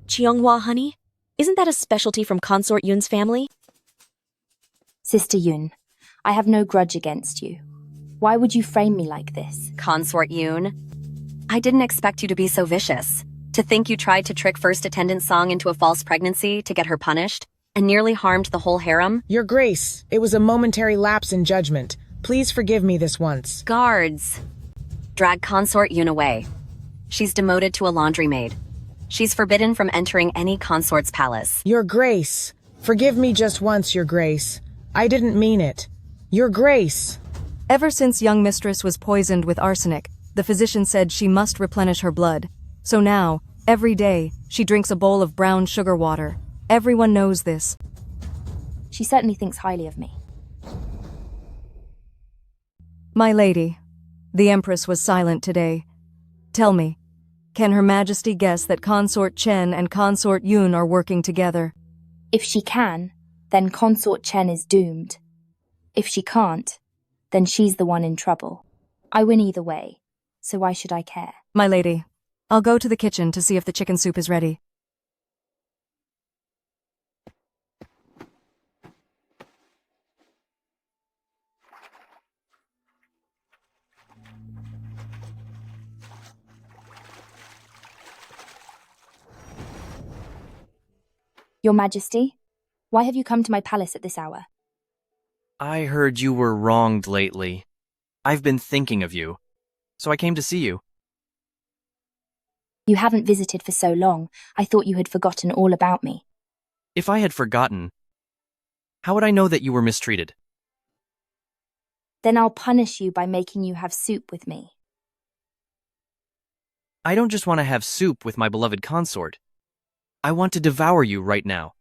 Cheonghua honey? Isn't that a specialty from Consort Yun's family? Sister Yun, I have no grudge against you. Why would you frame me like this? Consort Yoon. I didn't expect you to be so vicious. To think you tried to trick first attendant Song into a false pregnancy to get her punished, and nearly harmed the whole harem? Your Grace, it was a momentary lapse in judgment. Please forgive me this once. Guards. Drag Consort Yoon away. She's demoted to a laundry maid. She's forbidden from entering any consort's palace. Your Grace, forgive me just once, Your Grace. I didn't mean it. Your Grace. Ever since young mistress was poisoned with arsenic, the physician said she must replenish her blood. So now, every day, she drinks a bowl of brown sugar water. Everyone knows this. She certainly thinks highly of me. My lady, the Empress was silent today. Tell me, can Her Majesty guess that Consort Chen and Consort Yun are working together? If she can, then Consort Chen is doomed. If she can't, then she's the one in trouble. I win either way, so why should I care? My lady, I'll go to the kitchen to see if the chicken soup is ready. Your Majesty, why have you come to my palace at this hour? I heard you were wronged lately. I've been thinking of you, so I came to see you. You haven't visited for so long, I thought you had forgotten all about me. If I had forgotten, how would I know that you were mistreated? Then I'll punish you by making you have soup with me. I don't just want to have soup with my beloved consort. I want to devour you right now.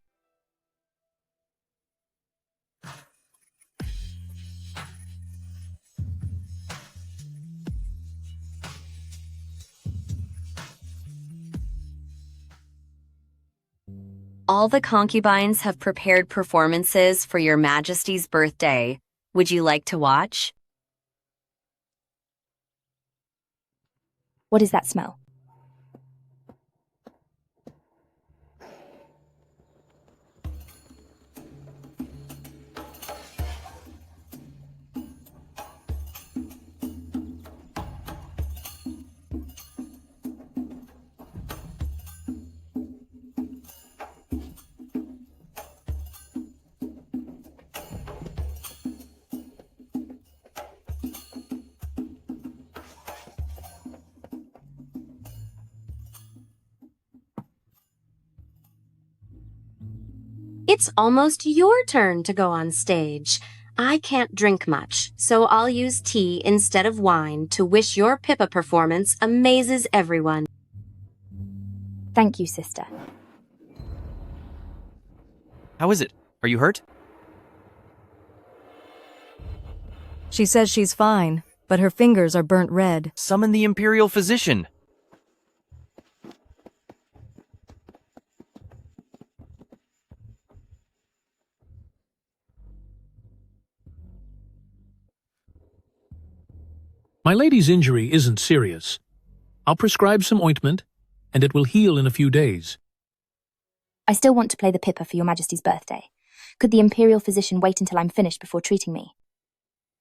All the concubines have prepared performances for your Majesty's birthday. Would you like to watch? What is that smell? It's almost your turn to go on stage. I can't drink much, so I'll use tea instead of wine to wish your Pippa performance amazes everyone. Thank you, sister. How is it? Are you hurt? She says she's fine, but her fingers are burnt red. Summon the Imperial Physician. My lady's injury isn't serious. I'll prescribe some ointment, and it will heal in a few days. I still want to play the Pippa for your Majesty's birthday. Could the Imperial Physician wait until I'm finished before treating me?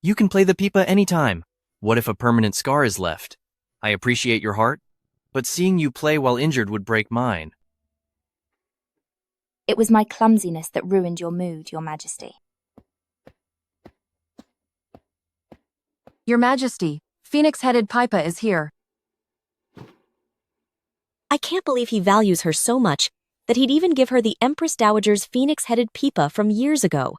You can play the pipa anytime. What if a permanent scar is left? I appreciate your heart, but seeing you play while injured would break mine. It was my clumsiness that ruined your mood, Your Majesty. Your Majesty, Phoenix-headed Pipa is here. I can't believe he values her so much that he'd even give her the Empress Dowager's phoenix-headed Pipa from years ago.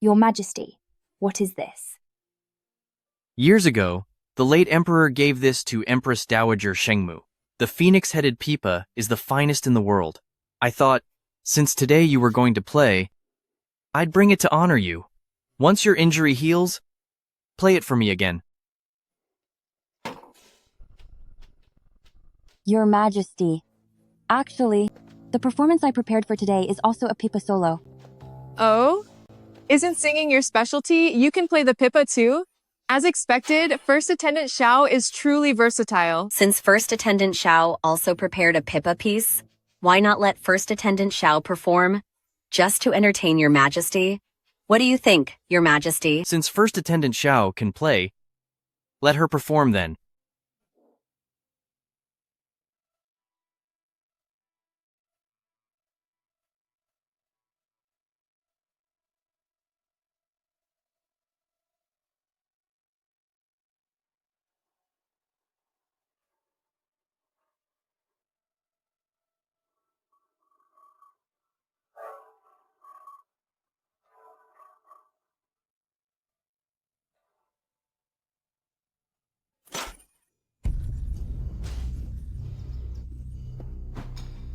Your Majesty, what is this? Years ago, the late emperor gave this to Empress Dowager Shengmu. The phoenix-headed pipa is the finest in the world. I thought, since today you were going to play, I'd bring it to honor you. Once your injury heals, play it for me again. Your Majesty. Actually, the performance I prepared for today is also a pipa solo. Oh? Isn't singing your specialty? You can play the Pippa too? As expected, First Attendant Xiao is truly versatile. Since First Attendant Xiao also prepared a Pippa piece, why not let First Attendant Xiao perform? Just to entertain your majesty? What do you think, your majesty? Since First Attendant Xiao can play, let her perform then.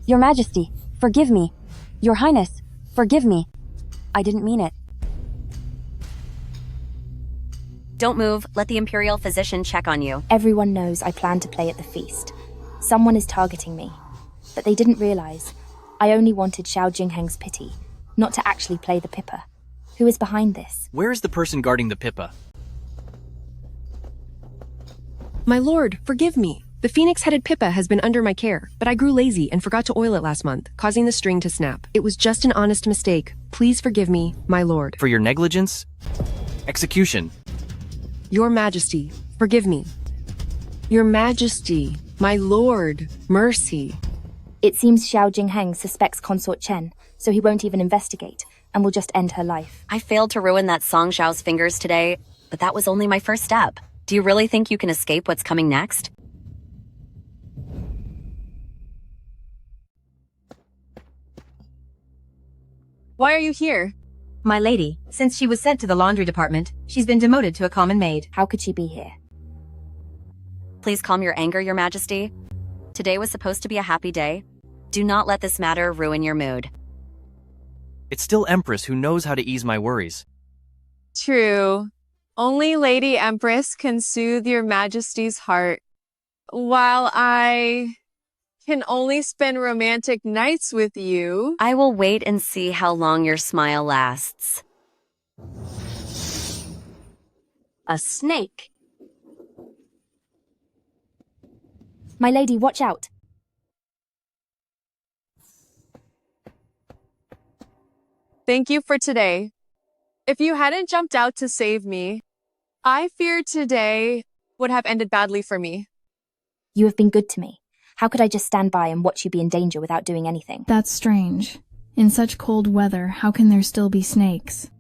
Your Majesty, forgive me. Your Highness, forgive me. I didn't mean it. Don't move, let the Imperial Physician check on you. Everyone knows I plan to play at the feast. Someone is targeting me. But they didn't realize. I only wanted Xiao Jingheng's pity, not to actually play the Pippa. Who is behind this? Where is the person guarding the Pippa? My lord, forgive me. The phoenix-headed Pippa has been under my care, but I grew lazy and forgot to oil it last month, causing the string to snap. It was just an honest mistake. Please forgive me, my lord. For your negligence? Execution. Your Majesty, forgive me. Your Majesty, my lord, mercy. It seems Xiao Jingheng suspects Consort Chen, so he won't even investigate, and will just end her life. I failed to ruin that Song Xiao's fingers today, but that was only my first step. Do you really think you can escape what's coming next? Why are you here? My lady, since she was sent to the laundry department, she's been demoted to a common maid. How could she be here? Please calm your anger, your majesty. Today was supposed to be a happy day. Do not let this matter ruin your mood. It's still Empress who knows how to ease my worries. True. Only Lady Empress can soothe your majesty's heart. While I can only spend romantic nights with you. I will wait and see how long your smile lasts. A snake. My lady, watch out. Thank you for today. If you hadn't jumped out to save me, I fear today would have ended badly for me. You have been good to me. How could I just stand by and watch you be in danger without doing anything? That's strange. In such cold weather, how can there still be snakes?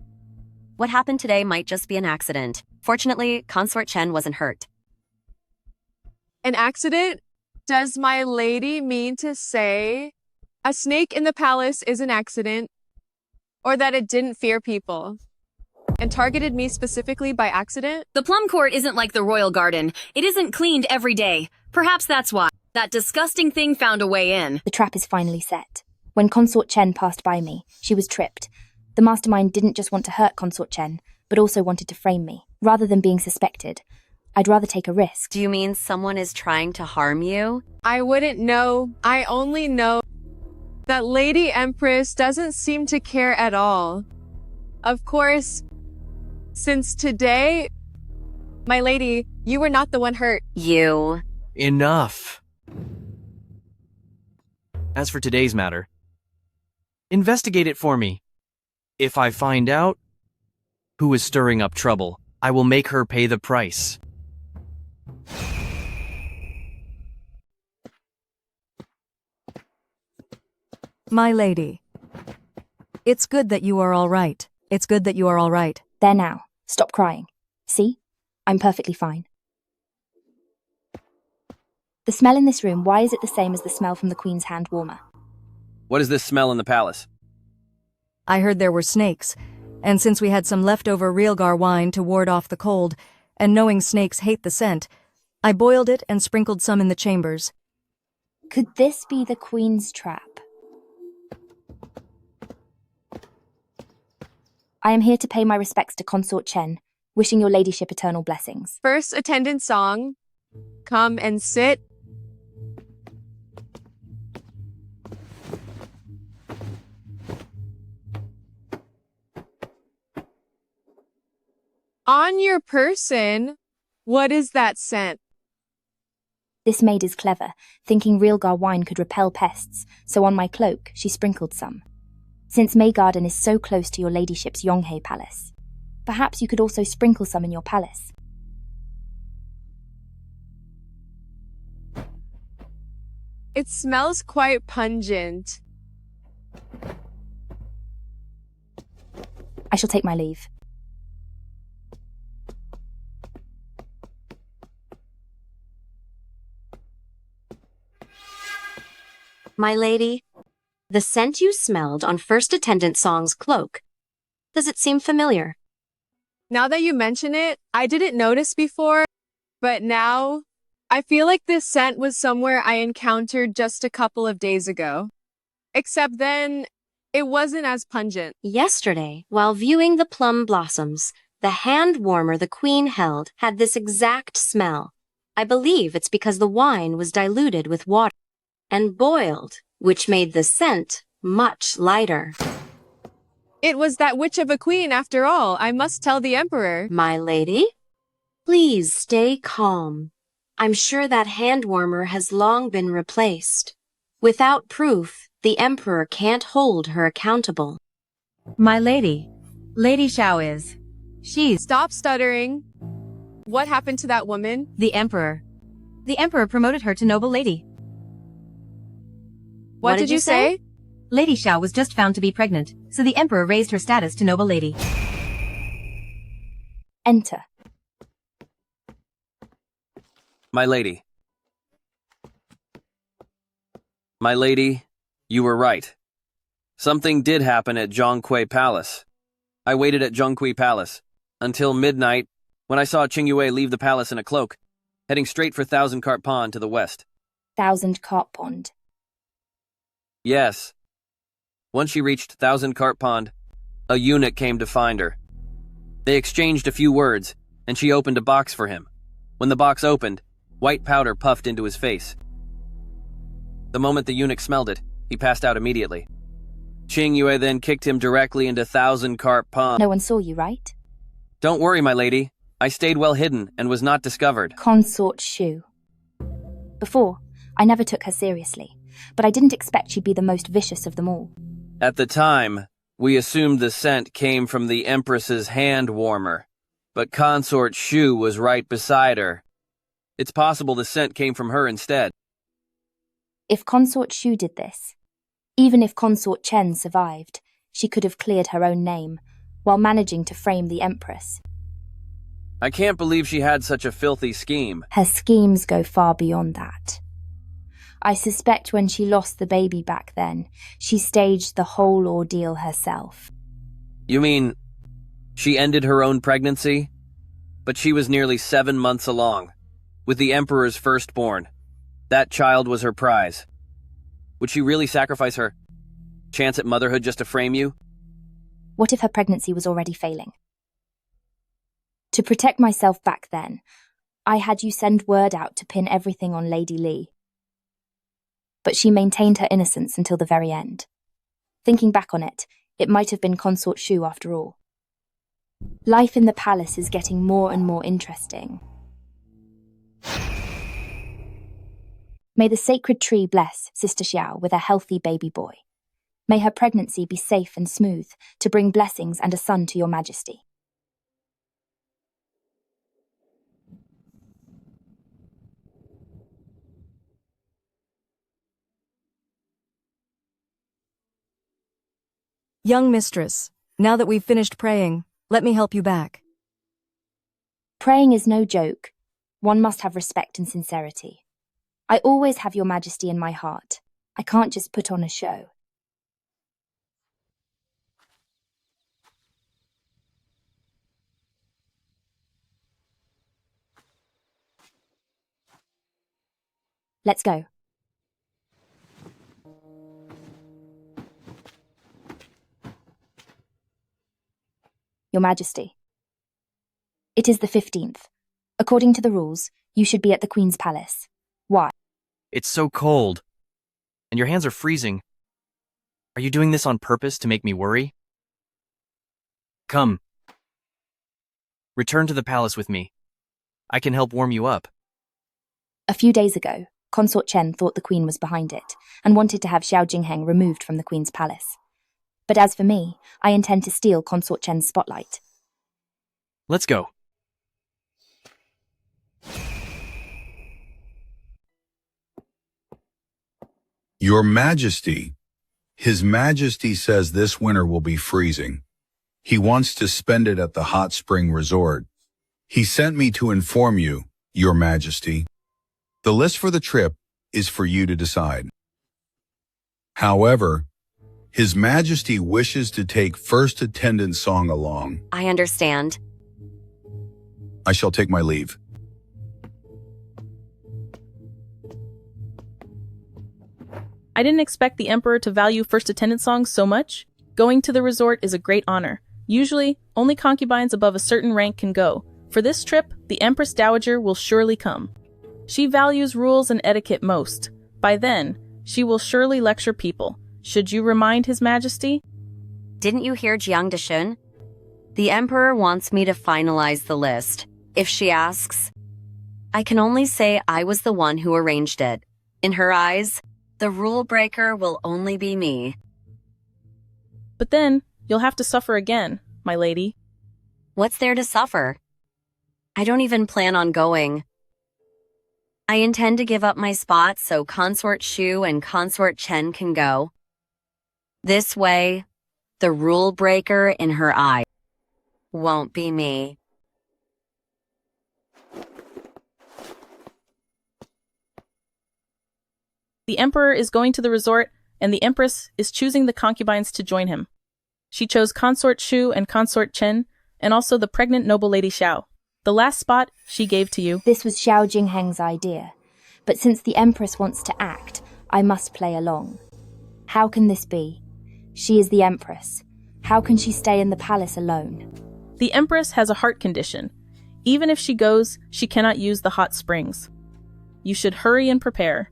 What happened today might just be an accident. Fortunately, Consort Chen wasn't hurt. An accident? Does my lady mean to say a snake in the palace is an accident? Or that it didn't fear people and targeted me specifically by accident? The plum court isn't like the royal garden. It isn't cleaned every day. Perhaps that's why. That disgusting thing found a way in. The trap is finally set. When Consort Chen passed by me, she was tripped. The mastermind didn't just want to hurt Consort Chen, but also wanted to frame me. Rather than being suspected, I'd rather take a risk. Do you mean someone is trying to harm you? I wouldn't know. I only know that Lady Empress doesn't seem to care at all. Of course, since today, my lady, you were not the one hurt. You. Enough. As for today's matter, investigate it for me. If I find out who is stirring up trouble, I will make her pay the price. My lady, it's good that you are all right. It's good that you are all right. There now. Stop crying. See? I'm perfectly fine. The smell in this room, why is it the same as the smell from the Queen's hand warmer? What is this smell in the palace? I heard there were snakes, and since we had some leftover Realgar wine to ward off the cold, and knowing snakes hate the scent, I boiled it and sprinkled some in the chambers. Could this be the Queen's trap? I am here to pay my respects to Consort Chen, wishing your ladyship eternal blessings. First attendant song. Come and sit. On your person? What is that scent? This maid is clever, thinking Realgar wine could repel pests, so on my cloak she sprinkled some. Since Maygarden is so close to your ladyship's Yonghe palace, perhaps you could also sprinkle some in your palace. It smells quite pungent. I shall take my leave. My lady, the scent you smelled on First Attendant Song's cloak. Does it seem familiar? Now that you mention it, I didn't notice before, but now I feel like this scent was somewhere I encountered just a couple of days ago. Except then, it wasn't as pungent. Yesterday, while viewing the plum blossoms, the hand warmer the queen held had this exact smell. I believe it's because the wine was diluted with water and boiled, which made the scent much lighter. It was that witch of a queen after all, I must tell the emperor. My lady, please stay calm. I'm sure that hand warmer has long been replaced. Without proof, the emperor can't hold her accountable. My lady, Lady Xiao is. She's. Stop stuttering. What happened to that woman? The emperor. The emperor promoted her to noble lady. What did you say? Lady Xiao was just found to be pregnant, so the emperor raised her status to noble lady. Enter. My lady. My lady, you were right. Something did happen at Zhonghui Palace. I waited at Zhonghui Palace until midnight when I saw Qingyue leave the palace in a cloak, heading straight for Thousand Cart Pond to the west. Thousand Cart Pond. Yes. Once she reached Thousand Cart Pond, a eunuch came to find her. They exchanged a few words, and she opened a box for him. When the box opened, white powder puffed into his face. The moment the eunuch smelled it, he passed out immediately. Qingyue then kicked him directly into Thousand Cart Pond. No one saw you, right? Don't worry, my lady. I stayed well hidden and was not discovered. Consort Shu. Before, I never took her seriously, but I didn't expect she'd be the most vicious of them all. At the time, we assumed the scent came from the Empress's hand warmer, but Consort Shu was right beside her. It's possible the scent came from her instead. If Consort Shu did this, even if Consort Chen survived, she could have cleared her own name, while managing to frame the Empress. I can't believe she had such a filthy scheme. Her schemes go far beyond that. I suspect when she lost the baby back then, she staged the whole ordeal herself. You mean, she ended her own pregnancy? But she was nearly 7 months along, with the Emperor's firstborn. That child was her prize. Would she really sacrifice her chance at motherhood just to frame you? What if her pregnancy was already failing? To protect myself back then, I had you send word out to pin everything on Lady Li. But she maintained her innocence until the very end. Thinking back on it, it might have been Consort Shu after all. Life in the palace is getting more and more interesting. May the sacred tree bless Sister Xiao with a healthy baby boy. May her pregnancy be safe and smooth to bring blessings and a son to your majesty. Young mistress, now that we've finished praying, let me help you back. Praying is no joke. One must have respect and sincerity. I always have your majesty in my heart. I can't just put on a show. Let's go. Your Majesty. It is the 15th. According to the rules, you should be at the Queen's palace. Why? It's so cold. And your hands are freezing. Are you doing this on purpose to make me worry? Come. Return to the palace with me. I can help warm you up. A few days ago, Consort Chen thought the queen was behind it and wanted to have Xiao Jingheng removed from the queen's palace. But as for me, I intend to steal Consort Chen's spotlight. Let's go. Your Majesty, His Majesty says this winter will be freezing. He wants to spend it at the hot spring resort. He sent me to inform you, Your Majesty. The list for the trip is for you to decide. However, His Majesty wishes to take first attendant Song along. I understand. I shall take my leave. I didn't expect the Emperor to value first attendant songs so much. Going to the resort is a great honor. Usually, only concubines above a certain rank can go. For this trip, the Empress Dowager will surely come. She values rules and etiquette most. By then, she will surely lecture people. Should you remind His Majesty? Didn't you hear Jiang Deshun? The Emperor wants me to finalize the list. If she asks, I can only say I was the one who arranged it. In her eyes, the rule breaker will only be me. But then, you'll have to suffer again, my lady. What's there to suffer? I don't even plan on going. I intend to give up my spot so Consort Shu and Consort Chen can go. This way, the rule breaker in her eye won't be me. The Emperor is going to the resort, and the Empress is choosing the concubines to join him. She chose Consort Shu and Consort Chen, and also the pregnant noble Lady Xiao. The last spot she gave to you. This was Xiao Jingheng's idea, but since the Empress wants to act, I must play along. How can this be? She is the Empress. How can she stay in the palace alone? The Empress has a heart condition. Even if she goes, she cannot use the hot springs. You should hurry and prepare.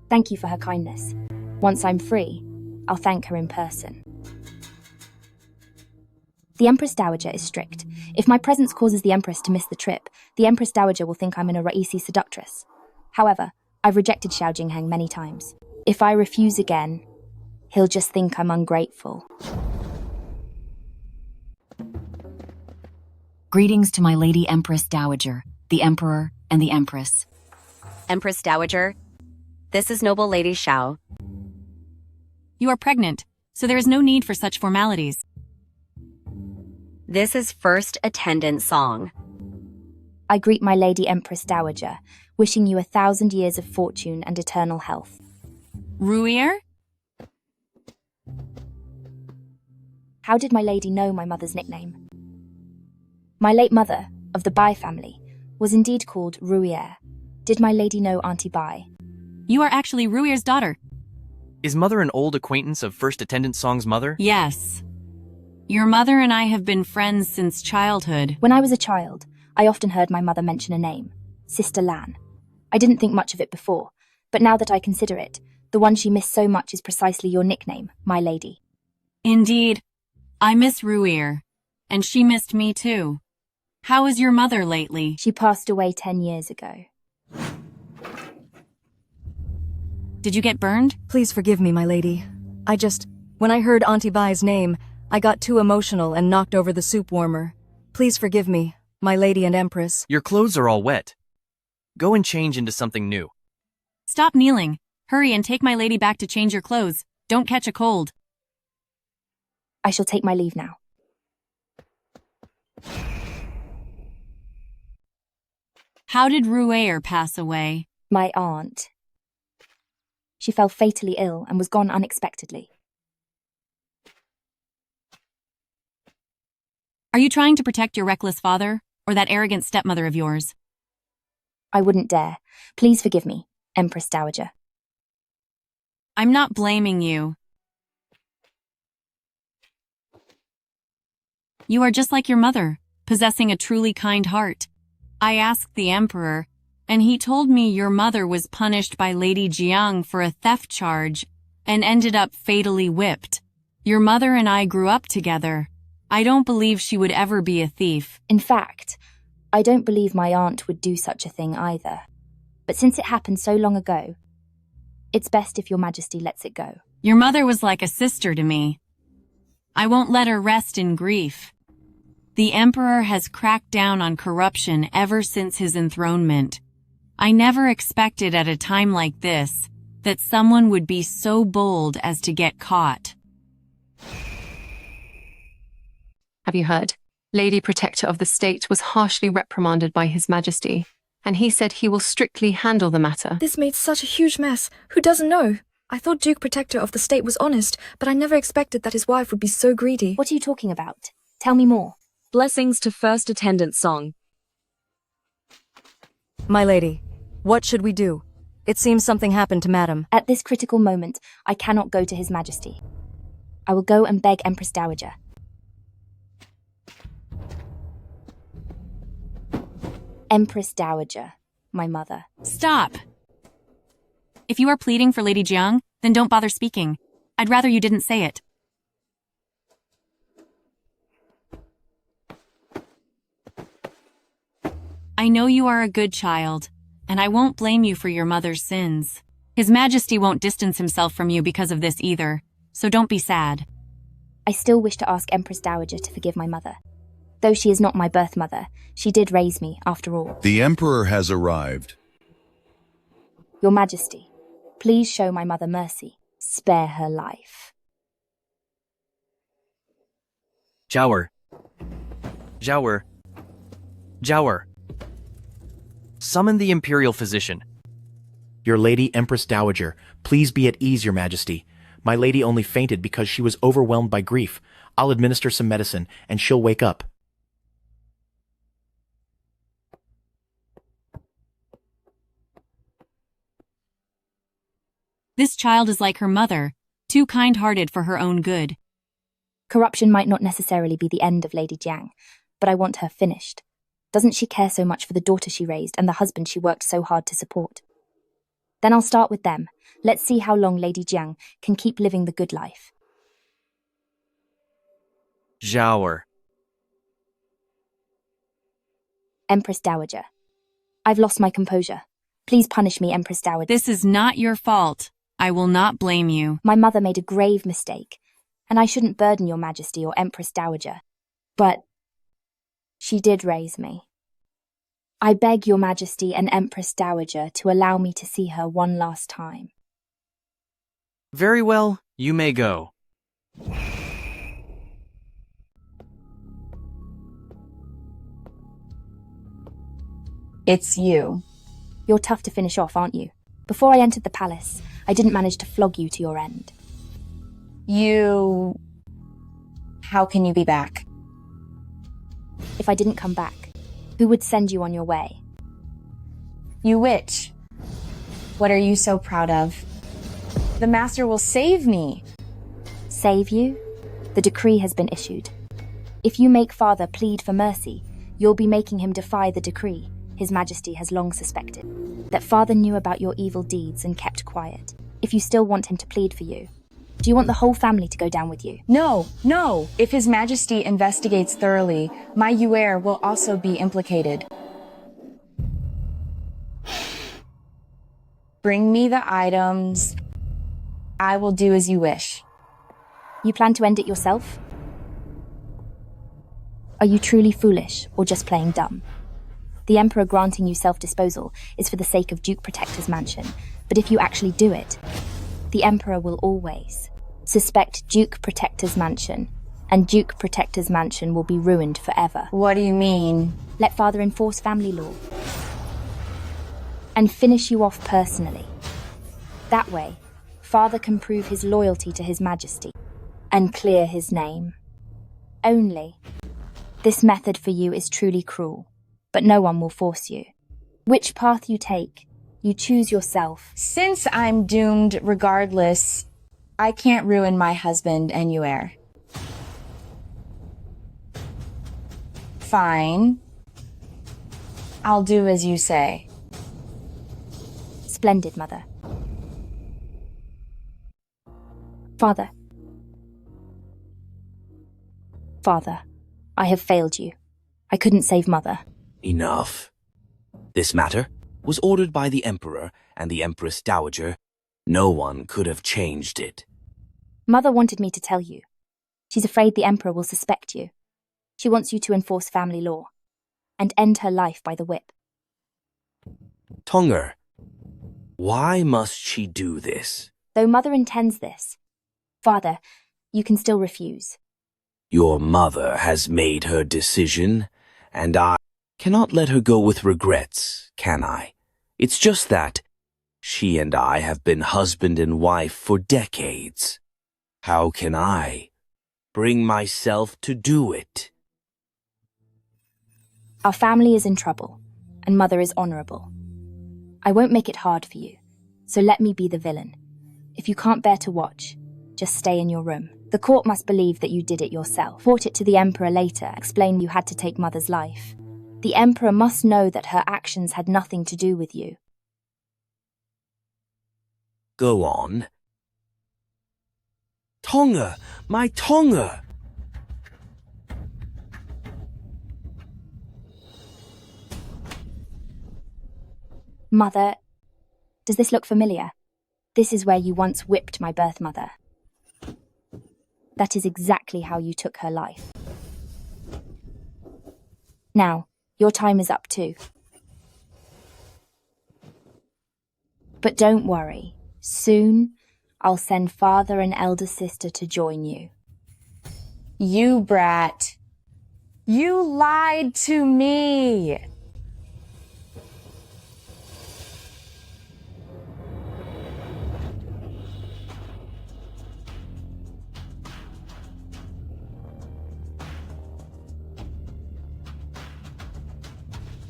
Thank you for her kindness. Once I'm free, I'll thank her in person. The Empress Dowager is strict. If my presence causes the Empress to miss the trip, the Empress Dowager will think I'm an Raisi seductress. However, I've rejected Xiao Jingheng many times. If I refuse again, he'll just think I'm ungrateful. Greetings to my Lady Empress Dowager, the Emperor, and the Empress. Empress Dowager, this is noble Lady Xiao. You are pregnant, so there is no need for such formalities. This is first attendant Song. I greet my Lady Empress Dowager, wishing you 1,000 years of fortune and eternal health. Ruier? How did my lady know my mother's nickname? My late mother, of the Bai family, was indeed called Ruier. Did my lady know Auntie Bai? You are actually Ruier's daughter. Is Mother an old acquaintance of first attendant Song's mother? Yes. Your mother and I have been friends since childhood. When I was a child, I often heard my mother mention a name, Sister Lan. I didn't think much of it before, but now that I consider it, the one she missed so much is precisely your nickname, my lady. Indeed. I miss Ruier, and she missed me too. How is your mother lately? She passed away 10 years ago. Did you get burned? Please forgive me, my lady. When I heard Auntie Bai's name, I got too emotional and knocked over the soup warmer. Please forgive me, my lady and Empress. Your clothes are all wet. Go and change into something new. Stop kneeling. Hurry and take my lady back to change your clothes. Don't catch a cold. I shall take my leave now. How did Ruier pass away? My aunt. She fell fatally ill and was gone unexpectedly. Are you trying to protect your reckless father, or that arrogant stepmother of yours? I wouldn't dare. Please forgive me, Empress Dowager. I'm not blaming you. You are just like your mother, possessing a truly kind heart. I asked the Emperor, and he told me your mother was punished by Lady Jiang for a theft charge and ended up fatally whipped. Your mother and I grew up together. I don't believe she would ever be a thief. In fact, I don't believe my aunt would do such a thing either. But since it happened so long ago, it's best if your majesty lets it go. Your mother was like a sister to me. I won't let her rest in grief. The emperor has cracked down on corruption ever since his enthronement. I never expected at a time like this that someone would be so bold as to get caught. Have you heard? Lady Protector of the State was harshly reprimanded by His Majesty, and he said he will strictly handle the matter. This made such a huge mess. Who doesn't know? I thought Duke Protector of the State was honest, but I never expected that his wife would be so greedy. What are you talking about? Tell me more. Blessings to First Attendant Song. My lady, what should we do? It seems something happened to Madam. At this critical moment, I cannot go to His Majesty. I will go and beg Empress Dowager. Empress Dowager, my mother. Stop! If you are pleading for Lady Jiang, then don't bother speaking. I'd rather you didn't say it. I know you are a good child, and I won't blame you for your mother's sins. His Majesty won't distance himself from you because of this either, so don't be sad. I still wish to ask Empress Dowager to forgive my mother. Though she is not my birth mother, she did raise me, after all. The Emperor has arrived. Your Majesty, please show my mother mercy. Spare her life. Jower. Jower. Jower. Summon the Imperial Physician. Your Lady Empress Dowager, please be at ease, Your Majesty. My lady only fainted because she was overwhelmed by grief. I'll administer some medicine, and she'll wake up. This child is like her mother, too kind-hearted for her own good. Corruption might not necessarily be the end of Lady Jiang, but I want her finished. Doesn't she care so much for the daughter she raised and the husband she worked so hard to support? Then I'll start with them. Let's see how long Lady Jiang can keep living the good life. Jower. Empress Dowager. I've lost my composure. Please punish me, Empress Dowager. This is not your fault. I will not blame you. My mother made a grave mistake, and I shouldn't burden your Majesty or Empress Dowager. But she did raise me. I beg your Majesty and Empress Dowager to allow me to see her one last time. Very well, you may go. It's you. You're tough to finish off, aren't you? Before I entered the palace, I didn't manage to flog you to your end. How can you be back? If I didn't come back, who would send you on your way? You witch. What are you so proud of? The master will save me. Save you? The decree has been issued. If you make father plead for mercy, you'll be making him defy the decree. His Majesty has long suspected that father knew about your evil deeds and kept quiet. If you still want him to plead for you, do you want the whole family to go down with you? No. If His Majesty investigates thoroughly, my heir will also be implicated. Bring me the items. I will do as you wish. You plan to end it yourself? Are you truly foolish or just playing dumb? The Emperor granting you self-disposal is for the sake of Duke Protector's mansion, but if you actually do it, the Emperor will always suspect Duke Protector's mansion, and Duke Protector's mansion will be ruined forever. What do you mean? Let father enforce family law and finish you off personally. That way, father can prove his loyalty to His Majesty and clear his name. Only, this method for you is truly cruel, but no one will force you. Which path you take, you choose yourself. Since I'm doomed regardless, I can't ruin my husband and heir. Fine. I'll do as you say. Splendid, Mother. Father. Father, I have failed you. I couldn't save Mother. Enough. This matter was ordered by the Emperor and the Empress Dowager. No one could have changed it. Mother wanted me to tell you. She's afraid the Emperor will suspect you. She wants you to enforce family law and end her life by the whip. Tonger, why must she do this? Though Mother intends this, Father, you can still refuse. Your mother has made her decision, and I cannot let her go with regrets, can I? It's just that she and I have been husband and wife for decades. How can I bring myself to do it? Our family is in trouble, and Mother is honourable. I won't make it hard for you, so let me be the villain. If you can't bear to watch, just stay in your room. The court must believe that you did it yourself. Report it to the Emperor later, explain you had to take Mother's life. The Emperor must know that her actions had nothing to do with you. Go on. Tonger, my Tonger! Mother, does this look familiar? This is where you once whipped my birth mother. That is exactly how you took her life. Now, your time is up too. But don't worry. Soon, I'll send father and elder sister to join you. You brat. You lied to me.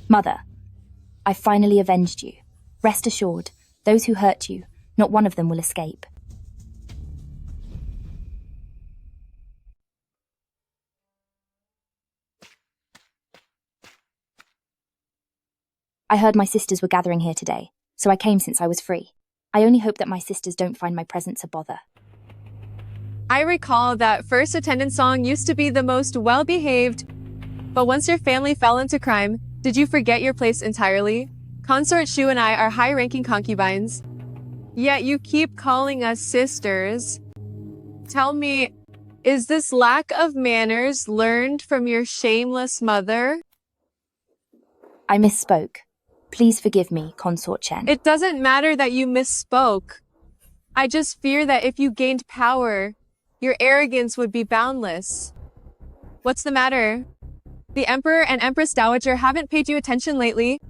Mother, I finally avenged you. Rest assured, those who hurt you, not one of them will escape. I heard my sisters were gathering here today, so I came since I was free. I only hope that my sisters don't find my presence a bother. I recall that first attendance song used to be the most well-behaved, but once your family fell into crime, did you forget your place entirely? Consort Shu and I are high-ranking concubines, yet you keep calling us sisters. Tell me, is this lack of manners learned from your shameless mother? I misspoke. Please forgive me, Consort Chen. It doesn't matter that you misspoke. I just fear that if you gained power, your arrogance would be boundless. What's the matter? The Emperor and Empress Dowager haven't paid you attention lately,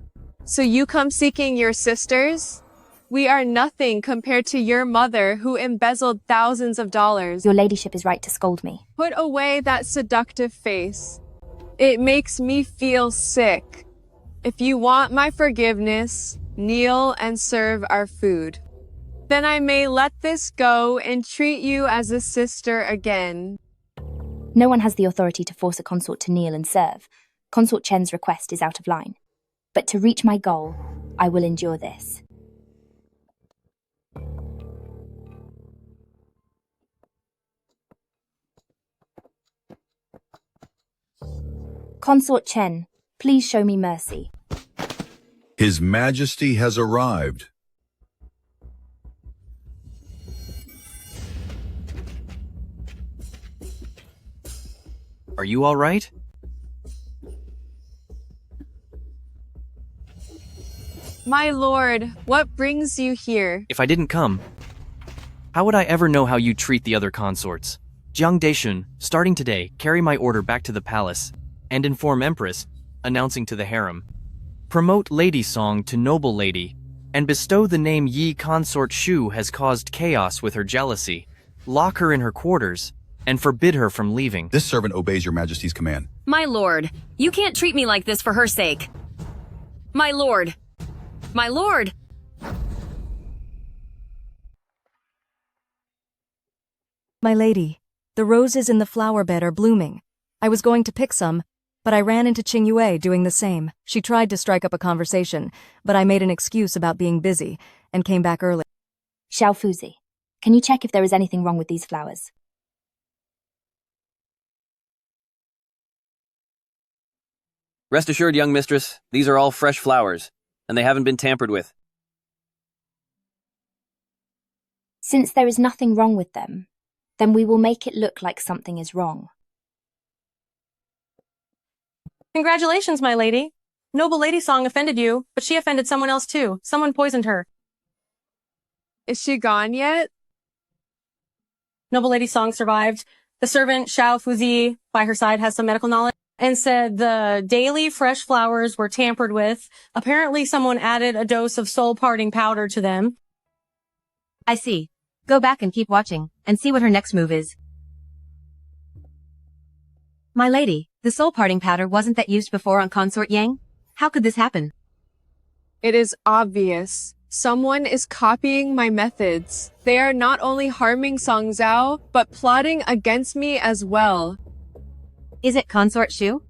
so you come seeking your sisters? We are nothing compared to your mother who embezzled thousands of dollars. Your ladyship is right to scold me. Put away that seductive face. It makes me feel sick. If you want my forgiveness, kneel and serve our food. Then I may let this go and treat you as a sister again. No one has the authority to force a consort to kneel and serve. Consort Chen's request is out of line. But to reach my goal, I will endure this. Consort Chen, please show me mercy. His Majesty has arrived. Are you all right? My lord, what brings you here? If I didn't come, how would I ever know how you treat the other consorts? Jiang Daishun, starting today, carry my order back to the palace and inform Empress, announcing to the harem. Promote lady song to noble lady and bestow the name Yi Consort Shu has caused chaos with her jealousy. Lock her in her quarters and forbid her from leaving. This servant obeys your Majesty's command. My lord, you can't treat me like this for her sake. My lord! My lord! My lady, the roses in the flower bed are blooming. I was going to pick some, but I ran into Qing Yue doing the same. She tried to strike up a conversation, but I made an excuse about being busy and came back early. Xiao Fuzi, can you check if there is anything wrong with these flowers? Rest assured, young mistress, these are all fresh flowers, and they haven't been tampered with. Since there is nothing wrong with them, then we will make it look like something is wrong. Congratulations, my lady. Noble Lady Song offended you, but she offended someone else too. Someone poisoned her. Is she gone yet? Noble Lady Song survived. The servant, Xiao Fuzi, by her side, has some medical knowledge and said the daily fresh flowers were tampered with. Apparently someone added a dose of soul parting powder to them. I see. Go back and keep watching, and see what her next move is. My lady, the soul parting powder wasn't that used before on Consort Yang? How could this happen? It is obvious. Someone is copying my methods. They are not only harming Song Zhao, but plotting against me as well. Is it Consort Shu?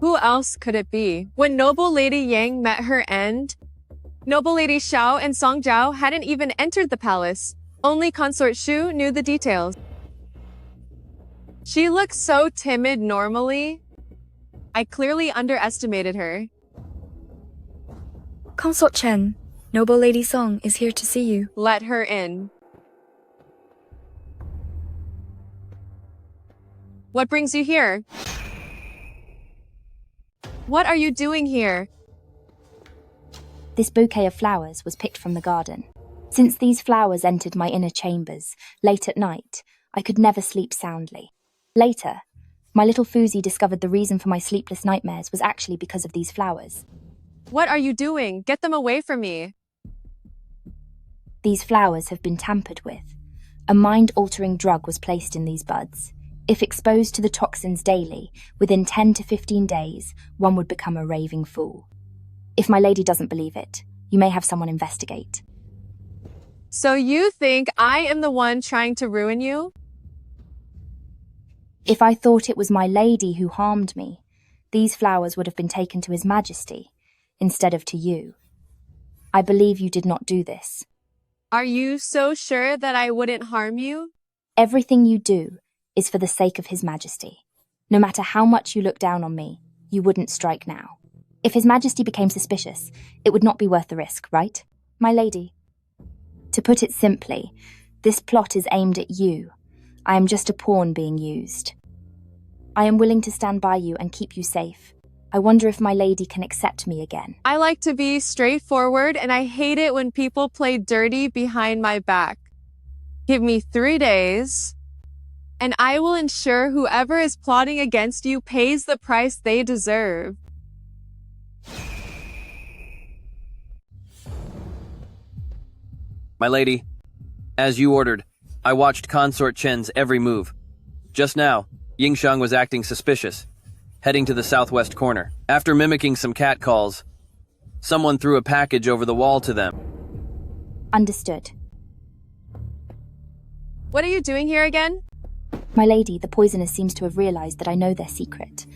Who else could it be? When Noble Lady Yang met her end, Noble Lady Xiao and Song Zhao hadn't even entered the palace. Only Consort Shu knew the details. She looks so timid normally. I clearly underestimated her. Consort Chen, Noble Lady Song is here to see you. Let her in. What brings you here? What are you doing here? This bouquet of flowers was picked from the garden. Since these flowers entered my inner chambers, late at night, I could never sleep soundly. Later, my little Fuzi discovered the reason for my sleepless nightmares was actually because of these flowers. What are you doing? Get them away from me. These flowers have been tampered with. A mind-altering drug was placed in these buds. If exposed to the toxins daily, within 10 to 15 days, one would become a raving fool. If my lady doesn't believe it, you may have someone investigate. So you think I am the one trying to ruin you? If I thought it was my lady who harmed me, these flowers would have been taken to His Majesty, instead of to you. I believe you did not do this. Are you so sure that I wouldn't harm you? Everything you do is for the sake of His Majesty. No matter how much you look down on me, you wouldn't strike now. If His Majesty became suspicious, it would not be worth the risk, right, my lady? To put it simply, this plot is aimed at you. I am just a pawn being used. I am willing to stand by you and keep you safe. I wonder if my lady can accept me again. I like to be straightforward, and I hate it when people play dirty behind my back. Give me 3 days, and I will ensure whoever is plotting against you pays the price they deserve. My lady, as you ordered, I watched Consort Chen's every move. Just now, Yingxiang was acting suspicious, heading to the southwest corner. After mimicking some catcalls, someone threw a package over the wall to them. Understood. What are you doing here again? My lady, the poisoner seems to have realized that I know their secret.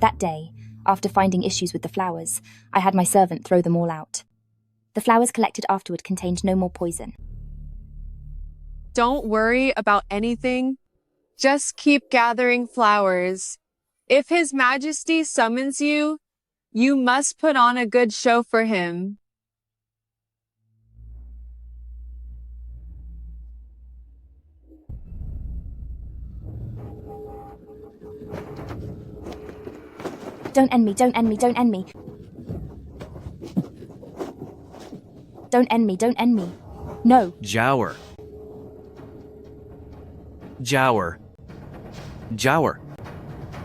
That day, after finding issues with the flowers, I had my servant throw them all out. The flowers collected afterward contained no more poison. Don't worry about anything. Just keep gathering flowers. If His Majesty summons you, you must put on a good show for him. Don't end me, don't end me, don't end me. Don't end me, don't end me. No. Jower. Jower. Jower.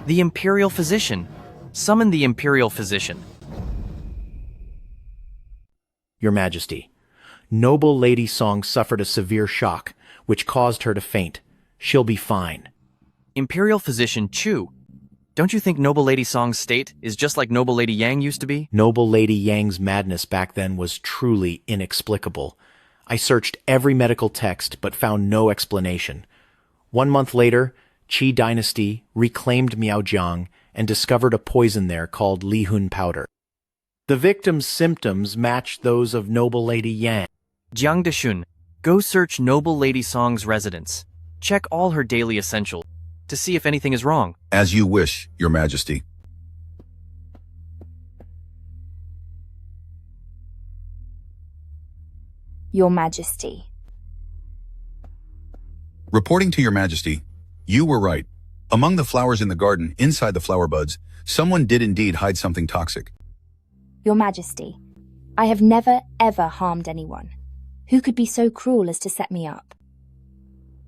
The Imperial Physician. Summon the Imperial Physician. Your Majesty, Noble Lady Song suffered a severe shock, which caused her to faint. She'll be fine. Imperial Physician Chu. Don't you think Noble Lady Song's state is just like Noble Lady Yang used to be? Noble Lady Yang's madness back then was truly inexplicable. I searched every medical text but found no explanation. 1 month later, Qi Dynasty reclaimed Miaojiang and discovered a poison there called Lihun powder. The victim's symptoms matched those of Noble Lady Yang. Jiang Deshun, go search Noble Lady Song's residence. Check all her daily essentials to see if anything is wrong. As you wish, Your Majesty. Your Majesty. Reporting to Your Majesty, you were right. Among the flowers in the garden, inside the flower buds, someone did indeed hide something toxic. Your Majesty, I have never, ever harmed anyone. Who could be so cruel as to set me up?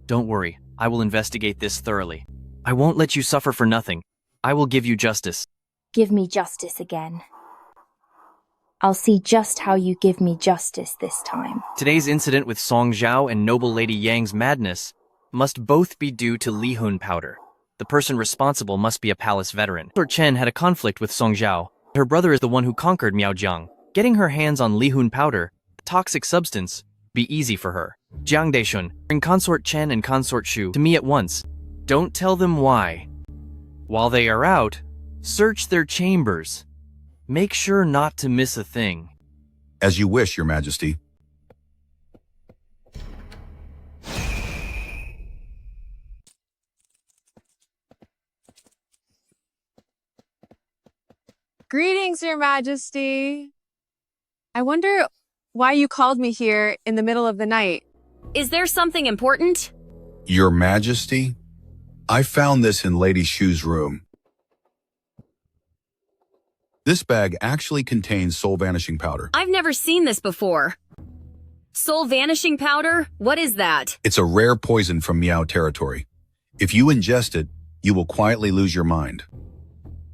Don't worry, I will investigate this thoroughly. I won't let you suffer for nothing. I will give you justice. Give me justice again. I'll see just how you give me justice this time. Today's incident with Song Zhao and Noble Lady Yang's madness must both be due to Li Hun powder. The person responsible must be a palace veteran. Consort Chen had a conflict with Song Zhao. Her brother is the one who conquered Miao Jiang. Getting her hands on Li Hun powder, the toxic substance, be easy for her. Jiang Deishun, bring Consort Chen and Consort Shu to me at once. Don't tell them why. While they are out, search their chambers. Make sure not to miss a thing. As you wish, Your Majesty. Greetings, Your Majesty. I wonder why you called me here in the middle of the night. Is there something important? Your Majesty? I found this in Lady Shu's room. This bag actually contains soul vanishing powder. I've never seen this before. Soul vanishing powder? What is that? It's a rare poison from Miao territory. If you ingest it, you will quietly lose your mind.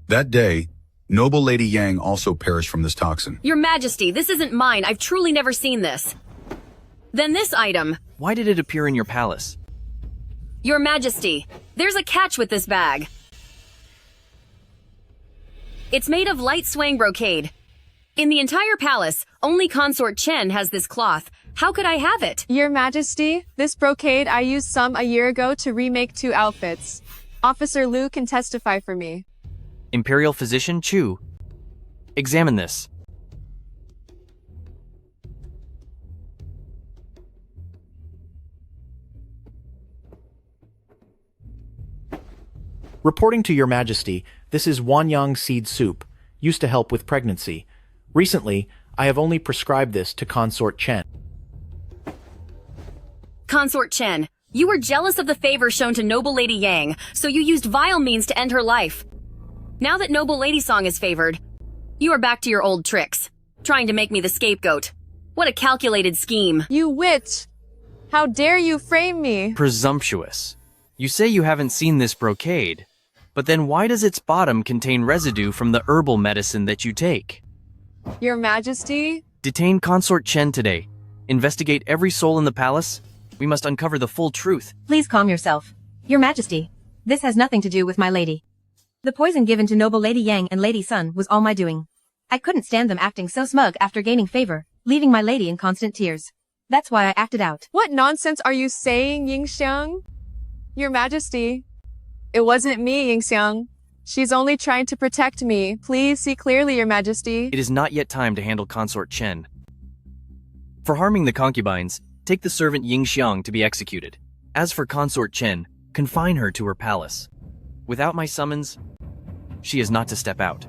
That day, Noble Lady Yang also perished from this toxin. Your Majesty, this isn't mine. I've truly never seen this. Then this item. Why did it appear in your palace? Your Majesty, there's a catch with this bag. It's made of light swaying brocade. In the entire palace, only Consort Chen has this cloth. How could I have it? Your Majesty, this brocade I used some a year ago to remake 2 outfits. Officer Liu can testify for me. Imperial Physician Chu. Examine this. Reporting to Your Majesty, this is Wanyang seed soup, used to help with pregnancy. Recently, I have only prescribed this to Consort Chen. Consort Chen, you were jealous of the favor shown to Noble Lady Yang, so you used vile means to end her life. Now that Noble Lady Song is favored, you are back to your old tricks, trying to make me the scapegoat. What a calculated scheme. You witch! How dare you frame me? Presumptuous. You say you haven't seen this brocade, but then why does its bottom contain residue from the herbal medicine that you take? Your Majesty? Detain Consort Chen today. Investigate every soul in the palace. We must uncover the full truth. Please calm yourself. Your Majesty, this has nothing to do with my lady. The poison given to Noble Lady Yang and Lady Sun was all my doing. I couldn't stand them acting so smug after gaining favor, leaving my lady in constant tears. That's why I acted out. What nonsense are you saying, Yingxiang? Your Majesty, it wasn't me, Yingxiang. She's only trying to protect me. Please see clearly, Your Majesty. It is not yet time to handle Consort Chen. For harming the concubines, take the servant Ying Xiang to be executed. As for Consort Chen, confine her to her palace. Without my summons, she is not to step out.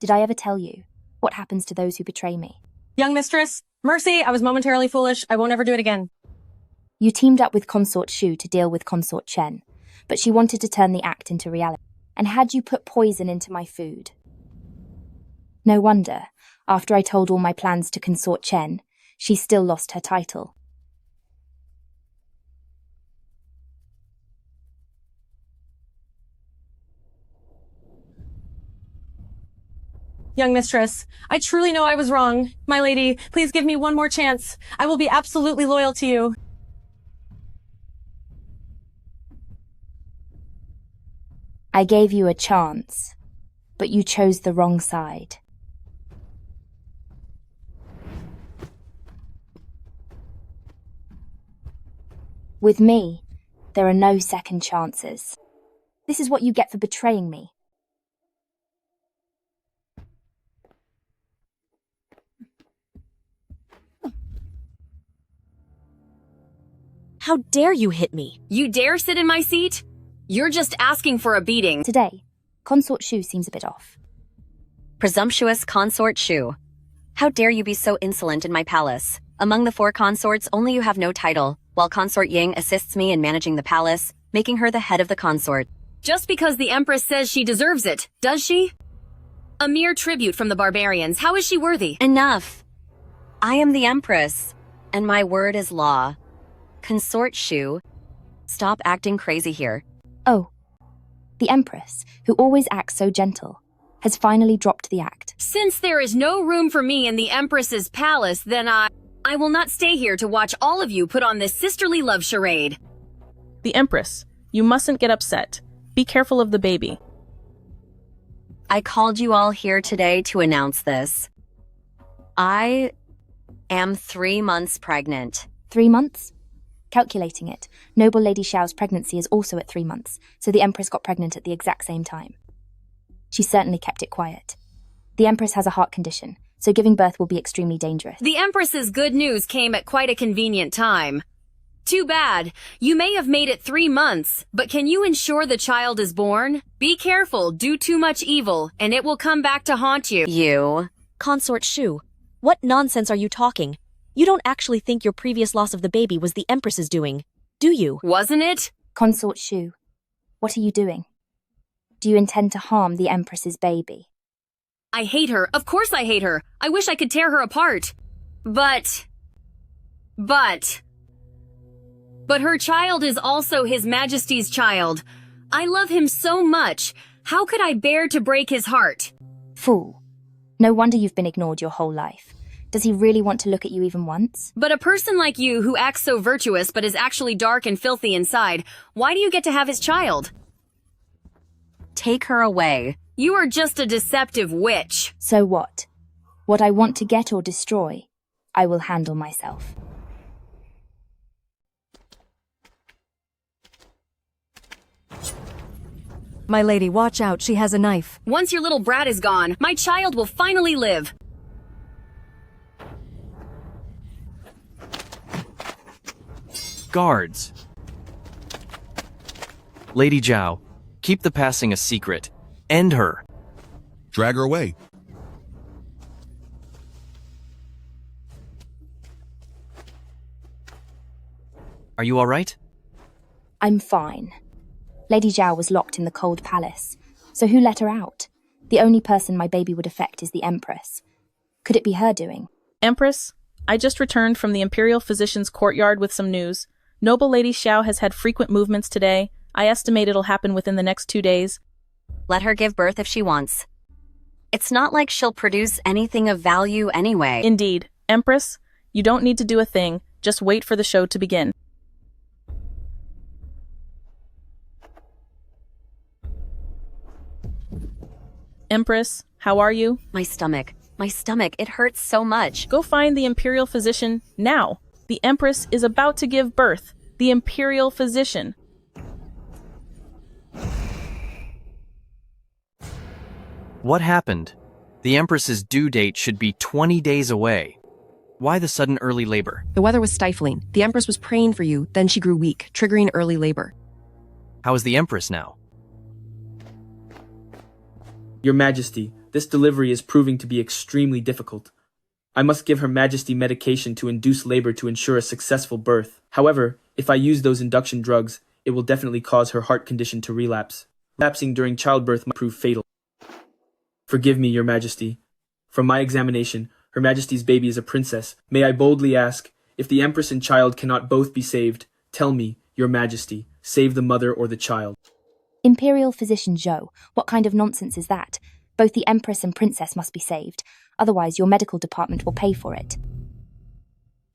Did I ever tell you what happens to those who betray me? Young mistress, mercy, I was momentarily foolish. I won't ever do it again. You teamed up with Consort Shu to deal with Consort Chen, but she wanted to turn the act into reality. And had you put poison into my food? No wonder, after I told all my plans to Consort Chen, she still lost her title. Young mistress, I truly know I was wrong. My lady, please give me one more chance. I will be absolutely loyal to you. I gave you a chance, but you chose the wrong side. With me, there are no second chances. This is what you get for betraying me. How dare you hit me? You dare sit in my seat? You're just asking for a beating. Today, Consort Shu seems a bit off. Presumptuous consort Shu. How dare you be so insolent in my palace? Among the 4 consorts, only you have no title, while Consort Ying assists me in managing the palace, making her the head of the consort. Just because the Empress says she deserves it, does she? A mere tribute from the barbarians. How is she worthy? Enough. I am the Empress, and my word is law. Consort Shu, stop acting crazy here. Oh, the Empress, who always acts so gentle, has finally dropped the act. Since there is no room for me in the Empress's palace, then I will not stay here to watch all of you put on this sisterly love charade. The Empress, you mustn't get upset. Be careful of the baby. I called you all here today to announce this. I am 3 months pregnant. 3 months? Calculating it, Noble Lady Xiao's pregnancy is also at 3 months, so the Empress got pregnant at the exact same time. She certainly kept it quiet. The Empress has a heart condition, so giving birth will be extremely dangerous. The Empress's good news came at quite a convenient time. Too bad. You may have made it 3 months, but can you ensure the child is born? Be careful, do too much evil, and it will come back to haunt you. You. Consort Shu, what nonsense are you talking? You don't actually think your previous loss of the baby was the Empress's doing, do you? Wasn't it? Consort Shu, what are you doing? Do you intend to harm the Empress's baby? I hate her. Of course I hate her. I wish I could tear her apart. But her child is also His Majesty's child. I love him so much. How could I bear to break his heart? Fool. No wonder you've been ignored your whole life. Does he really want to look at you even once? But a person like you who acts so virtuous but is actually dark and filthy inside, why do you get to have his child? Take her away. You are just a deceptive witch. So what? What I want to get or destroy, I will handle myself. My lady, watch out, she has a knife. Once your little brat is gone, my child will finally live. Guards. Lady Zhao, keep the passing a secret. End her. Drag her away. Are you all right? I'm fine. Lady Zhao was locked in the cold palace, so who let her out? The only person my baby would affect is the Empress. Could it be her doing? Empress, I just returned from the Imperial Physician's courtyard with some news. Noble Lady Xiao has had frequent movements today. I estimate it'll happen within the next 2 days. Let her give birth if she wants. It's not like she'll produce anything of value anyway. Indeed. Empress, you don't need to do a thing. Just wait for the show to begin. Empress, how are you? My stomach, it hurts so much. Go find the Imperial Physician now. The Empress is about to give birth. The Imperial Physician. What happened? The Empress's due date should be 20 days away. Why the sudden early labor? The weather was stifling. The Empress was praying for you, then she grew weak, triggering early labor. How is the Empress now? Your Majesty, this delivery is proving to be extremely difficult. I must give Her Majesty medication to induce labor to ensure a successful birth. However, if I use those induction drugs, it will definitely cause her heart condition to relapse. Relapsing during childbirth might prove fatal. Forgive me, Your Majesty. From my examination, Her Majesty's baby is a princess. May I boldly ask, if the Empress and child cannot both be saved, tell me, Your Majesty, save the mother or the child. Imperial Physician Zhou, what kind of nonsense is that? Both the Empress and Princess must be saved. Otherwise, your medical department will pay for it.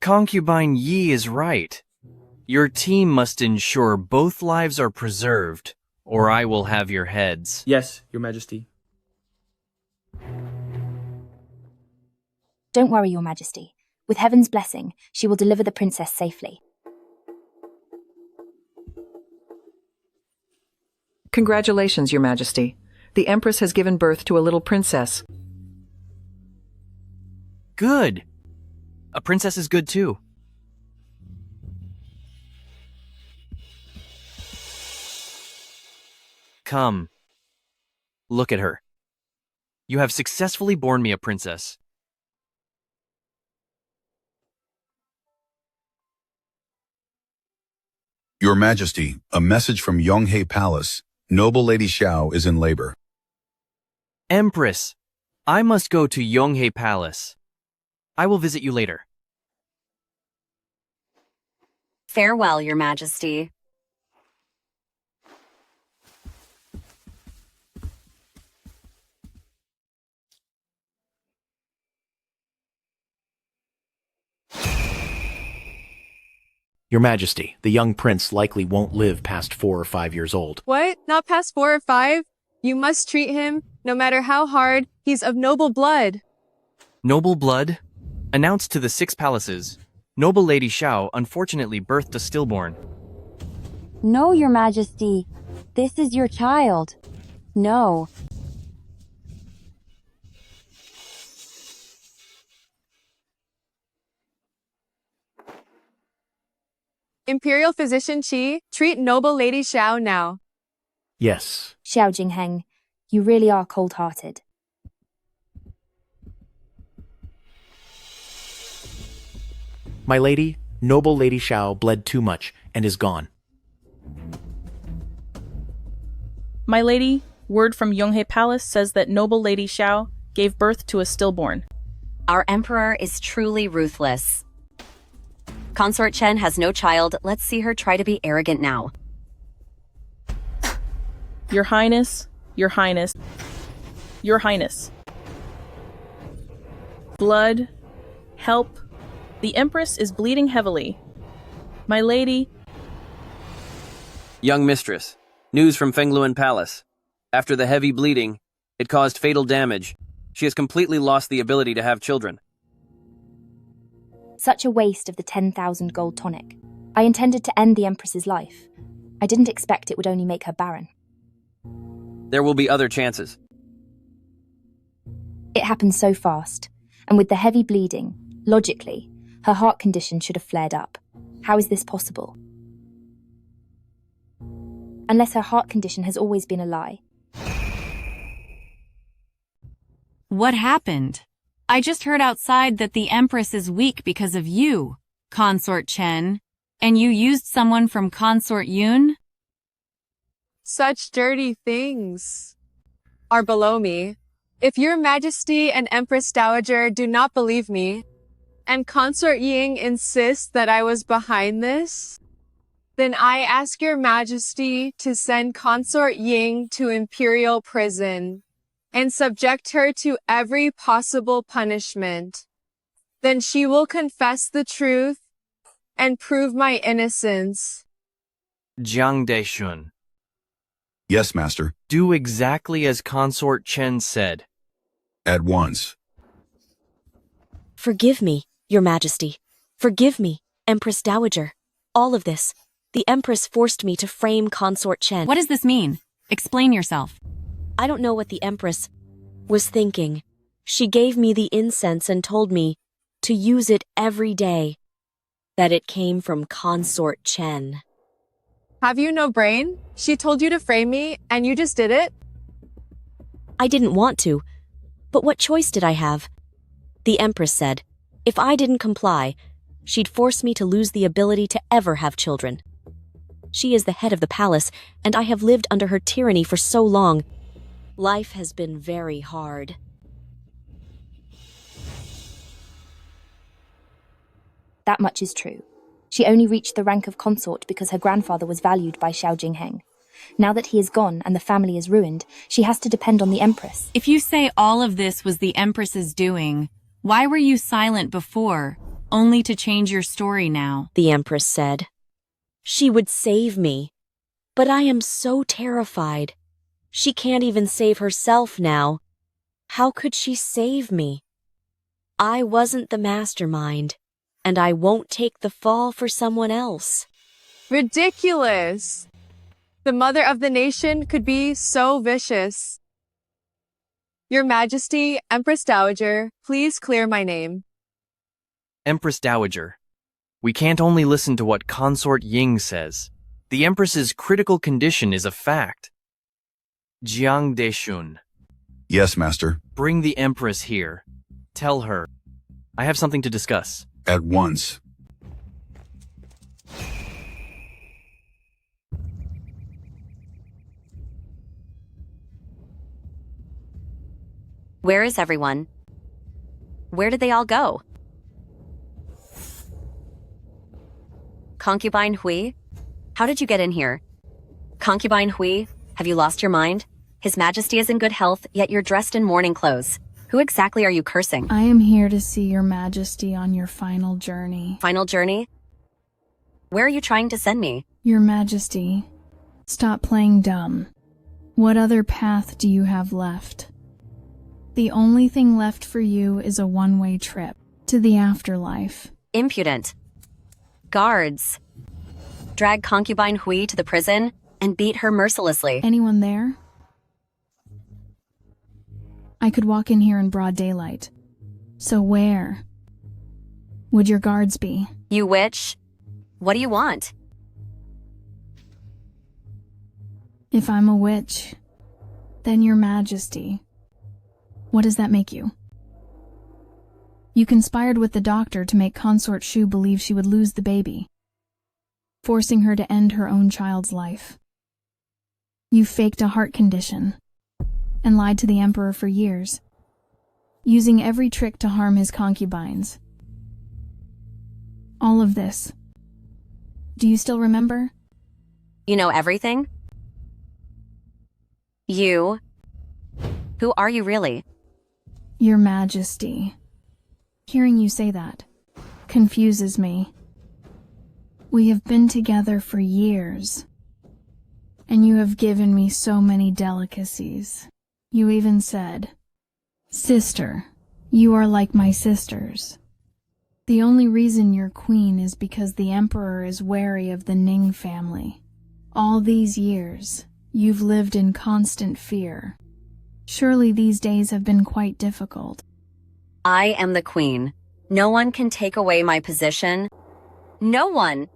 Concubine Yi is right. Your team must ensure both lives are preserved, or I will have your heads. Yes, Your Majesty. Don't worry, Your Majesty. With Heaven's blessing, she will deliver the princess safely. Congratulations, Your Majesty. The Empress has given birth to a little princess. Good. A princess is good too. Come. Look at her. You have successfully borne me a princess. Your Majesty, a message from Yonghe Palace. Noble Lady Xiao is in labor. Empress, I must go to Yonghe Palace. I will visit you later. Farewell, Your Majesty. Your Majesty, the young prince likely won't live past 4 or 5 years old. What? Not past 4 or 5? You must treat him, no matter how hard, he's of noble blood. Noble blood? Announced to the 6 palaces, Noble Lady Xiao unfortunately birthed a stillborn. No, Your Majesty. This is your child. No. Imperial Physician Qi, treat noble Lady Xiao now. Yes. Xiao Jingheng, you really are cold-hearted. My lady, noble Lady Xiao bled too much and is gone. My lady, word from Yonghe Palace says that noble Lady Xiao gave birth to a stillborn. Our emperor is truly ruthless. Consort Chen has no child. Let's see her try to be arrogant now. Your Highness, Your Highness, Your Highness. Blood, help. The Empress is bleeding heavily. My lady. Young mistress, news from Fengluan Palace. After the heavy bleeding, it caused fatal damage. She has completely lost the ability to have children. Such a waste of the 10,000 gold tonic. I intended to end the Empress's life. I didn't expect it would only make her barren. There will be other chances. It happened so fast, and with the heavy bleeding, logically, her heart condition should have flared up. How is this possible? Unless her heart condition has always been a lie. What happened? I just heard outside that the Empress is weak because of you, Consort Chen, and you used someone from Consort Yun? Such dirty things are below me. If Your Majesty and Empress Dowager do not believe me, and Consort Ying insists that I was behind this, then I ask Your Majesty to send Consort Ying to Imperial prison and subject her to every possible punishment. Then she will confess the truth and prove my innocence. Jiang Deishun. Yes, Master. Do exactly as Consort Chen said. At once. Forgive me, Your Majesty. Forgive me, Empress Dowager. All of this. The Empress forced me to frame Consort Chen. What does this mean? Explain yourself. I don't know what the Empress was thinking. She gave me the incense and told me to use it every day. That it came from Consort Chen. Have you no brain? She told you to frame me, and you just did it? I didn't want to, but what choice did I have? The Empress said, if I didn't comply, she'd force me to lose the ability to ever have children. She is the head of the palace, and I have lived under her tyranny for so long. Life has been very hard. That much is true. She only reached the rank of consort because her grandfather was valued by Xiao Jingheng. Now that he is gone and the family is ruined, she has to depend on the Empress. If you say all of this was the Empress's doing, why were you silent before, only to change your story now? The Empress said. She would save me. But I am so terrified. She can't even save herself now. How could she save me? I wasn't the mastermind, and I won't take the fall for someone else. Ridiculous! The mother of the nation could be so vicious. Your Majesty, Empress Dowager, please clear my name. Empress Dowager. We can't only listen to what Consort Ying says. The Empress's critical condition is a fact. Jiang Deishun. Yes, master. Bring the Empress here. Tell her. I have something to discuss. At once. Where is everyone? Where did they all go? Concubine Hui? How did you get in here? Concubine Hui, have you lost your mind? His Majesty is in good health, yet you're dressed in mourning clothes. Who exactly are you cursing? I am here to see your Majesty on your final journey. Final journey? Where are you trying to send me? Your Majesty, stop playing dumb. What other path do you have left? The only thing left for you is a one-way trip to the afterlife. Impudent. Guards. Drag concubine Hui to the prison and beat her mercilessly. Anyone there? I could walk in here in broad daylight. So where would your guards be? You witch. What do you want? If I'm a witch, then your Majesty. What does that make you? You conspired with the doctor to make Consort Shu believe she would lose the baby, forcing her to end her own child's life. You faked a heart condition and lied to the Emperor for years, using every trick to harm his concubines. All of this. Do you still remember? You know everything? You? Who are you really? Your Majesty. Hearing you say that confuses me. We have been together for years, and you have given me so many delicacies. You even said, "Sister, you are like my sisters." The only reason you're queen is because the Emperor is wary of the Ning family. All these years, you've lived in constant fear. Surely these days have been quite difficult. I am the queen. No one can take away my position. No one.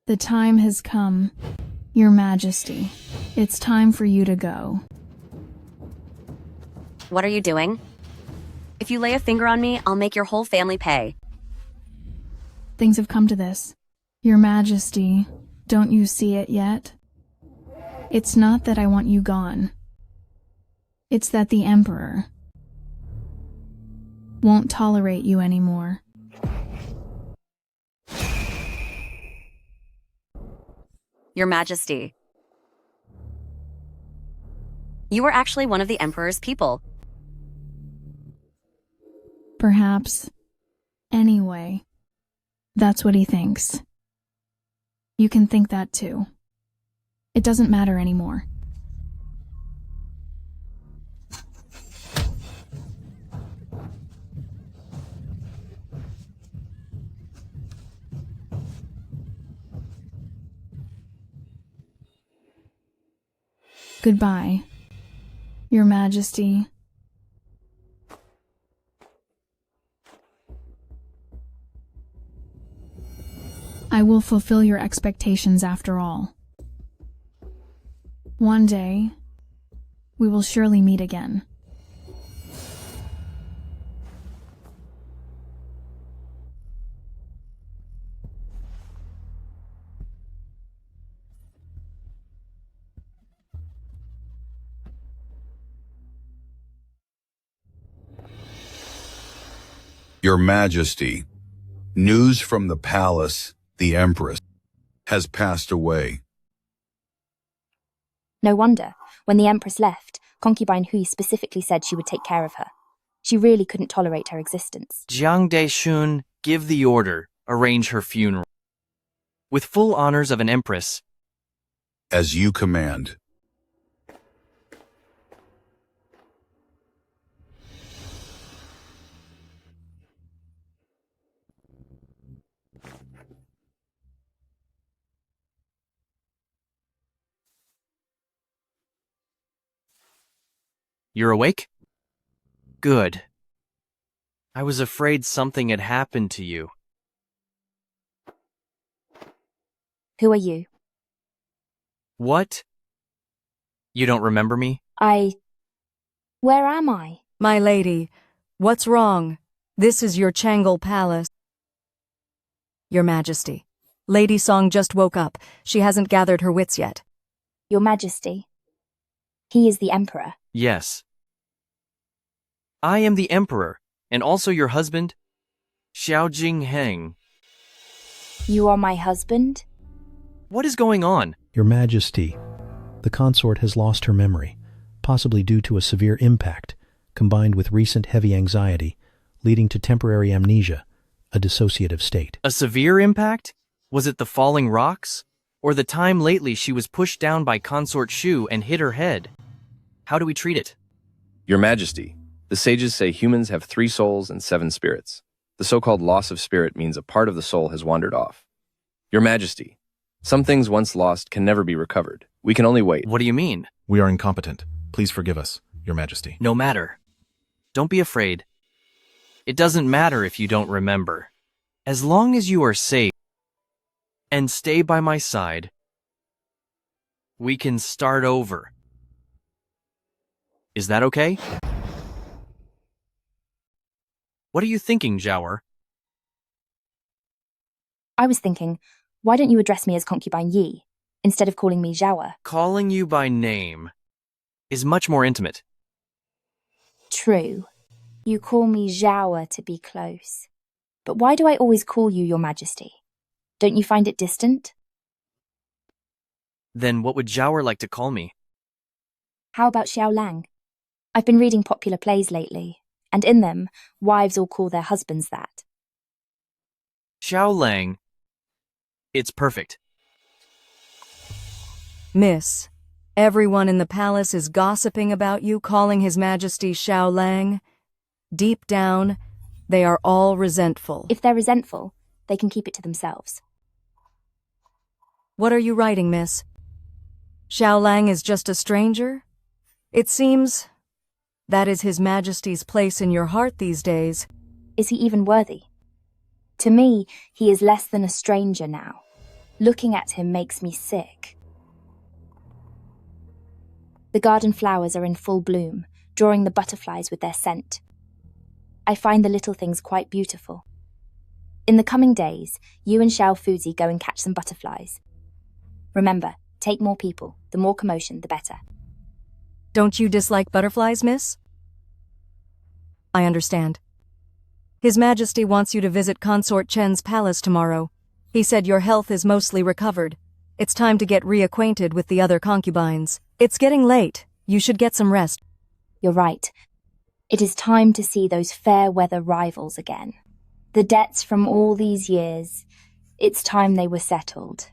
The time has come, Your Majesty. It's time for you to go. What are you doing? If you lay a finger on me, I'll make your whole family pay. Things have come to this. Your Majesty, don't you see it yet? It's not that I want you gone. It's that the Emperor won't tolerate you anymore. Your Majesty. You were actually one of the Emperor's people. Perhaps. Anyway, that's what he thinks. You can think that too. It doesn't matter anymore. Goodbye, Your Majesty. I will fulfill your expectations after all. One day, we will surely meet again. Your Majesty, news from the palace, the Empress, has passed away. No wonder. When the Empress left, concubine Hui specifically said she would take care of her. She really couldn't tolerate her existence. Jiang Daishun, give the order. Arrange her funeral. With full honors of an empress. As you command. You're awake? Good. I was afraid something had happened to you. Who are you? What? You don't remember me? Where am I? My lady, what's wrong? This is your Changle Palace. Your Majesty. Lady Song just woke up. She hasn't gathered her wits yet. Your Majesty. He is the Emperor. Yes. I am the Emperor, and also your husband, Xiao Jingheng. You are my husband? What is going on? Your Majesty, the consort has lost her memory, possibly due to a severe impact, combined with recent heavy anxiety, leading to temporary amnesia, a dissociative state. A severe impact? Was it the falling rocks? Or the time lately she was pushed down by Consort Shu and hit her head? How do we treat it? Your Majesty, the sages say humans have 3 souls and 7 spirits. The so-called loss of spirit means a part of the soul has wandered off. Your Majesty, some things once lost can never be recovered. We can only wait. What do you mean? We are incompetent. Please forgive us, Your Majesty. No matter. Don't be afraid. It doesn't matter if you don't remember. As long as you are safe and stay by my side, we can start over. Is that okay? What are you thinking, Zhaoer? I was thinking, why don't you address me as concubine Yi, instead of calling me Zhaoer? Calling you by name is much more intimate. True. You call me Zhaoer to be close. But why do I always call you Your Majesty? Don't you find it distant? Then what would Zhaoer like to call me? How about Xiao Lang? I've been reading popular plays lately, and in them, wives all call their husbands that. Xiao Lang. It's perfect. Miss, everyone in the palace is gossiping about you, calling His Majesty Xiao Lang. Deep down, they are all resentful. If they're resentful, they can keep it to themselves. What are you writing, miss? Xiao Lang is just a stranger? It seems that is His Majesty's place in your heart these days. Is he even worthy? To me, he is less than a stranger now. Looking at him makes me sick. The garden flowers are in full bloom, drawing the butterflies with their scent. I find the little things quite beautiful. In the coming days, you and Xiao Fuzi go and catch some butterflies. Remember, take more people. The more commotion, the better. Don't you dislike butterflies, miss? I understand. His Majesty wants you to visit Consort Chen's palace tomorrow. He said your health is mostly recovered. It's time to get reacquainted with the other concubines. It's getting late. You should get some rest. You're right. It is time to see those fair-weather rivals again. The debts from all these years, it's time they were settled.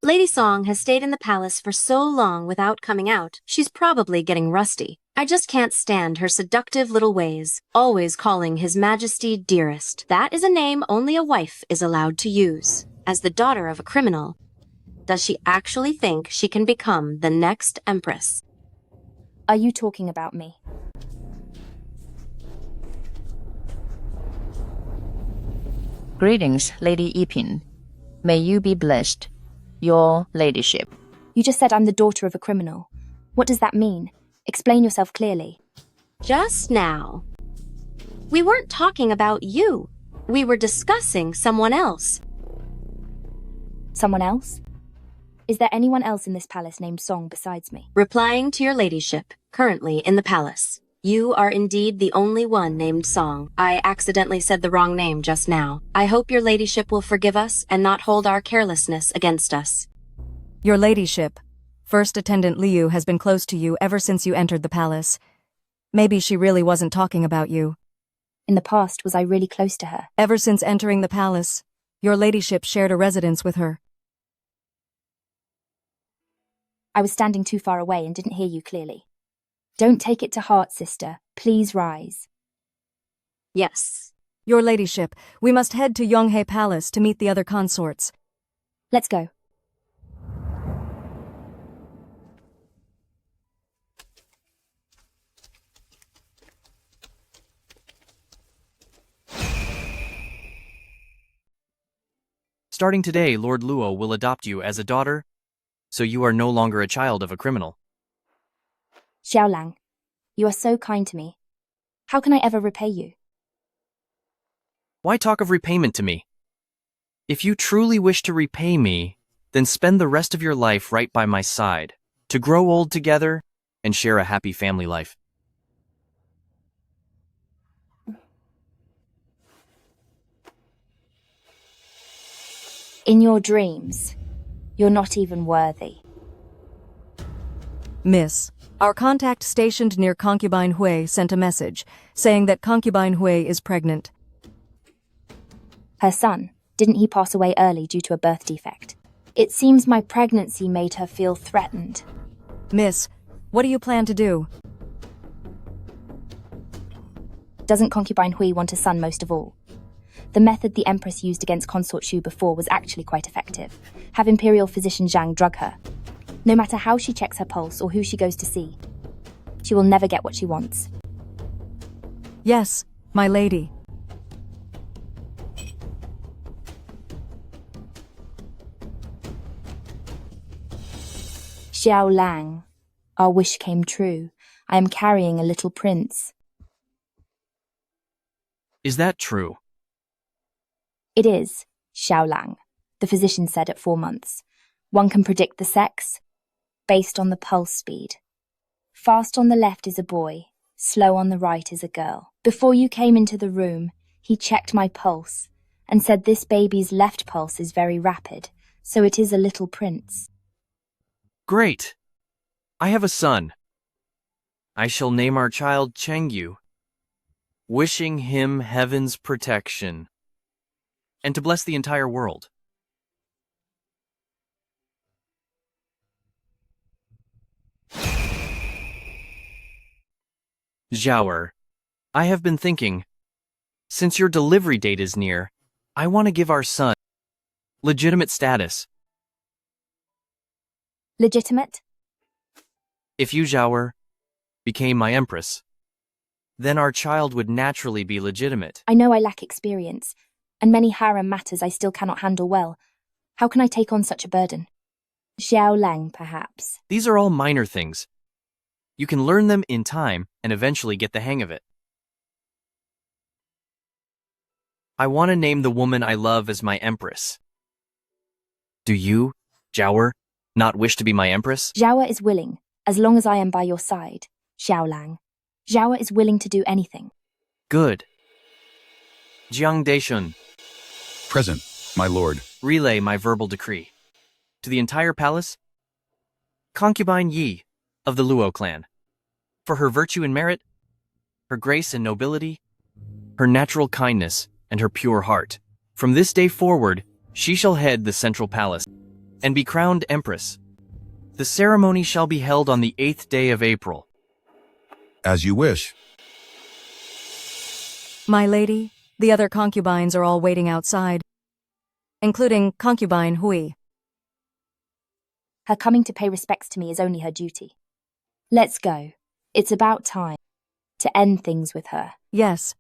Lady Song has stayed in the palace for so long without coming out, she's probably getting rusty. I just can't stand her seductive little ways, always calling His Majesty dearest. That is a name only a wife is allowed to use. As the daughter of a criminal, does she actually think she can become the next empress? Are you talking about me? Greetings, Lady Yiping. May you be blessed, Your Ladyship. You just said I'm the daughter of a criminal. What does that mean? Explain yourself clearly. Just now. We weren't talking about you. We were discussing someone else. Someone else? Is there anyone else in this palace named Song besides me? Replying to your ladyship, currently in the palace. You are indeed the only one named Song. I accidentally said the wrong name just now. I hope your ladyship will forgive us and not hold our carelessness against us. Your Ladyship, First Attendant Liu has been close to you ever since you entered the palace. Maybe she really wasn't talking about you. In the past, was I really close to her? Ever since entering the palace, your Ladyship shared a residence with her. I was standing too far away and didn't hear you clearly. Don't take it to heart, sister. Please rise. Yes. Your Ladyship, we must head to Yonghe Palace to meet the other consorts. Let's go. Starting today, Lord Luo will adopt you as a daughter so you are no longer a child of a criminal. Xiaolang, you are so kind to me. How can I ever repay you? Why talk of repayment to me? If you truly wish to repay me, then spend the rest of your life right by my side, to grow old together and share a happy family life. In your dreams, you're not even worthy. Miss, our contact stationed near Concubine Hui sent a message saying that Concubine Hui is pregnant. Her son, didn't he pass away early due to a birth defect? It seems my pregnancy made her feel threatened. Miss, what do you plan to do? Doesn't Concubine Hui want a son most of all? The method the Empress used against Consort Shu before was actually quite effective. Have Imperial Physician Zhang drug her. No matter how she checks her pulse or who she goes to see, she will never get what she wants. Yes, my lady. Xiaolang, our wish came true. I am carrying a little prince. Is that true? It is, Xiaolang, the physician said at 4 months. One can predict the sex based on the pulse speed. Fast on the left is a boy, slow on the right is a girl. Before you came into the room, he checked my pulse and said this baby's left pulse is very rapid, so it is a little prince. Great! I have a son. I shall name our child Chengyu, wishing him heaven's protection, and to bless the entire world. Zhaoer, I have been thinking, since your delivery date is near, I want to give our son legitimate status. Legitimate? If you, Zhaoer, became my empress, then our child would naturally be legitimate. I know I lack experience, and many harem matters I still cannot handle well. How can I take on such a burden? Xiaolang, perhaps. These are all minor things. You can learn them in time and eventually get the hang of it. I want to name the woman I love as my empress. Do you, Zhaoer, not wish to be my empress? Zhaoer is willing, as long as I am by your side, Xiaolang. Zhaoer is willing to do anything. Good. Jiang Deishun. Present, my lord. Relay my verbal decree. To the entire palace, Concubine Yi of the Luo clan. For her virtue and merit, her grace and nobility, her natural kindness, and her pure heart. From this day forward, she shall head the central palace and be crowned empress. The ceremony shall be held on the 8th day of April. As you wish. My lady, the other concubines are all waiting outside, including Concubine Hui. Her coming to pay respects to me is only her duty. Let's go. It's about time to end things with her. Yes.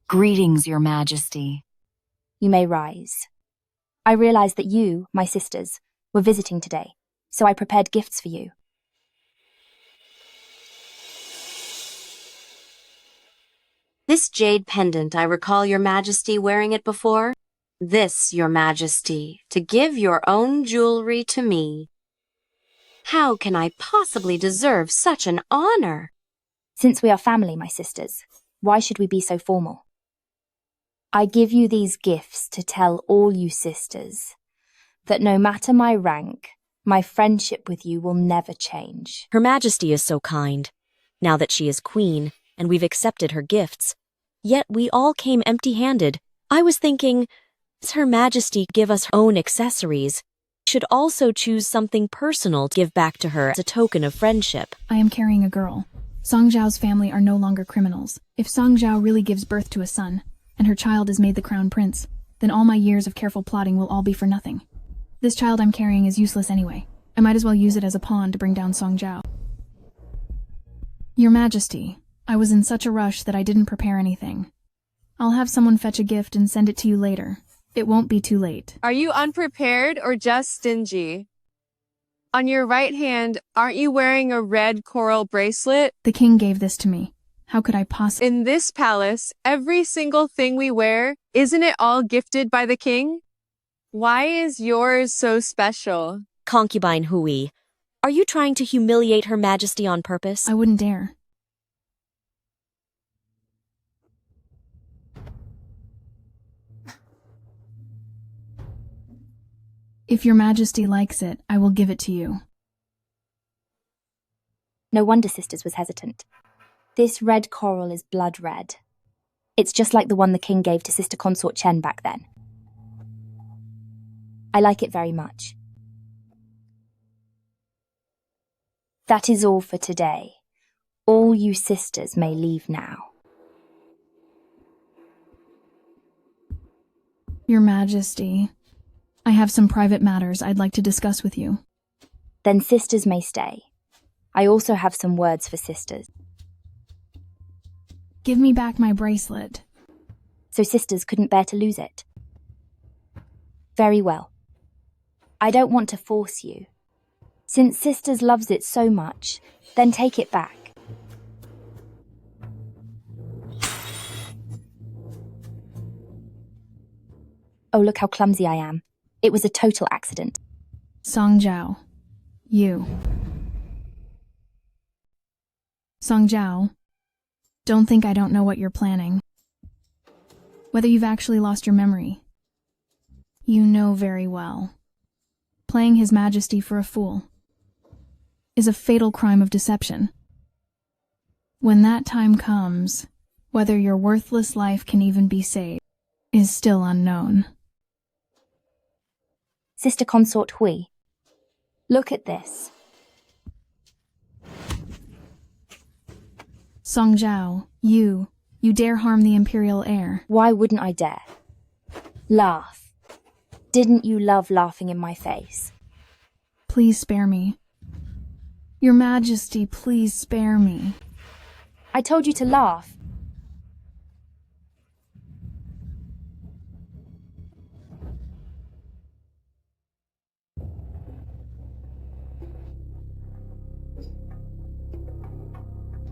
Greetings, Your Majesty. You may rise. I realized that you, my sisters, were visiting today, so I prepared gifts for you. This jade pendant, I recall Your Majesty wearing it before. This, Your Majesty, to give your own jewelry to me. How can I possibly deserve such an honor? Since we are family, my sisters, why should we be so formal? I give you these gifts to tell all you sisters that no matter my rank, my friendship with you will never change. Her Majesty is so kind, now that she is queen and we've accepted her gifts. Yet we all came empty-handed. I was thinking, does Her Majesty give us her own accessories? Should also choose something personal to give back to her as a token of friendship. I am carrying a girl. Song Zhao's family are no longer criminals. If Song Zhao really gives birth to a son, and her child is made the crown prince, then all my years of careful plotting will all be for nothing. This child I'm carrying is useless anyway. I might as well use it as a pawn to bring down Song Zhao. Your Majesty, I was in such a rush that I didn't prepare anything. I'll have someone fetch a gift and send it to you later. It won't be too late. Are you unprepared or just stingy? On your right hand, aren't you wearing a red coral bracelet? The king gave this to me. How could I possibly? In this palace, every single thing we wear, isn't it all gifted by the king? Why is yours so special? Concubine Hui, are you trying to humiliate Her Majesty on purpose? I wouldn't dare. If your majesty likes it, I will give it to you. No wonder Sisters was hesitant. This red coral is blood red. It's just like the one the king gave to Sister Consort Chen back then. I like it very much. That is all for today. All you sisters may leave now. Your Majesty, I have some private matters I'd like to discuss with you. Then sisters may stay. I also have some words for sisters. Give me back my bracelet. So sisters couldn't bear to lose it. Very well. I don't want to force you. Since sisters loves it so much, then take it back. Oh, look how clumsy I am. It was a total accident. Song Zhao, you. Song Zhao, don't think I don't know what you're planning. Whether you've actually lost your memory. You know very well. Playing His Majesty for a fool is a fatal crime of deception. When that time comes, whether your worthless life can even be saved is still unknown. Sister Consort Hui, look at this. Song Zhao, you dare harm the imperial heir. Why wouldn't I dare? Laugh. Didn't you love laughing in my face? Please spare me. Your Majesty, please spare me. I told you to laugh.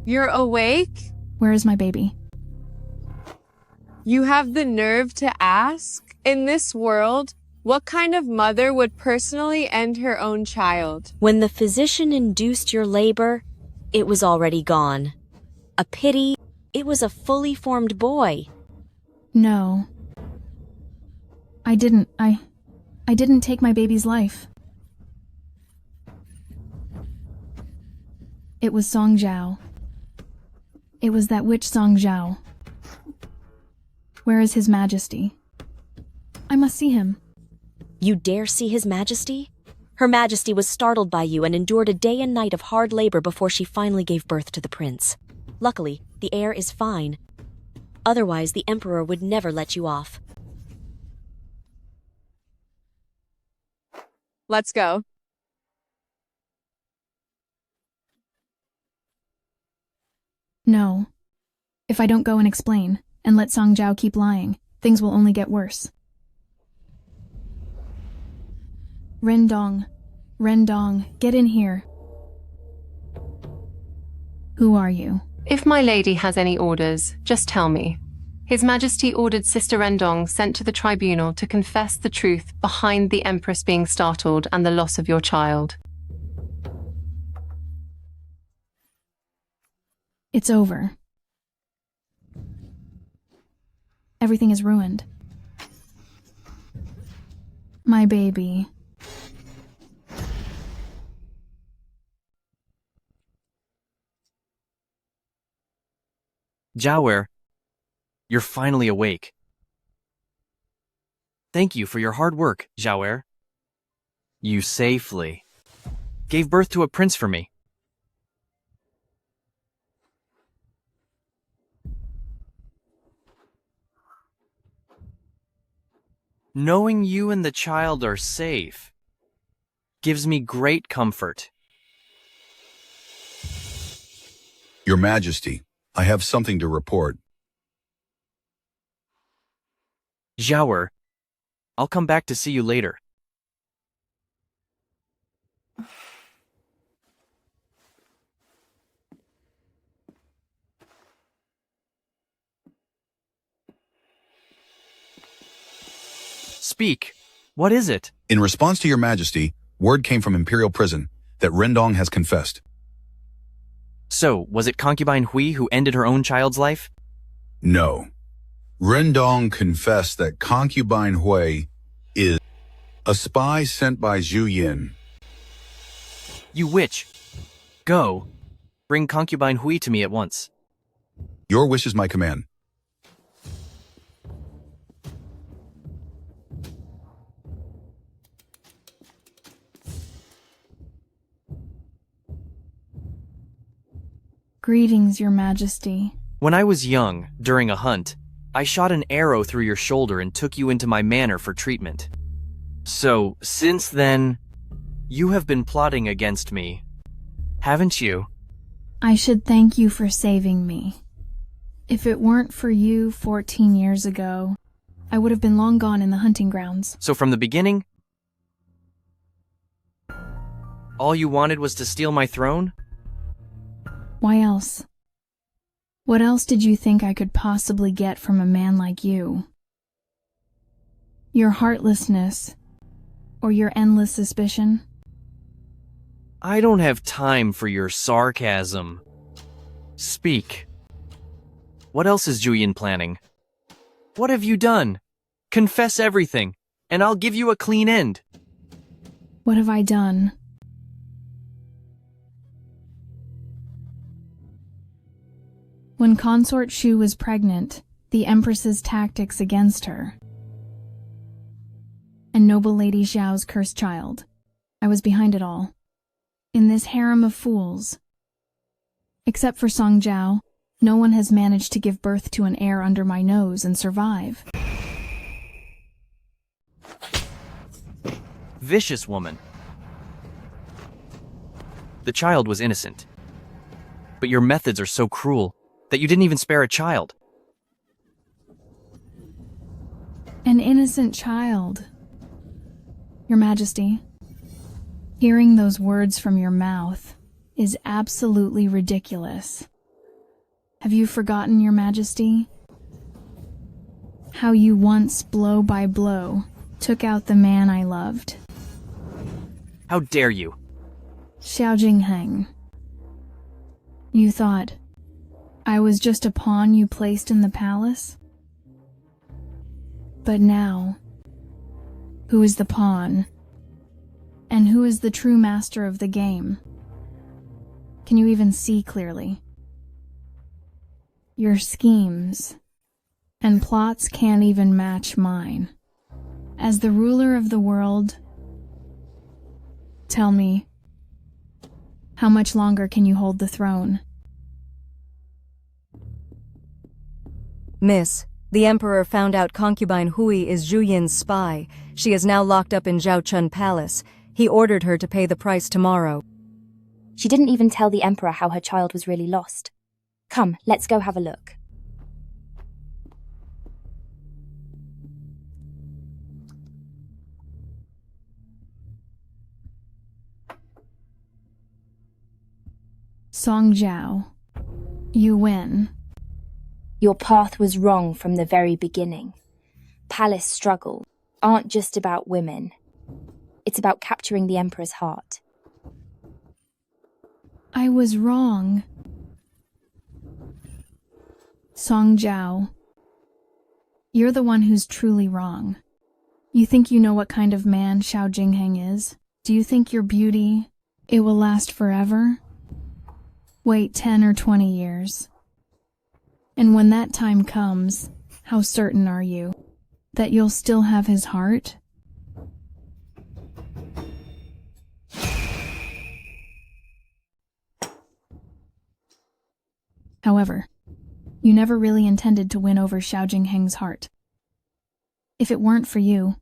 You're awake? Where is my baby? You have the nerve to ask? In this world, what kind of mother would personally end her own child? When the physician induced your labor, it was already gone. A pity, it was a fully formed boy. No. I didn't take my baby's life. It was Song Zhao. It was that witch Song Zhao. Where is His Majesty? I must see him. You dare see His Majesty? Her Majesty was startled by you and endured a day and night of hard labor before she finally gave birth to the prince. Luckily, the heir is fine. Otherwise, the Emperor would never let you off. Let's go. No. If I don't go and explain, and let Song Zhao keep lying, things will only get worse. Rendong, get in here. Who are you? If my lady has any orders, just tell me. His Majesty ordered Sister Rendong sent to the tribunal to confess the truth behind the Empress being startled and the loss of your child. It's over. Everything is ruined. My baby. Jiawer, you're finally awake. Thank you for your hard work, Jiawer. You safely gave birth to a prince for me. Knowing you and the child are safe gives me great comfort. Your Majesty, I have something to report. Jiawer, I'll come back to see you later. Speak. What is it? In response to your majesty, word came from Imperial Prison that Rendong has confessed. So, was it concubine Hui who ended her own child's life? No. Rendong confessed that concubine Hui is a spy sent by Zhu Yin. You witch. Go. Bring concubine Hui to me at once. Your wish is my command. Greetings, Your Majesty. When I was young, during a hunt, I shot an arrow through your shoulder and took you into my manor for treatment. So, since then, you have been plotting against me, haven't you? I should thank you for saving me. If it weren't for you 14 years ago, I would have been long gone in the hunting grounds. So from the beginning, all you wanted was to steal my throne? Why else? What else did you think I could possibly get from a man like you? Your heartlessness, or your endless suspicion? I don't have time for your sarcasm. Speak. What else is Juyin planning? What have you done? Confess everything, and I'll give you a clean end. What have I done? When Consort Shu was pregnant, the Empress's tactics against her, and noble Lady Xiao's cursed child, I was behind it all. In this harem of fools. Except for Song Jiao, no one has managed to give birth to an heir under my nose and survive. Vicious woman. The child was innocent. But your methods are so cruel that you didn't even spare a child. An innocent child. Your Majesty, hearing those words from your mouth is absolutely ridiculous. Have you forgotten, Your Majesty, how you once, blow by blow, took out the man I loved? How dare you? Xiao Jingheng. You thought I was just a pawn you placed in the palace? But now, who is the pawn? And who is the true master of the game? Can you even see clearly? Your schemes and plots can't even match mine. As the ruler of the world, tell me, how much longer can you hold the throne? Miss, the Emperor found out concubine Hui is Zhu Yin's spy. She is now locked up in Zhaochun Palace. He ordered her to pay the price tomorrow. She didn't even tell the Emperor how her child was really lost. Come, let's go have a look. Song Jiao, you win. Your path was wrong from the very beginning. Palace struggles aren't just about women. It's about capturing the Emperor's heart. I was wrong. Song Jiao, you're the one who's truly wrong. You think you know what kind of man Xiao Jingheng is? Do you think your beauty, it will last forever? Wait 10 or 20 years. And when that time comes, how certain are you that you'll still have his heart? However, you never really intended to win over Xiao Jingheng's heart. If it weren't for you,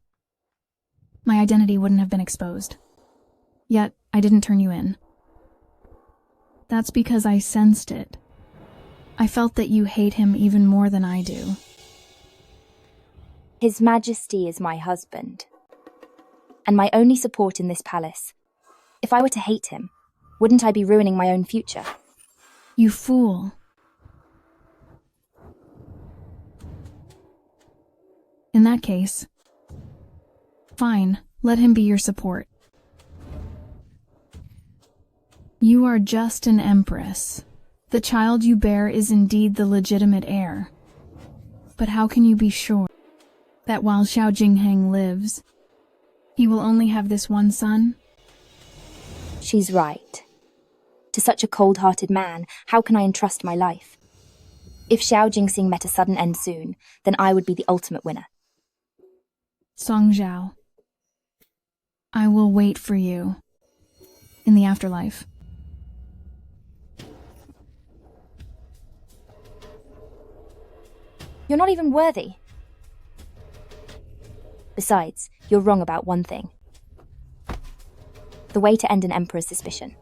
my identity wouldn't have been exposed. Yet, I didn't turn you in. That's because I sensed it. I felt that you hate him even more than I do. His Majesty is my husband, and my only support in this palace. If I were to hate him, wouldn't I be ruining my own future? You fool. In that case, fine, let him be your support. You are just an empress. The child you bear is indeed the legitimate heir. But how can you be sure that while Xiao Jingheng lives, he will only have this one son? She's right. To such a cold-hearted man, how can I entrust my life? If Xiao Jingxing met a sudden end soon, then I would be the ultimate winner. Song Zhao, I will wait for you in the afterlife. You're not even worthy. Besides, you're wrong about one thing. The way to end an emperor's suspicion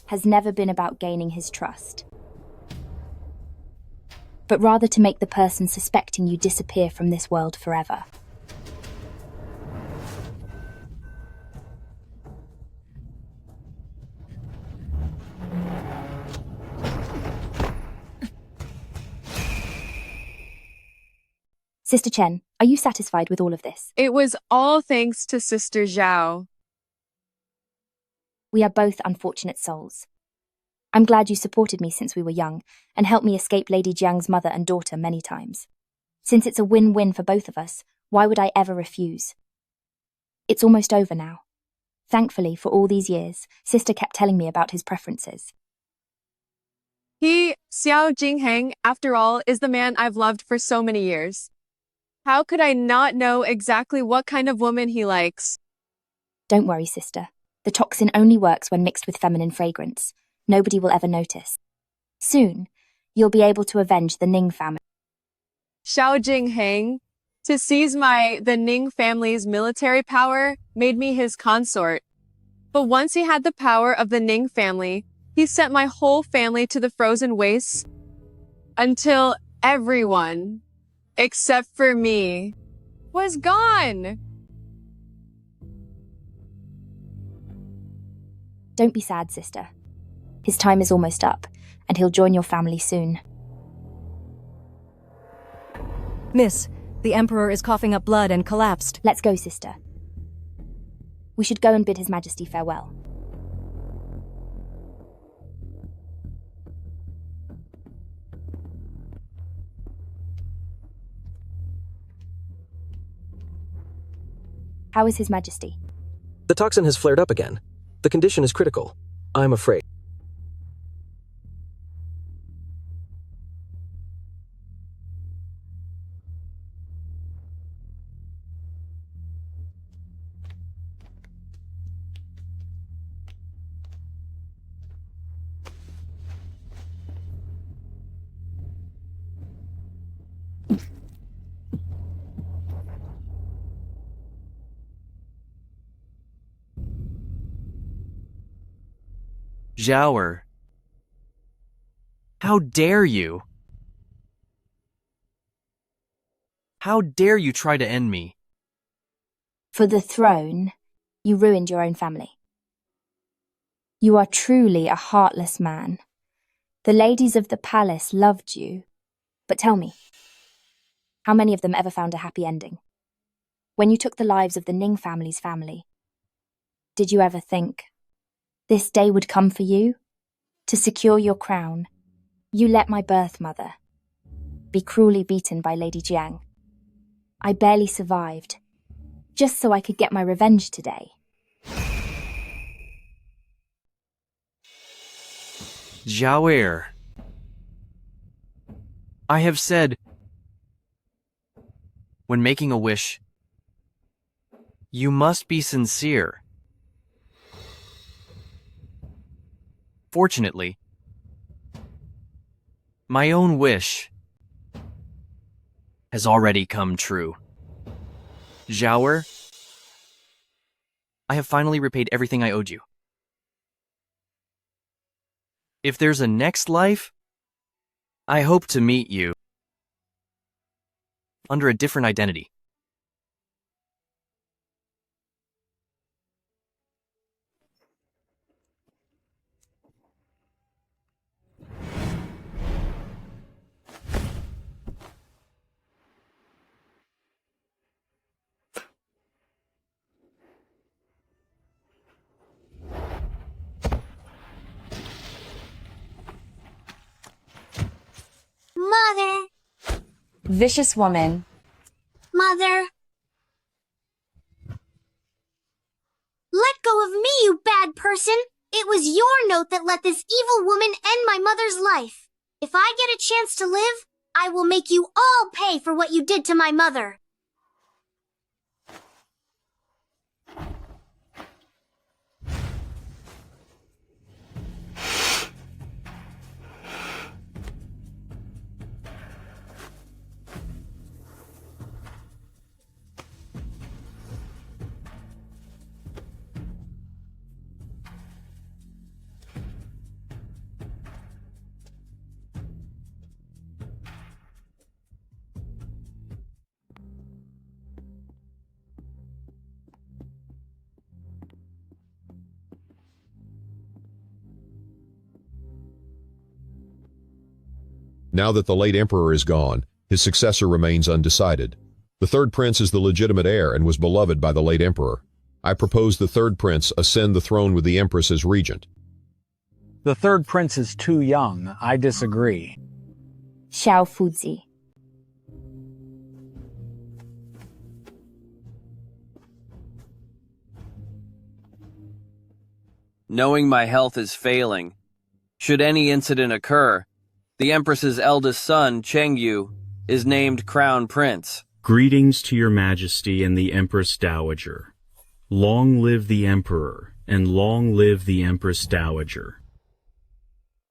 has never been about gaining his trust, but rather to make the person suspecting you disappear from this world forever. Sister Chen, are you satisfied with all of this? It was all thanks to Sister Zhao. We are both unfortunate souls. I'm glad you supported me since we were young and helped me escape Lady Jiang's mother and daughter many times. Since it's a win-win for both of us, why would I ever refuse? It's almost over now. Thankfully, for all these years, Sister kept telling me about his preferences. He, Xiao Jingheng, after all, is the man I've loved for so many years. How could I not know exactly what kind of woman he likes? Don't worry, Sister. The toxin only works when mixed with feminine fragrance. Nobody will ever notice. Soon, you'll be able to avenge the Ning family. Xiao Jingheng, to seize the Ning family's military power, made me his consort. But once he had the power of the Ning family, he sent my whole family to the frozen wastes until everyone, except for me, was gone. Don't be sad, Sister. His time is almost up, and he'll join your family soon. Miss, the Emperor is coughing up blood and collapsed. Let's go, Sister. We should go and bid His Majesty farewell. How is His Majesty? The toxin has flared up again. The condition is critical. I'm afraid. Zhaoer. How dare you? How dare you try to end me? For the throne, you ruined your own family. You are truly a heartless man. The ladies of the palace loved you. But tell me, how many of them ever found a happy ending? When you took the lives of the Ning family's family, did you ever think this day would come for you? To secure your crown, you let my birth mother be cruelly beaten by Lady Jiang. I barely survived, just so I could get my revenge today. Zhaoer. I have said, when making a wish, you must be sincere. Fortunately, my own wish has already come true. Zhaoer, I have finally repaid everything I owed you. If there's a next life, I hope to meet you under a different identity. Vicious woman. Mother. Let go of me, you bad person! It was your note that let this evil woman end my mother's life. If I get a chance to live, I will make you all pay for what you did to my mother. Now that the late emperor is gone, his successor remains undecided. The third prince is the legitimate heir and was beloved by the late emperor. I propose the third prince ascend the throne with the empress as regent. The third prince is too young. I disagree. Xiao Fuzi. Knowing my health is failing, should any incident occur, the Empress's eldest son, Chengyu, is named Crown Prince. Greetings to your Majesty and the Empress Dowager. Long live the Emperor, and long live the Empress Dowager.